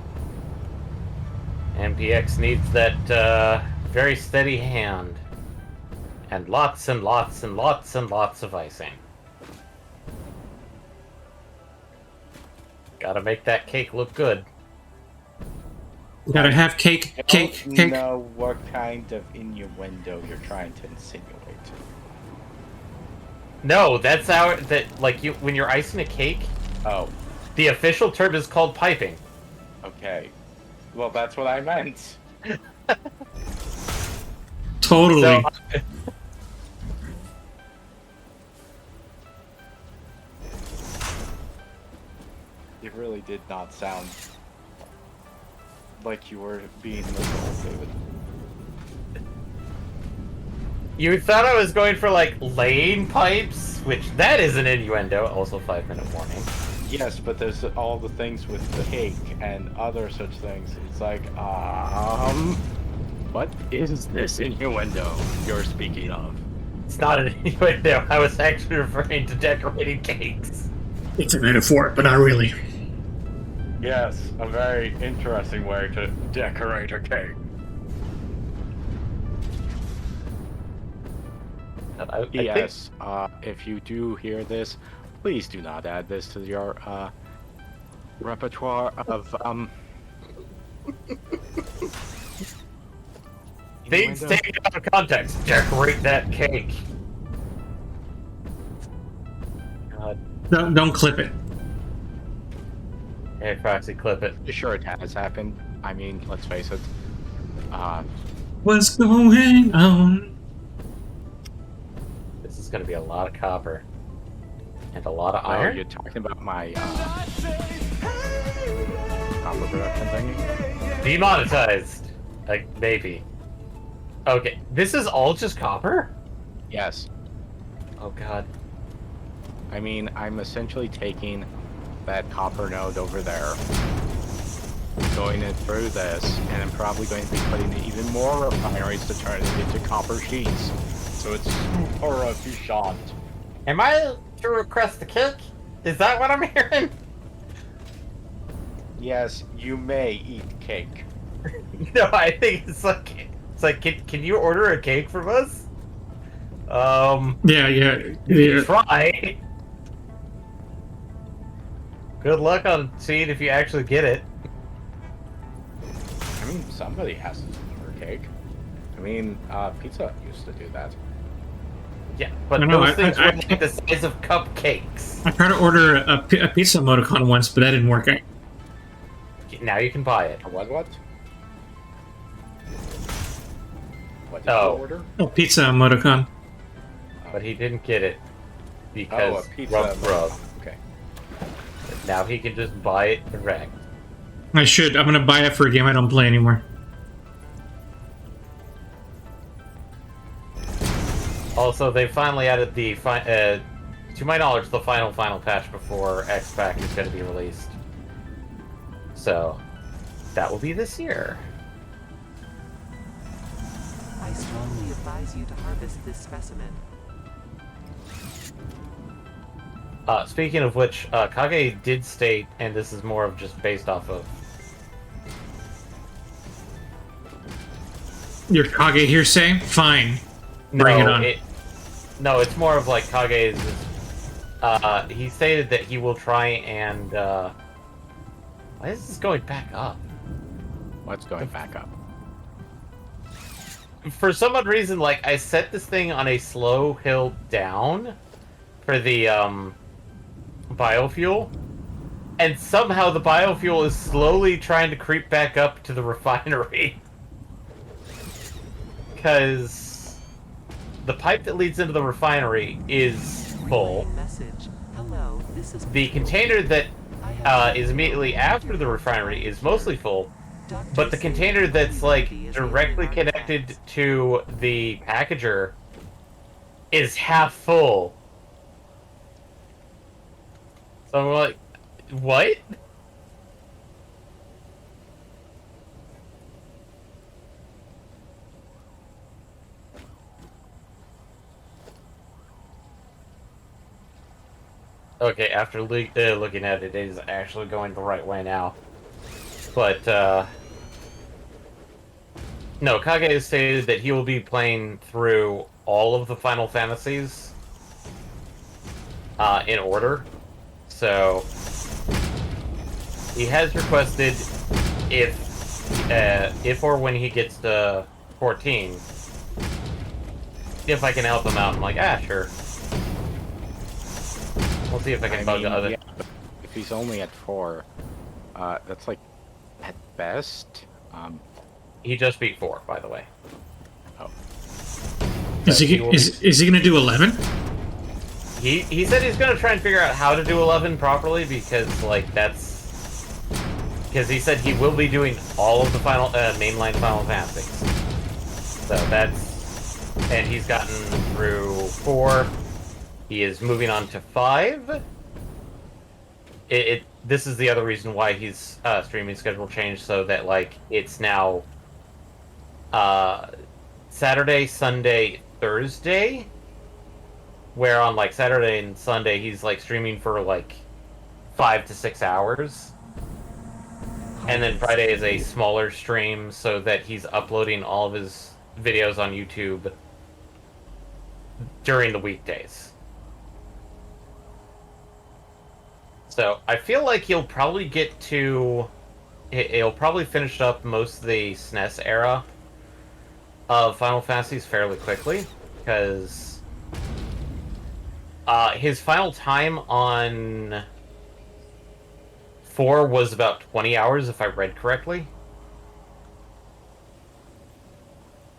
MPX needs that very steady hand. And lots and lots and lots and lots of icing. Gotta make that cake look good. Gotta have cake. I don't know what kind of innuendo you're trying to insinuate. No, that's how when you're icing a cake, Oh, the official term is called piping. okay. Well, that's what I meant. Totally. So, It really did not sound like you were being literal, David. you thought I was going for like laying pipes, which that is an innuendo. Also, 5-minute warning. Yes, but there's all the things with the cake and other such things. It's like, What is this innuendo you're speaking of? It's not an innuendo. I was actually referring to decorating cakes. It's a metaphor, but not really. Yes, a very interesting way to decorate a cake. I Yes, if you do hear this, please do not add this to your repertoire of Things innuendo. taken out of context. Decorate that cake. God. Don't clip it. Hey, Proxy, clip it. Sure, it has happened. I mean, let's face it. What's going on? This is going to be a lot of copper. And a lot of Oh, iron? you're talking about my copper production thingy? Demonetized. Like, maybe. Okay, this is all just copper? Yes. Oh, God. I mean, I'm essentially taking that copper node over there, going it through this, and I'm probably going to be putting in even more refineries to turn it into copper sheets. So it's super efficient. Am I to request the cake? Is that what I'm hearing? Yes, you may eat cake. No, I think it's like, can you order a cake from us? Yeah. You can try. Good luck on seeing if you actually get it. I mean, somebody has to order cake. I mean, pizza used to do that. Yeah, but I know, those things I- were like the size of cupcakes. I tried to order a pizza emoticon once, but that didn't work out. Now you can buy it. What? What did Oh. you order? A pizza emoticon. But he didn't get it Oh, because a pizza. rub. Okay. Now he can just buy it direct. I should. I'm gonna buy it for a game I don't play anymore. Also, they finally added the to my knowledge, the final patch before X-Pack is going to be released. So that will be this year. I strongly advise you to harvest this specimen. Speaking of which, Kage did state, and this is more of just based off of. Your Kage hearsay? Fine. Bring it on. No, it's more of like Kage's. He stated that he will try and. Why is this going back up? What's going back up? For some odd reason, like, I set this thing on a slow hill down for the biofuel, and somehow the biofuel is slowly trying to creep back up to the refinery. Because the pipe that leads into the refinery is full. Message. Hello, this is The container that is immediately after the refinery is mostly full, but the container that's like directly connected to the packager is half full. So I'm like, what? Okay, after looking at it, it is actually going the right way now. But, no, Kage has stated that he will be playing through all of the Final Fantasies in order. So, he has requested if or when he gets to 14, if I can help him out. I'm like, sure. We'll see if I can bug the other. Yeah, but if he's only at 4, that's like at best. He just beat 4, by the way. Oh, Is he gonna do 11? He said he's gonna try and figure out how to do 11 properly because he said he will be doing all of the final mainline Final Fantasies. So and he's gotten through 4. He is moving on to 5. This is the other reason why his streaming schedule changed, so that it's now Saturday, Sunday, Thursday, where on like Saturday and Sunday he's like streaming for like 5 to 6 hours. And then Friday is a smaller stream so that he's uploading all of his videos on YouTube during the weekdays. So I feel like he'll probably he'll probably finish up most of the SNES era of Final Fantasies fairly quickly, because his final time on 4 was about 20 hours, if I read correctly.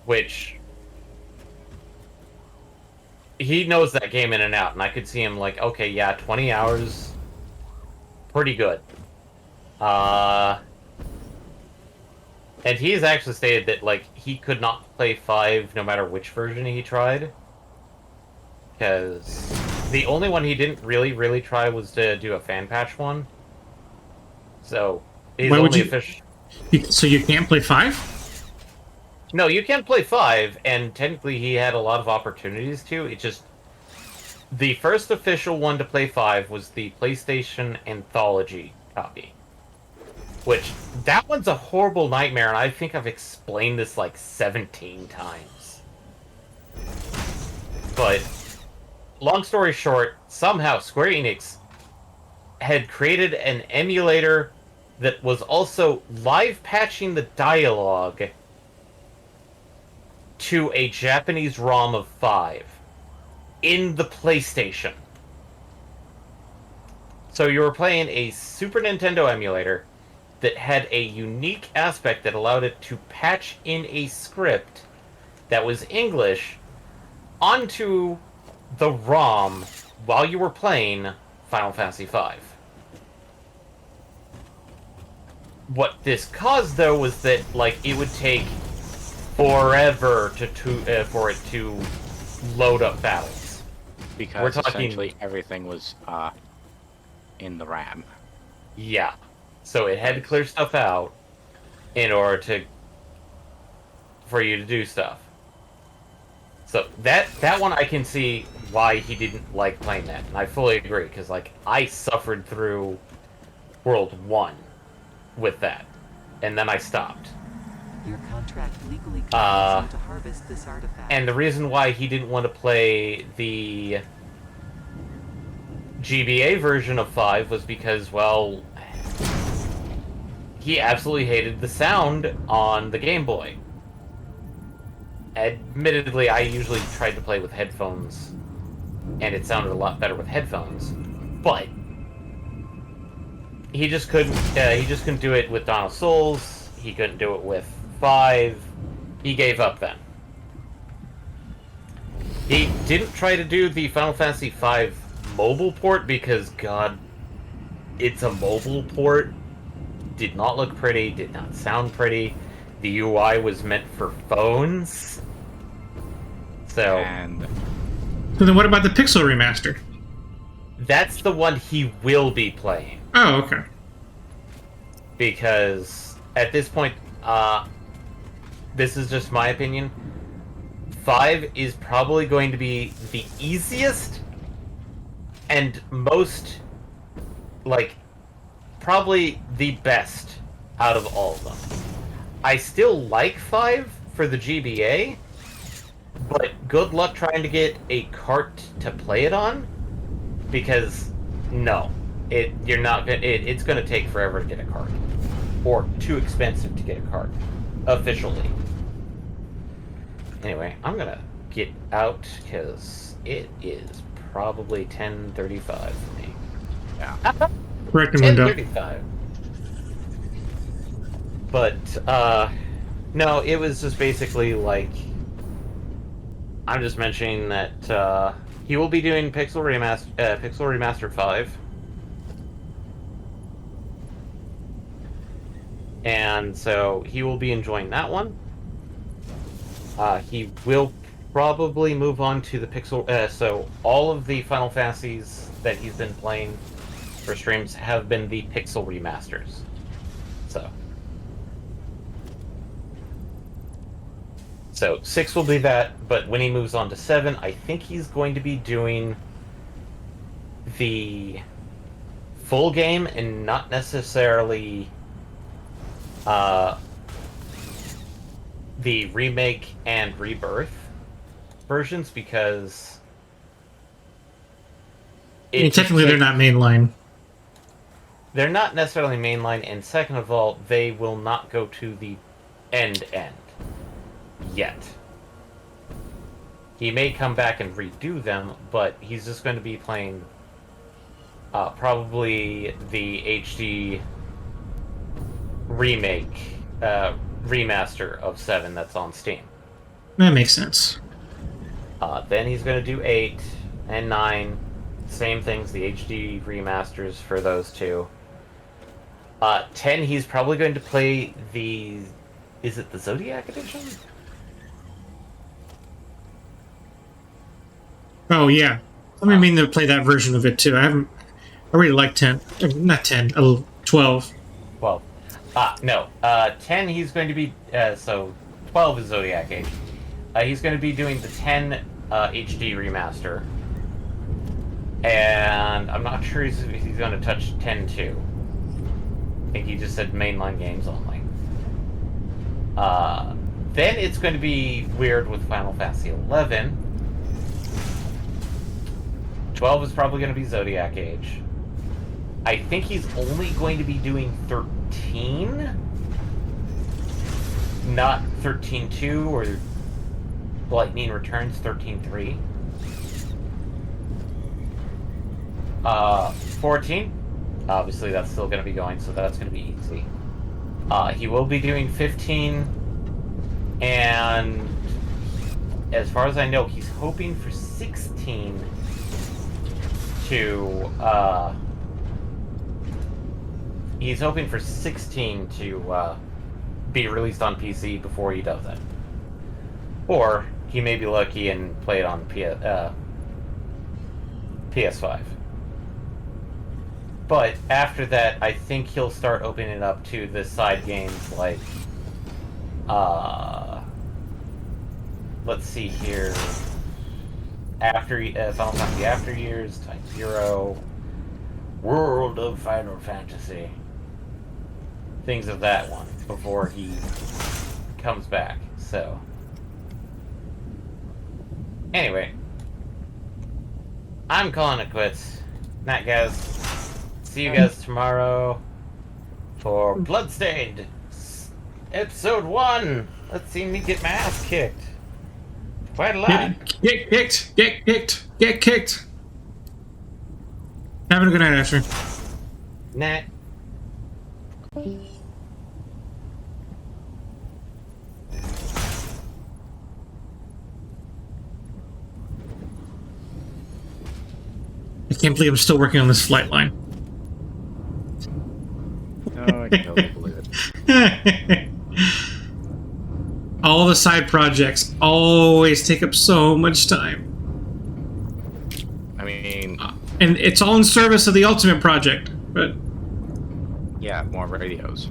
Which... he knows that game in and out, and I could see him like, okay, yeah, 20 hours... pretty good. And he's actually stated that, like, he could not play 5 no matter which version he tried. Because the only one he didn't really try was to do a fan patch one. So, he's Why would only you- official. So you can't play 5? No, you can play 5, and technically he had a lot of opportunities to. It just... the first official one to play 5 was the PlayStation Anthology copy. Which, that one's a horrible nightmare, and I think I've explained this like 17 times. But, long story short, somehow Square Enix had created an emulator that was also live patching the dialogue to a Japanese ROM of 5 in the PlayStation. So you were playing a Super Nintendo emulator that had a unique aspect that allowed it to patch in a script that was English onto the ROM while you were playing Final Fantasy V. What this caused, though, was that, like, it would take forever for it to load up battles. Because We're talking- essentially everything was in the RAM. Yeah. So it had to clear stuff out in order for you to do stuff. So that one I can see why he didn't like playing that, and I fully agree, because like I suffered through World 1 with that, and then I stopped. Your contract legally compels you to harvest this artifact. And the reason why he didn't want to play the GBA version of 5 was because, well, he absolutely hated the sound on the Game Boy. Admittedly, I usually tried to play with headphones, and it sounded a lot better with headphones, but he just couldn't do it with Dawn of Souls. He couldn't do it with 5. He gave up then. He didn't try to do the Final Fantasy V mobile port because, God, it's a mobile port. Did not look pretty, did not sound pretty. The UI was meant for phones. So, And So then what about the Pixel remaster? that's the one he will be playing. Oh, okay. Because at this point, this is just my opinion, 5 is probably going to be the easiest and most, like, probably the best out of all of them. I still like 5 for the GBA, but good luck trying to get a cart to play it on, because no, it's going to take forever to get a cart, or too expensive to get a cart officially. Anyway, I'm gonna get out because it is probably 10:35 for me. yeah, Correct window. 10:35. But no, it was just basically like, I'm just mentioning that he will be doing Pixel Remastered 5. And so he will be enjoying that one. He will probably move on to the Pixel... so all of the Final Fantasies that he's been playing for streams have been the Pixel remasters. So... So 6 will be that, but when he moves on to 7, I think he's going to be doing the full game and not necessarily the remake and rebirth versions, because I mean, technically, they're not mainline. They're not necessarily mainline, and second of all, they will not go to the end yet. He may come back and redo them, but he's just going to be playing probably the HD remake, remaster of 7 that's on Steam. That makes sense. Then he's going to do 8 and 9. Same things, the HD remasters for those two. 10, he's probably going to play the... Is it the Zodiac edition? Oh, yeah. I mean to play that version of it, too. I really like 10. Not 10, 12. 12. No. 10, he's going to be... so, 12 is Zodiac Age. He's going to be doing the 10 HD remaster. And I'm not sure he's going to touch 10 too. I think he just said mainline games only. Then it's going to be weird with Final Fantasy 11. 12 is probably going to be Zodiac Age. I think he's only going to be doing 13. Not 13.2 or Lightning Returns 13.3. 14. Obviously, that's still going to be going, so that's going to be easy. He will be doing 15. And as far as I know, he's hoping for 16 to... he's hoping for 16 to be released on PC before he does it. Or he may be lucky and play it on PS5. But after that, I think he'll start opening it up to the side games like, let's see here, after Final Fantasy After Years, Type 0, World of Final Fantasy, things of that one before he comes back. So, anyway, I'm calling it quits. Night, guys. See you guys tomorrow for Bloodstained episode 1. Let's see me get my ass kicked. Quite a lot. Get kicked. Get kicked. Get kicked. Having a good night, Asher. Night. I can't believe I'm still working on this flight line. No, I can totally believe it. All the side projects always take up so much time. I mean, And it's all in service of the ultimate project, but... yeah, more radios.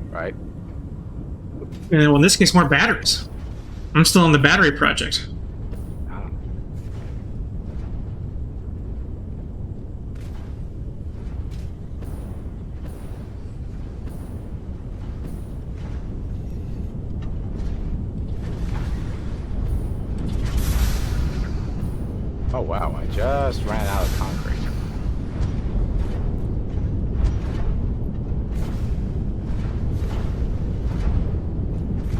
Right? Well, in this case, more batteries. I'm still on the battery project. Oh wow, I just ran out of concrete.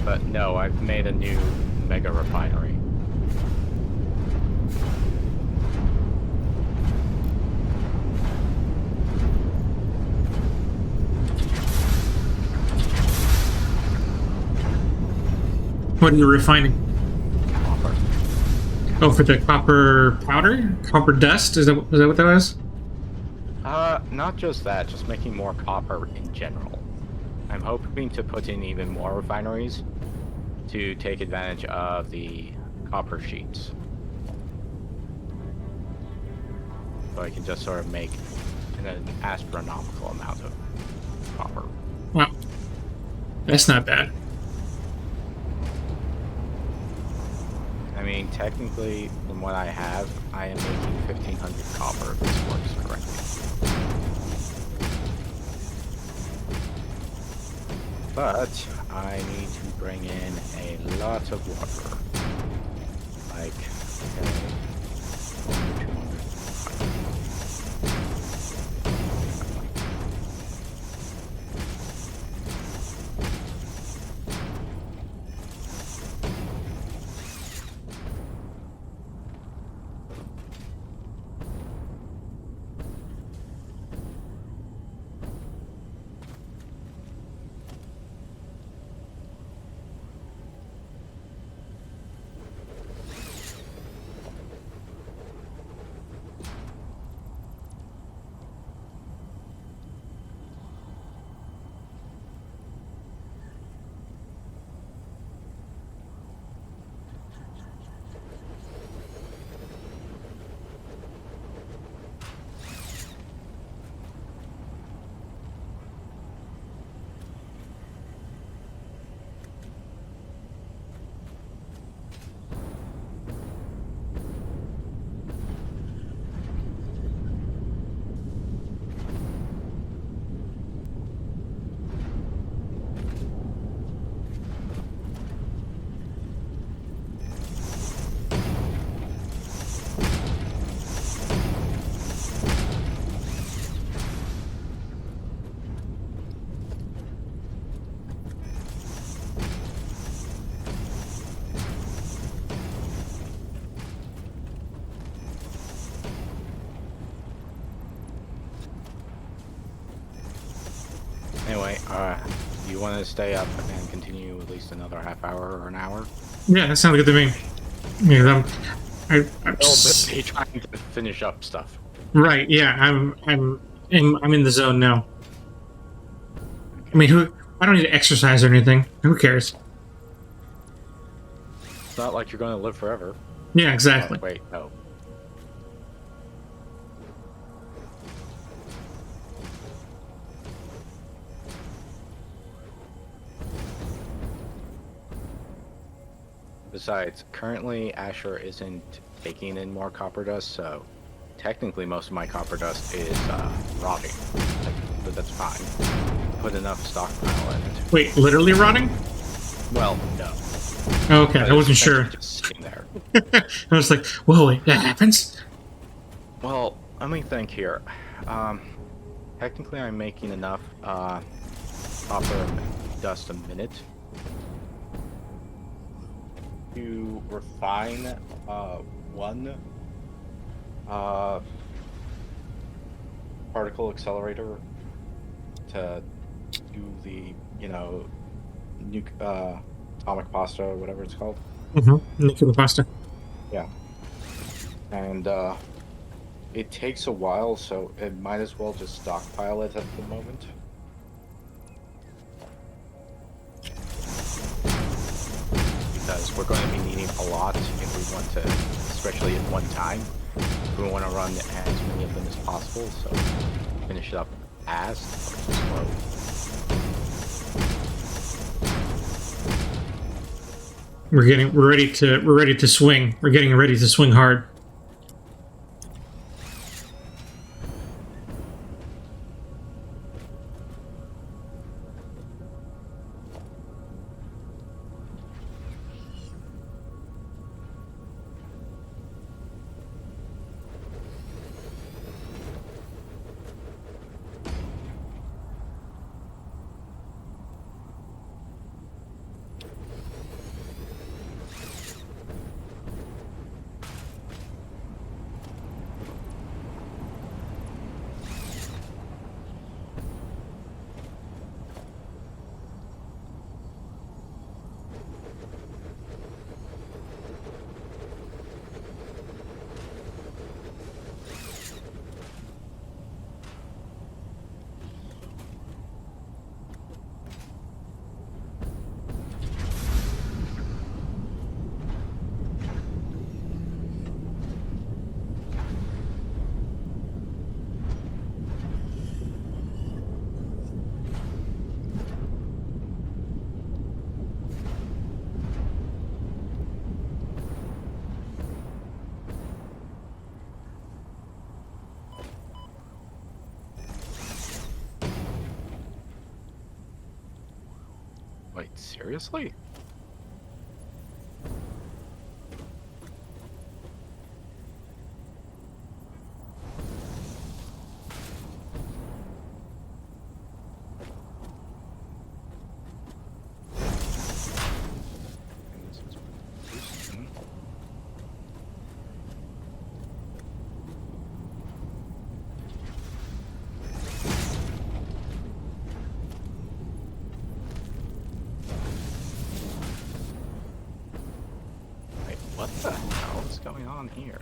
But no, I've made a new mega refinery. What are you refining? Copper. Oh, for the copper powder? Copper dust? Is that what that was? Not just that, just making more copper in general. I'm hoping to put in even more refineries to take advantage of the copper sheets. So I can just sort of make an astronomical amount of copper. Wow. That's not bad. technically, from what I have, I am making 1,500 copper if this works correctly. But I need to bring in a lot of water. Like, okay, 100, 200, 100. Anyway, you want to stay up and continue at least another half hour or an hour? Yeah, that sounds good to me. Yeah, I'm I'll be trying to finish up stuff. right. Yeah, I'm in the zone now. I mean, I don't need to exercise or anything. Who cares? It's not like you're going to live forever. Yeah, exactly. Oh, wait, no. Besides, currently Asher isn't taking in more copper dust, so technically most of my copper dust is rotting. But that's fine. Put enough stockpile in it. Wait, literally rotting? Well, no. Okay, I wasn't It's sure. just sitting there. I was like, whoa, wait, that happens? Well, let me think here. Technically I'm making enough copper dust a minute to refine one particle accelerator to do the, atomic pasta or whatever it's called. Mm-hmm. Nuclear pasta. Yeah. And it takes a while, so it might as well just stockpile it at the moment. Because we're going to be needing a lot if we want to, especially at one time. We want to run as many of them as possible, so finish it up fast versus slow. We're ready to swing. We're getting ready to swing hard. Wait, seriously? Wait, what the hell is going on here?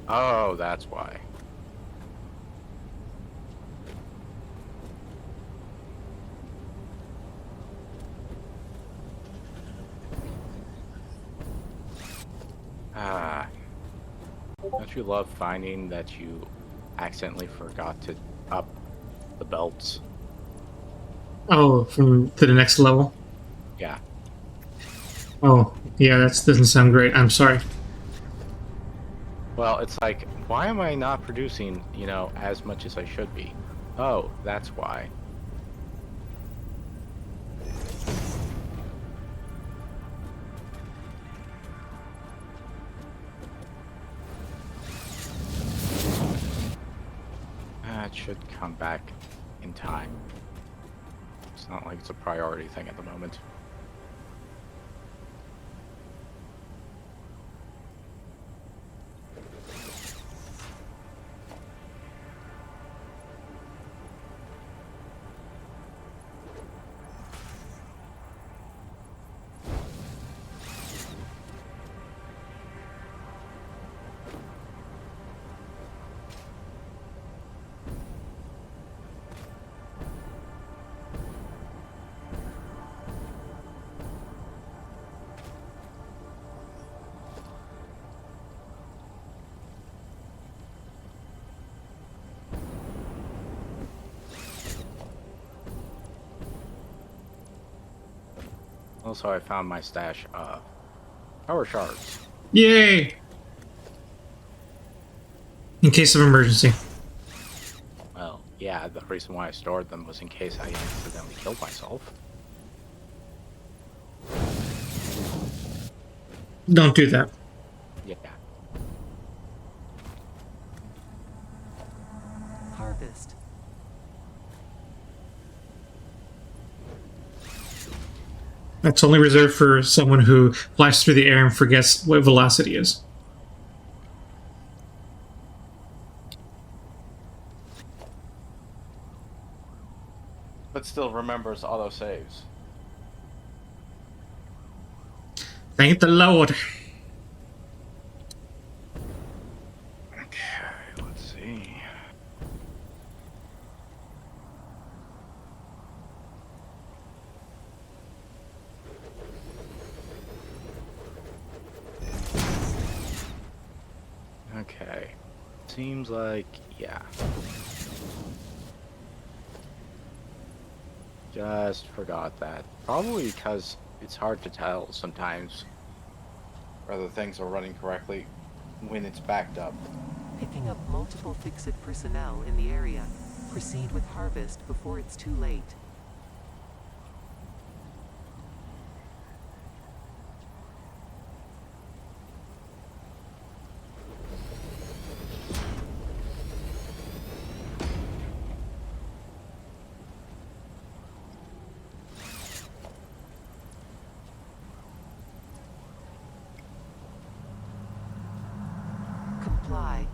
Oh, that's why. Ah, don't you love finding that you accidentally forgot to up the belts? Oh, from to the next level. Yeah. Oh, yeah, that doesn't sound great. I'm sorry. Well, it's like, why am I not producing, you know, as much as I should be? Oh, that's why. It should come back in time. It's not like it's a priority thing at the moment. Also, I found my stash of power shards. Yay! In case of emergency. Well, yeah, the reason why I stored them was in case I accidentally killed myself. Don't do that. Yeah. Harvest. That's only reserved for someone who flies through the air and forgets what velocity is. But still remembers auto saves. Thank the Lord. Okay, let's see. Okay. Seems like, yeah. Just forgot that. Probably because it's hard to tell sometimes. Whether things are running correctly when it's backed up. Picking up multiple fix-it personnel in the area. Proceed with harvest before it's too late. Comply.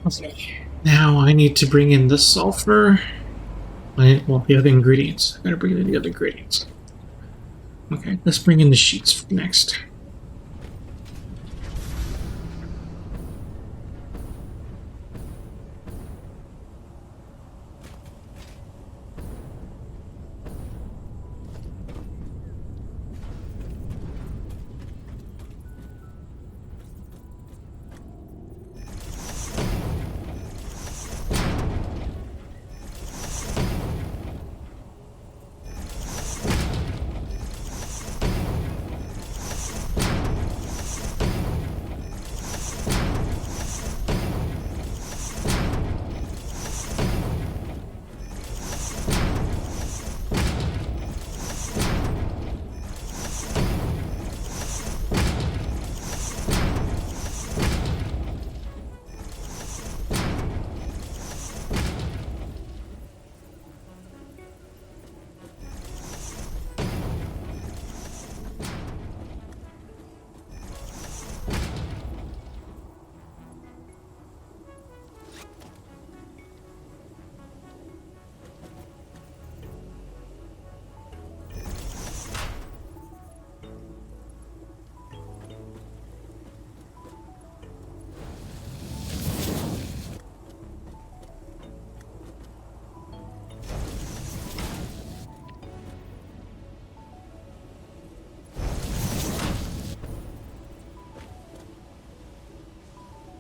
Okay. Now I need to bring in the sulfur. Well, the other ingredients. I gotta bring in the other ingredients. Okay, let's bring in the sheets next.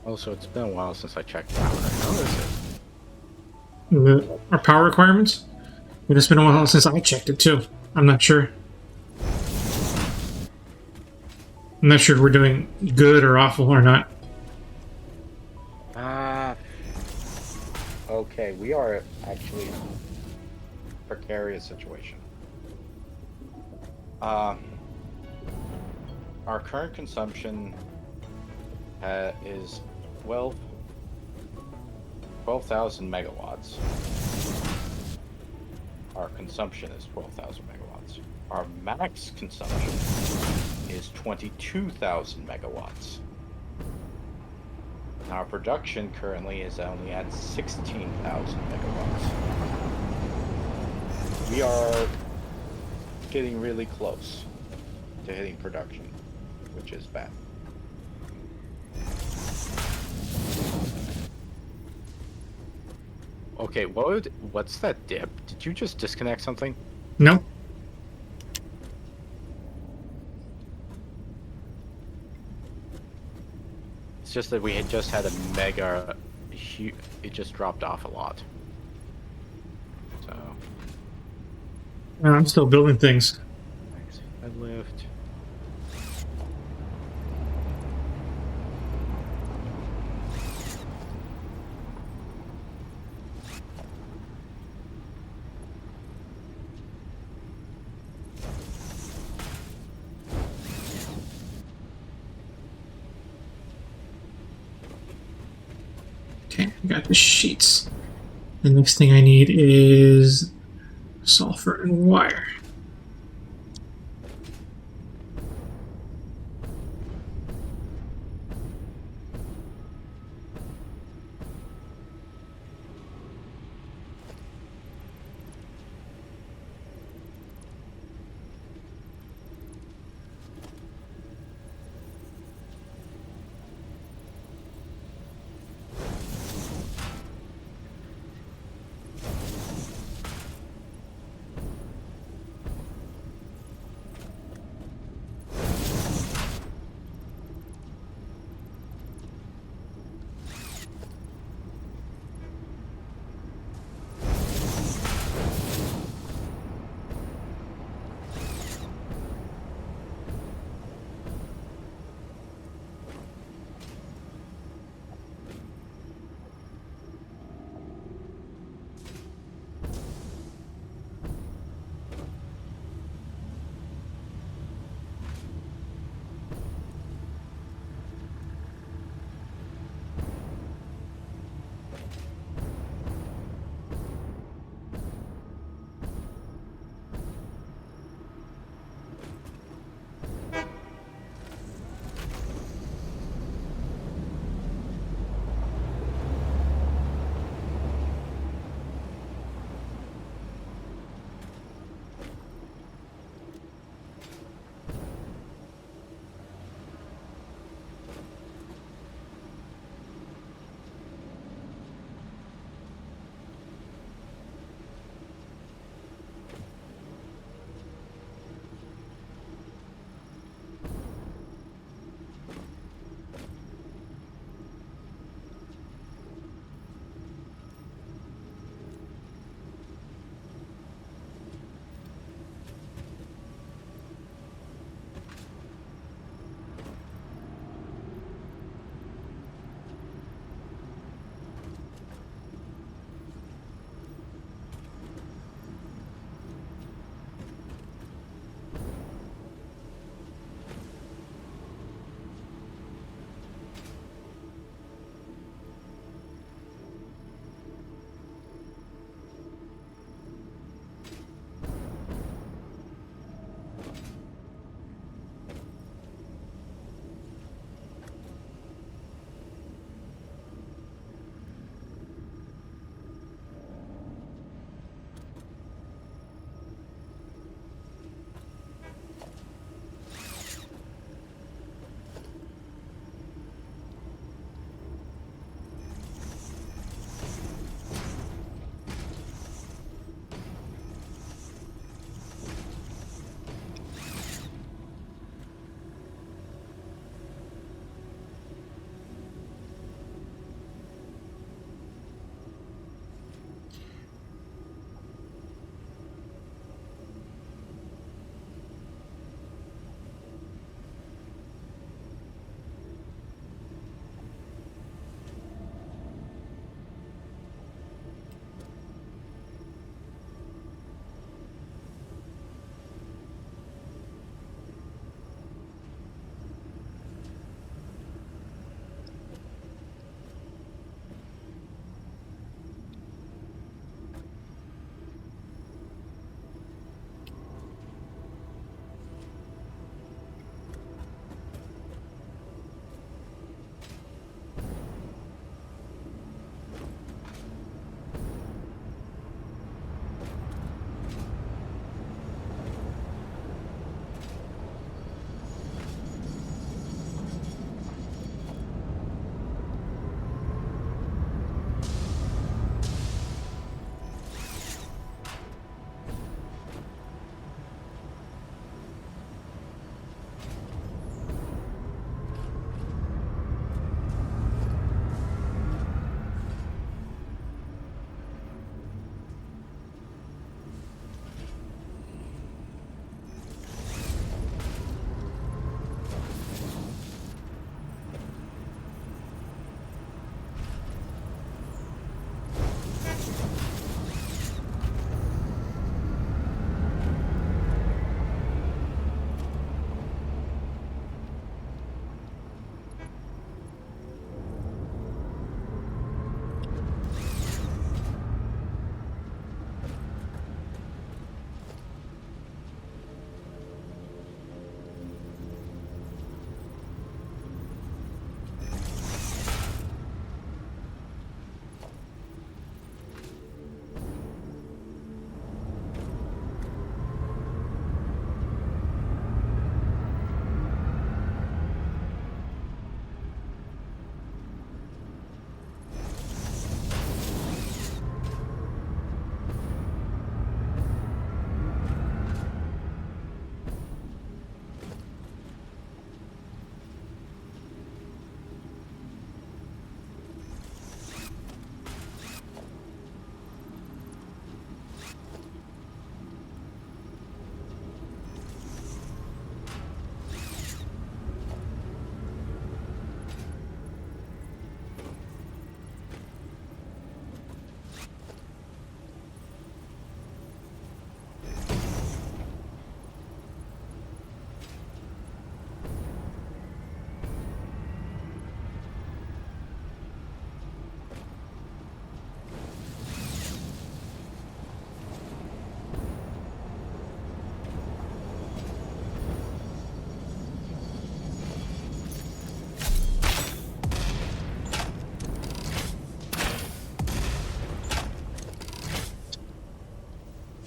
Also, it's been a while since I checked power. How is it? Our power requirements? It's been a while since I checked it too. I'm not sure. I'm not sure if we're doing good or awful or not. Okay, we are actually precarious situation. Our current consumption is 12,000 megawatts. Our consumption is 12,000 megawatts. Our max consumption is 22,000 megawatts. Our production currently is only at 16,000 megawatts. We are getting really close to hitting production, which is bad. Okay, what's that dip? Did you just disconnect something? No. It's just that we had just had a mega huge. It just dropped off a lot. So. I'm still building things. Thanks. I lift. Okay, I got the sheets. The next thing I need is sulfur and wire.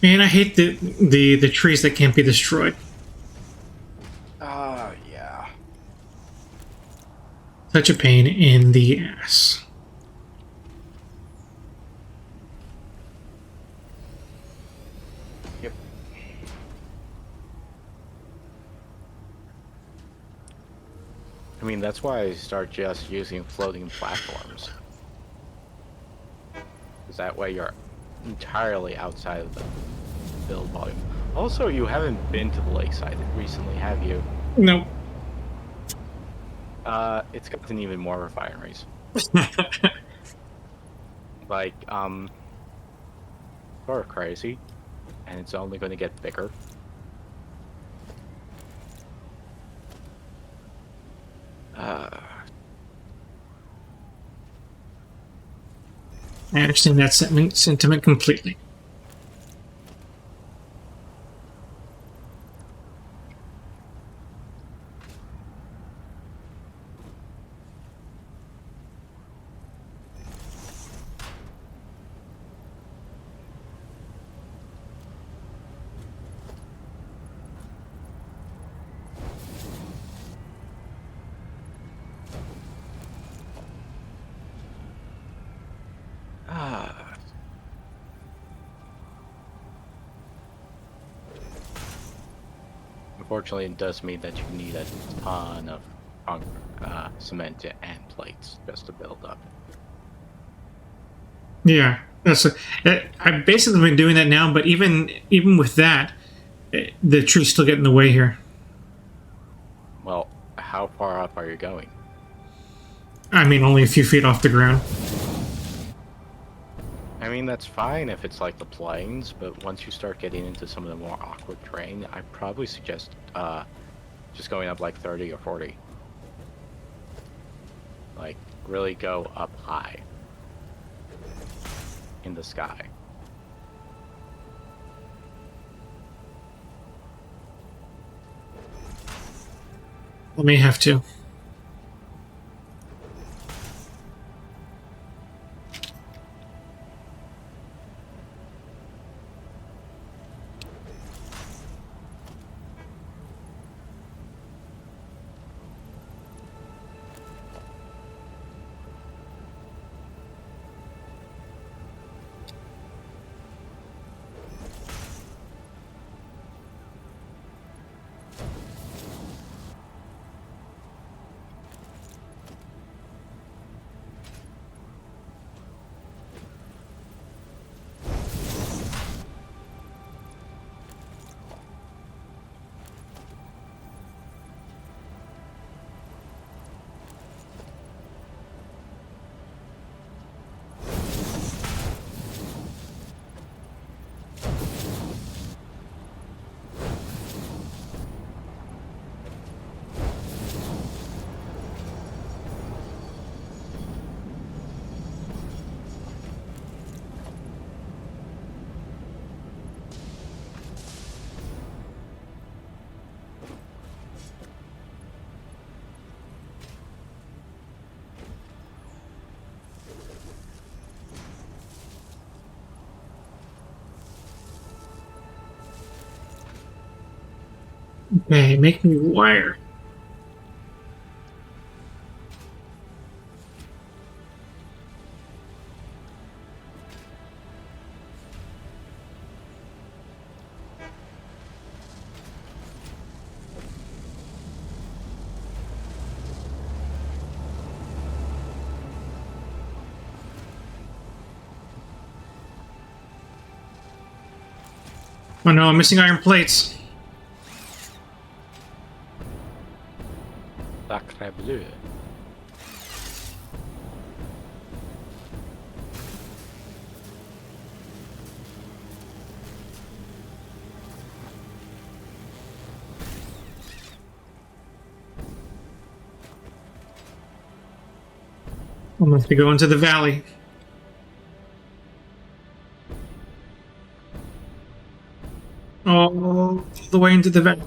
Man, I hate the trees that can't be destroyed. Yeah. Such a pain in the ass. Yep. I mean, that's why I start just using floating platforms. Because that way you're entirely outside of the build volume. Also, you haven't been to the lakeside recently, have you? Nope. It's gotten even more refineries. Like, sort of crazy. And it's only going to get bigger. I understand that sentiment completely. Unfortunately, it does mean that you need a ton of cement and plates just to build up. Yeah, I've basically been doing that now, but even with that, the trees still get in the way here. Well, how far up are you going? I mean, only a few feet off the ground. I mean, that's fine if it's like the plains, but once you start getting into some of the more awkward terrain, I probably suggest just going up like 30 or 40. Like, really go up high in the sky. I may have to. Okay, make me wire. Oh no, I'm missing iron plates. Sacre bleu. I'm going to go into the valley. All the way into the valley.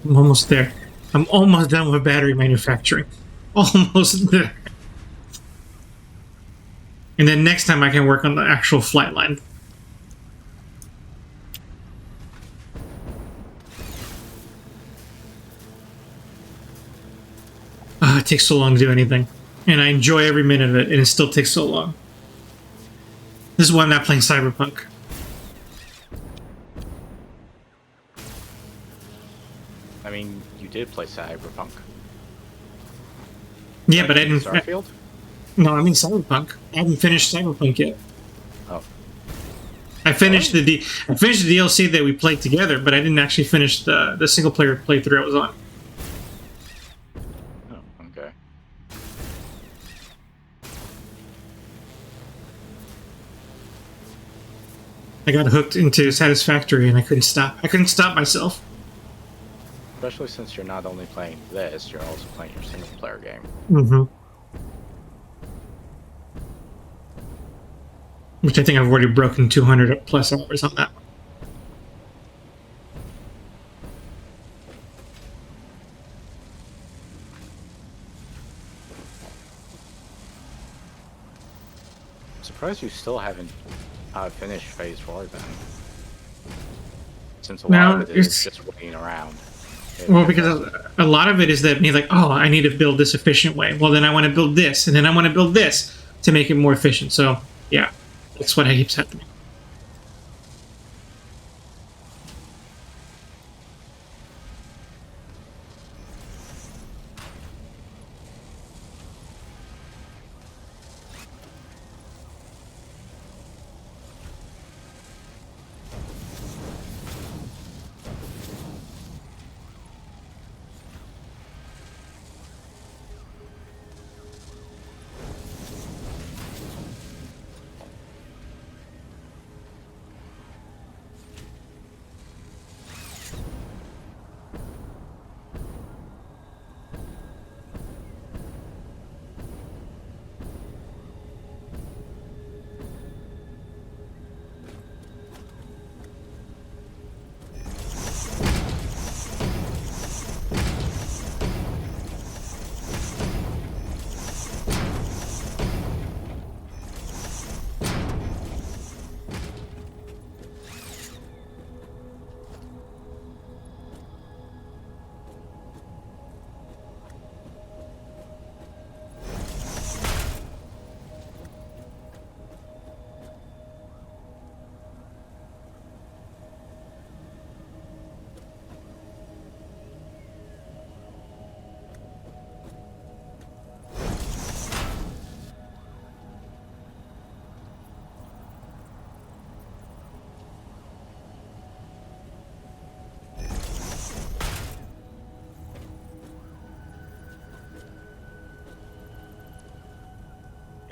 I'm almost there. I'm almost done with battery manufacturing. Almost there. And then next time I can work on the actual flight line. It takes so long to do anything. And I enjoy every minute of it, and it still takes so long. This is why I'm not playing Cyberpunk. I mean, you did play Cyberpunk. Yeah, but I didn't. Starfield? No, I mean Cyberpunk. I haven't finished Cyberpunk yet. Oh. I finished the DLC that we played together, but I didn't actually finish the single player playthrough I was on. Oh, okay. I got hooked into Satisfactory and I couldn't stop. I couldn't stop myself. Especially since you're not only playing this, you're also playing your single player game. Mm-hmm. Which I think I've already broken 200 plus hours on that. I'm surprised you still haven't finished Phase 4 then. Since a lot of it is just waiting around. Well, because a lot of it is that me like, oh, I need to build this efficient way. Well, then I want to build this, and then I want to build this to make it more efficient. So, yeah, that's what keeps happening.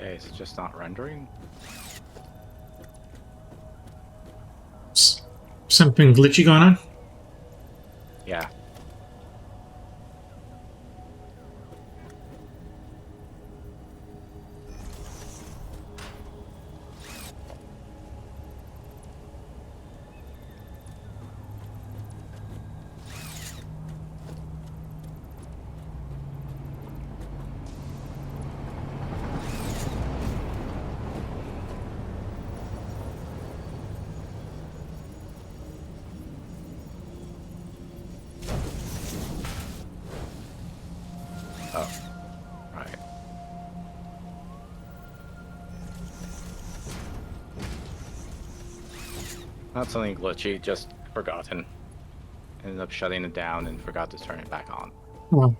Okay, is it just not rendering? Something glitchy going on? Yeah. Oh, right. Not something glitchy, just forgotten. Ended up shutting it down and forgot to turn it back on. Well,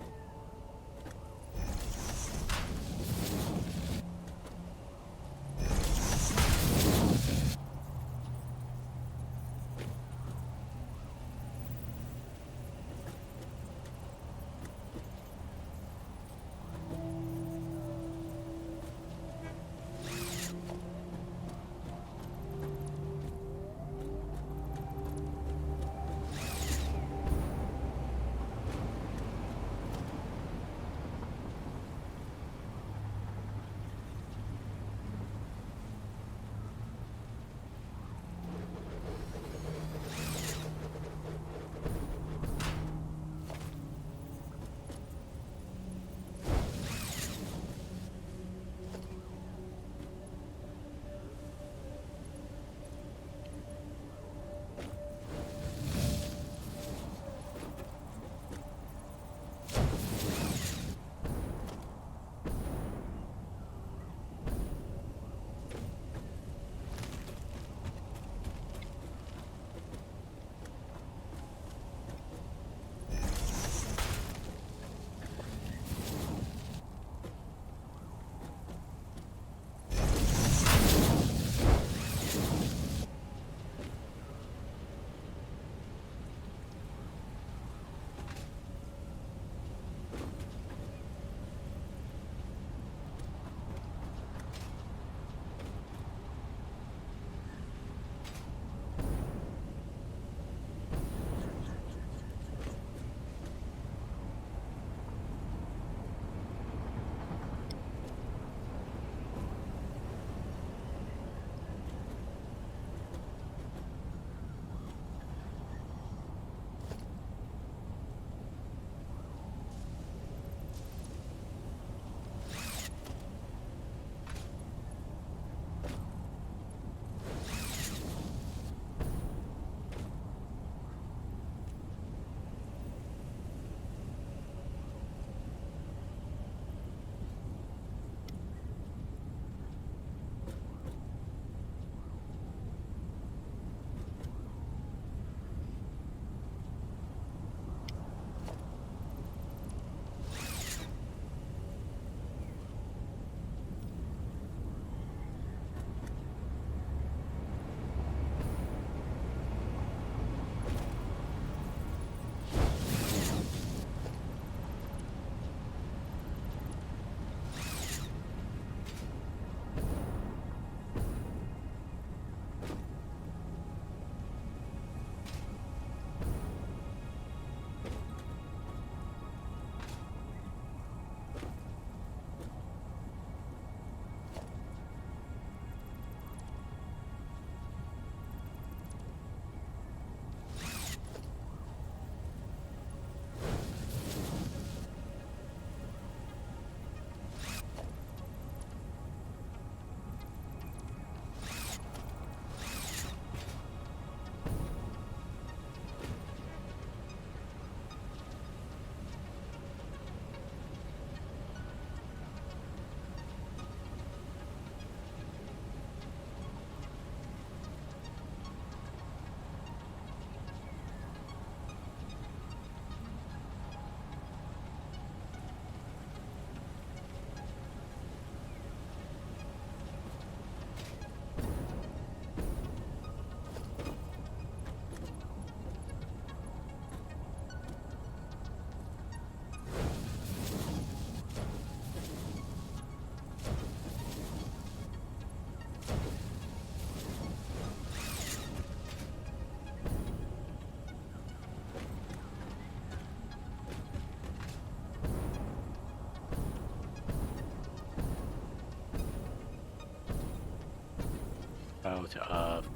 out of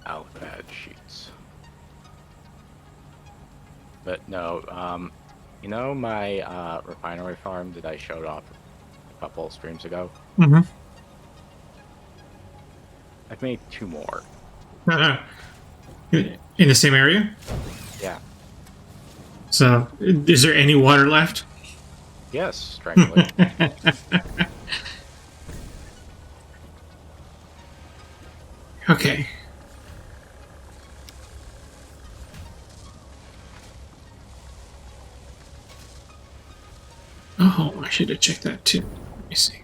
alphabet sheets. But no, you know my refinery farm that I showed off a couple of streams ago? Mm-hmm. I've made 2 more. In the same area? Yeah. So, is there any water left? Yes, strangely. Okay. Oh, I should have checked that too. Let me see.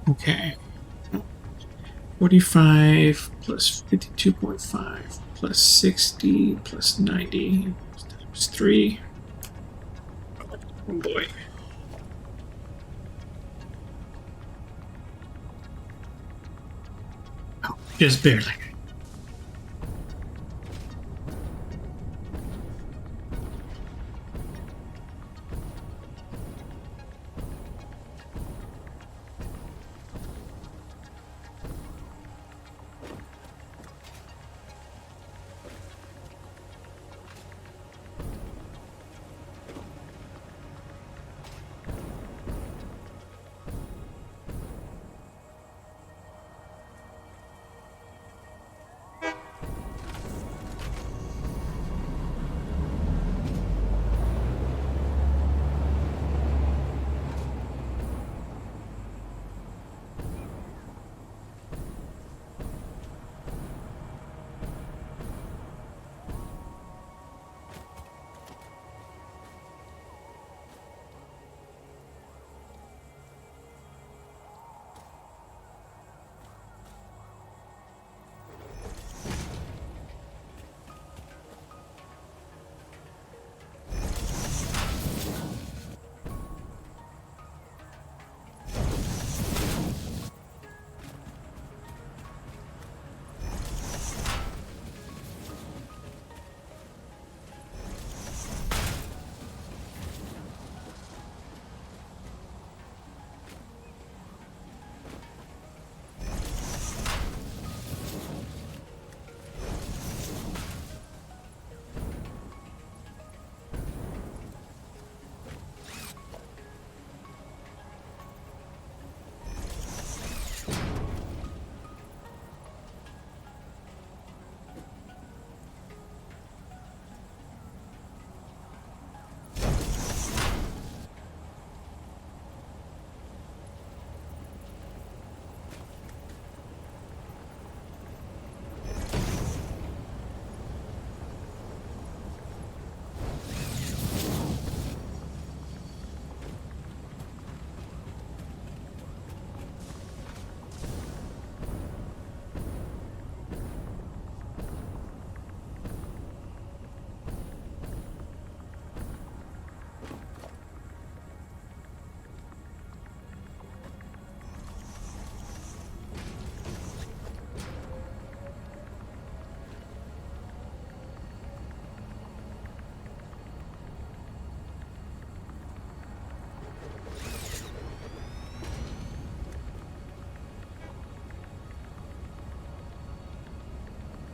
Okay. 45 plus 52.5 plus 60 plus 90 times 3. Oh boy. Oh, just barely.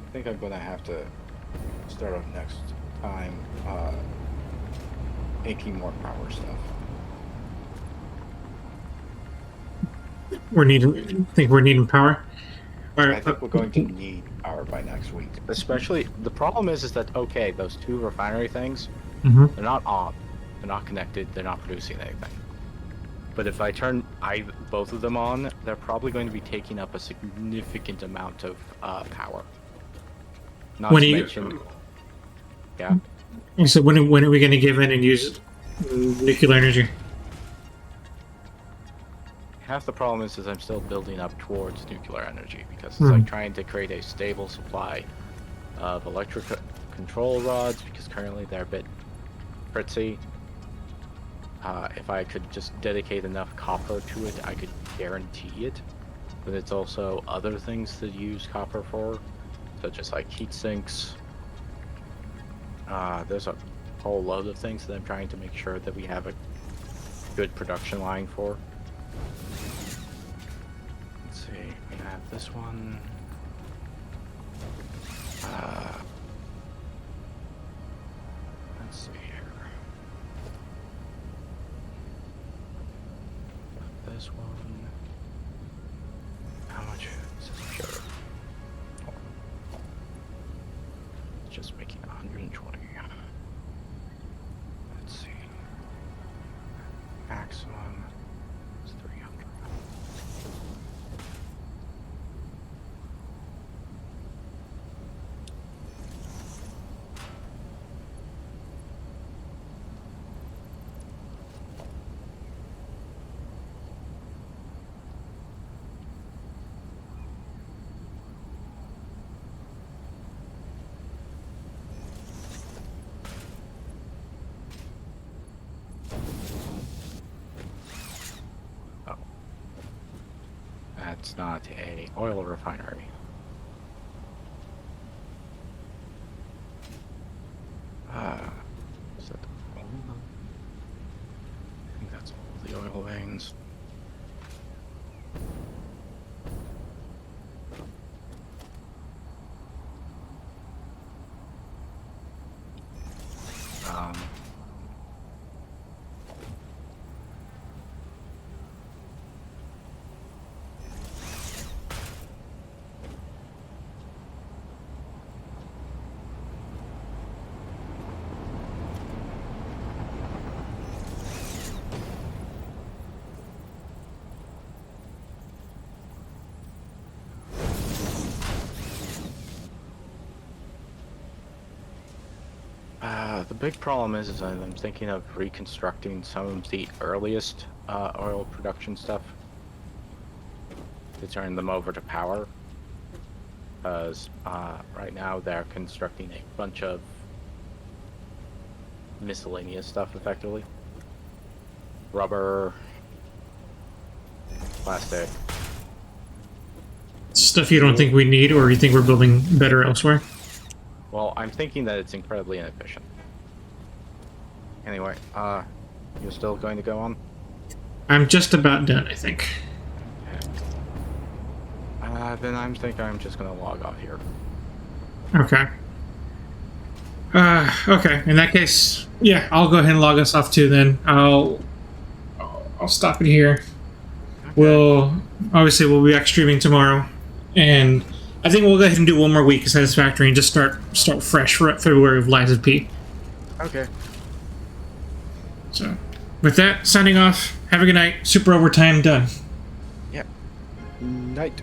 I think I'm gonna have to start off next time making more power stuff. Think we're needing power. I think we're going to need power by next week. Especially, the problem is that, okay, those 2 refinery things, Mm-hmm. they're not on. They're not connected. They're not producing anything. But if I turn both of them on, they're probably going to be taking up a significant amount of power. Not When to you- mention... Yeah? So when are we going to give in and use nuclear energy? Half the problem is I'm still building up towards nuclear energy because it's Hmm. like trying to create a stable supply of electric control rods because currently they're a bit fritzy. If I could just dedicate enough copper to it, I could guarantee it. But it's also other things to use copper for. such as like heat sinks. There's a whole load of things that I'm trying to make sure that we have a good production line for. Let's see, we have this one. Let's see here. This one. How much is this pure? It's just making 120. Let's see. Maximum is 300. That's not a oil refinery. Is that the oil? I think that's all the oil veins. The big problem is that I'm thinking of reconstructing some of the earliest oil production stuff to turn them over to power. Because right now they're constructing a bunch of miscellaneous stuff, effectively. Rubber, plastic. Stuff you don't think we need, or you think we're building better elsewhere? Well, I'm thinking that it's incredibly inefficient. Anyway, you're still going to go on? I'm just about done, I think. Then I'm just gonna log off here. Okay. Okay. In that case, yeah, I'll go ahead and log us off too. Then I'll stop it here. Okay. We'll be back streaming tomorrow, and I think we'll go ahead and do one more week of Satisfactory and just start fresh for February of Lies of P. Okay. So, with that, signing off. Have a good night. Super overtime done. Yep. Night.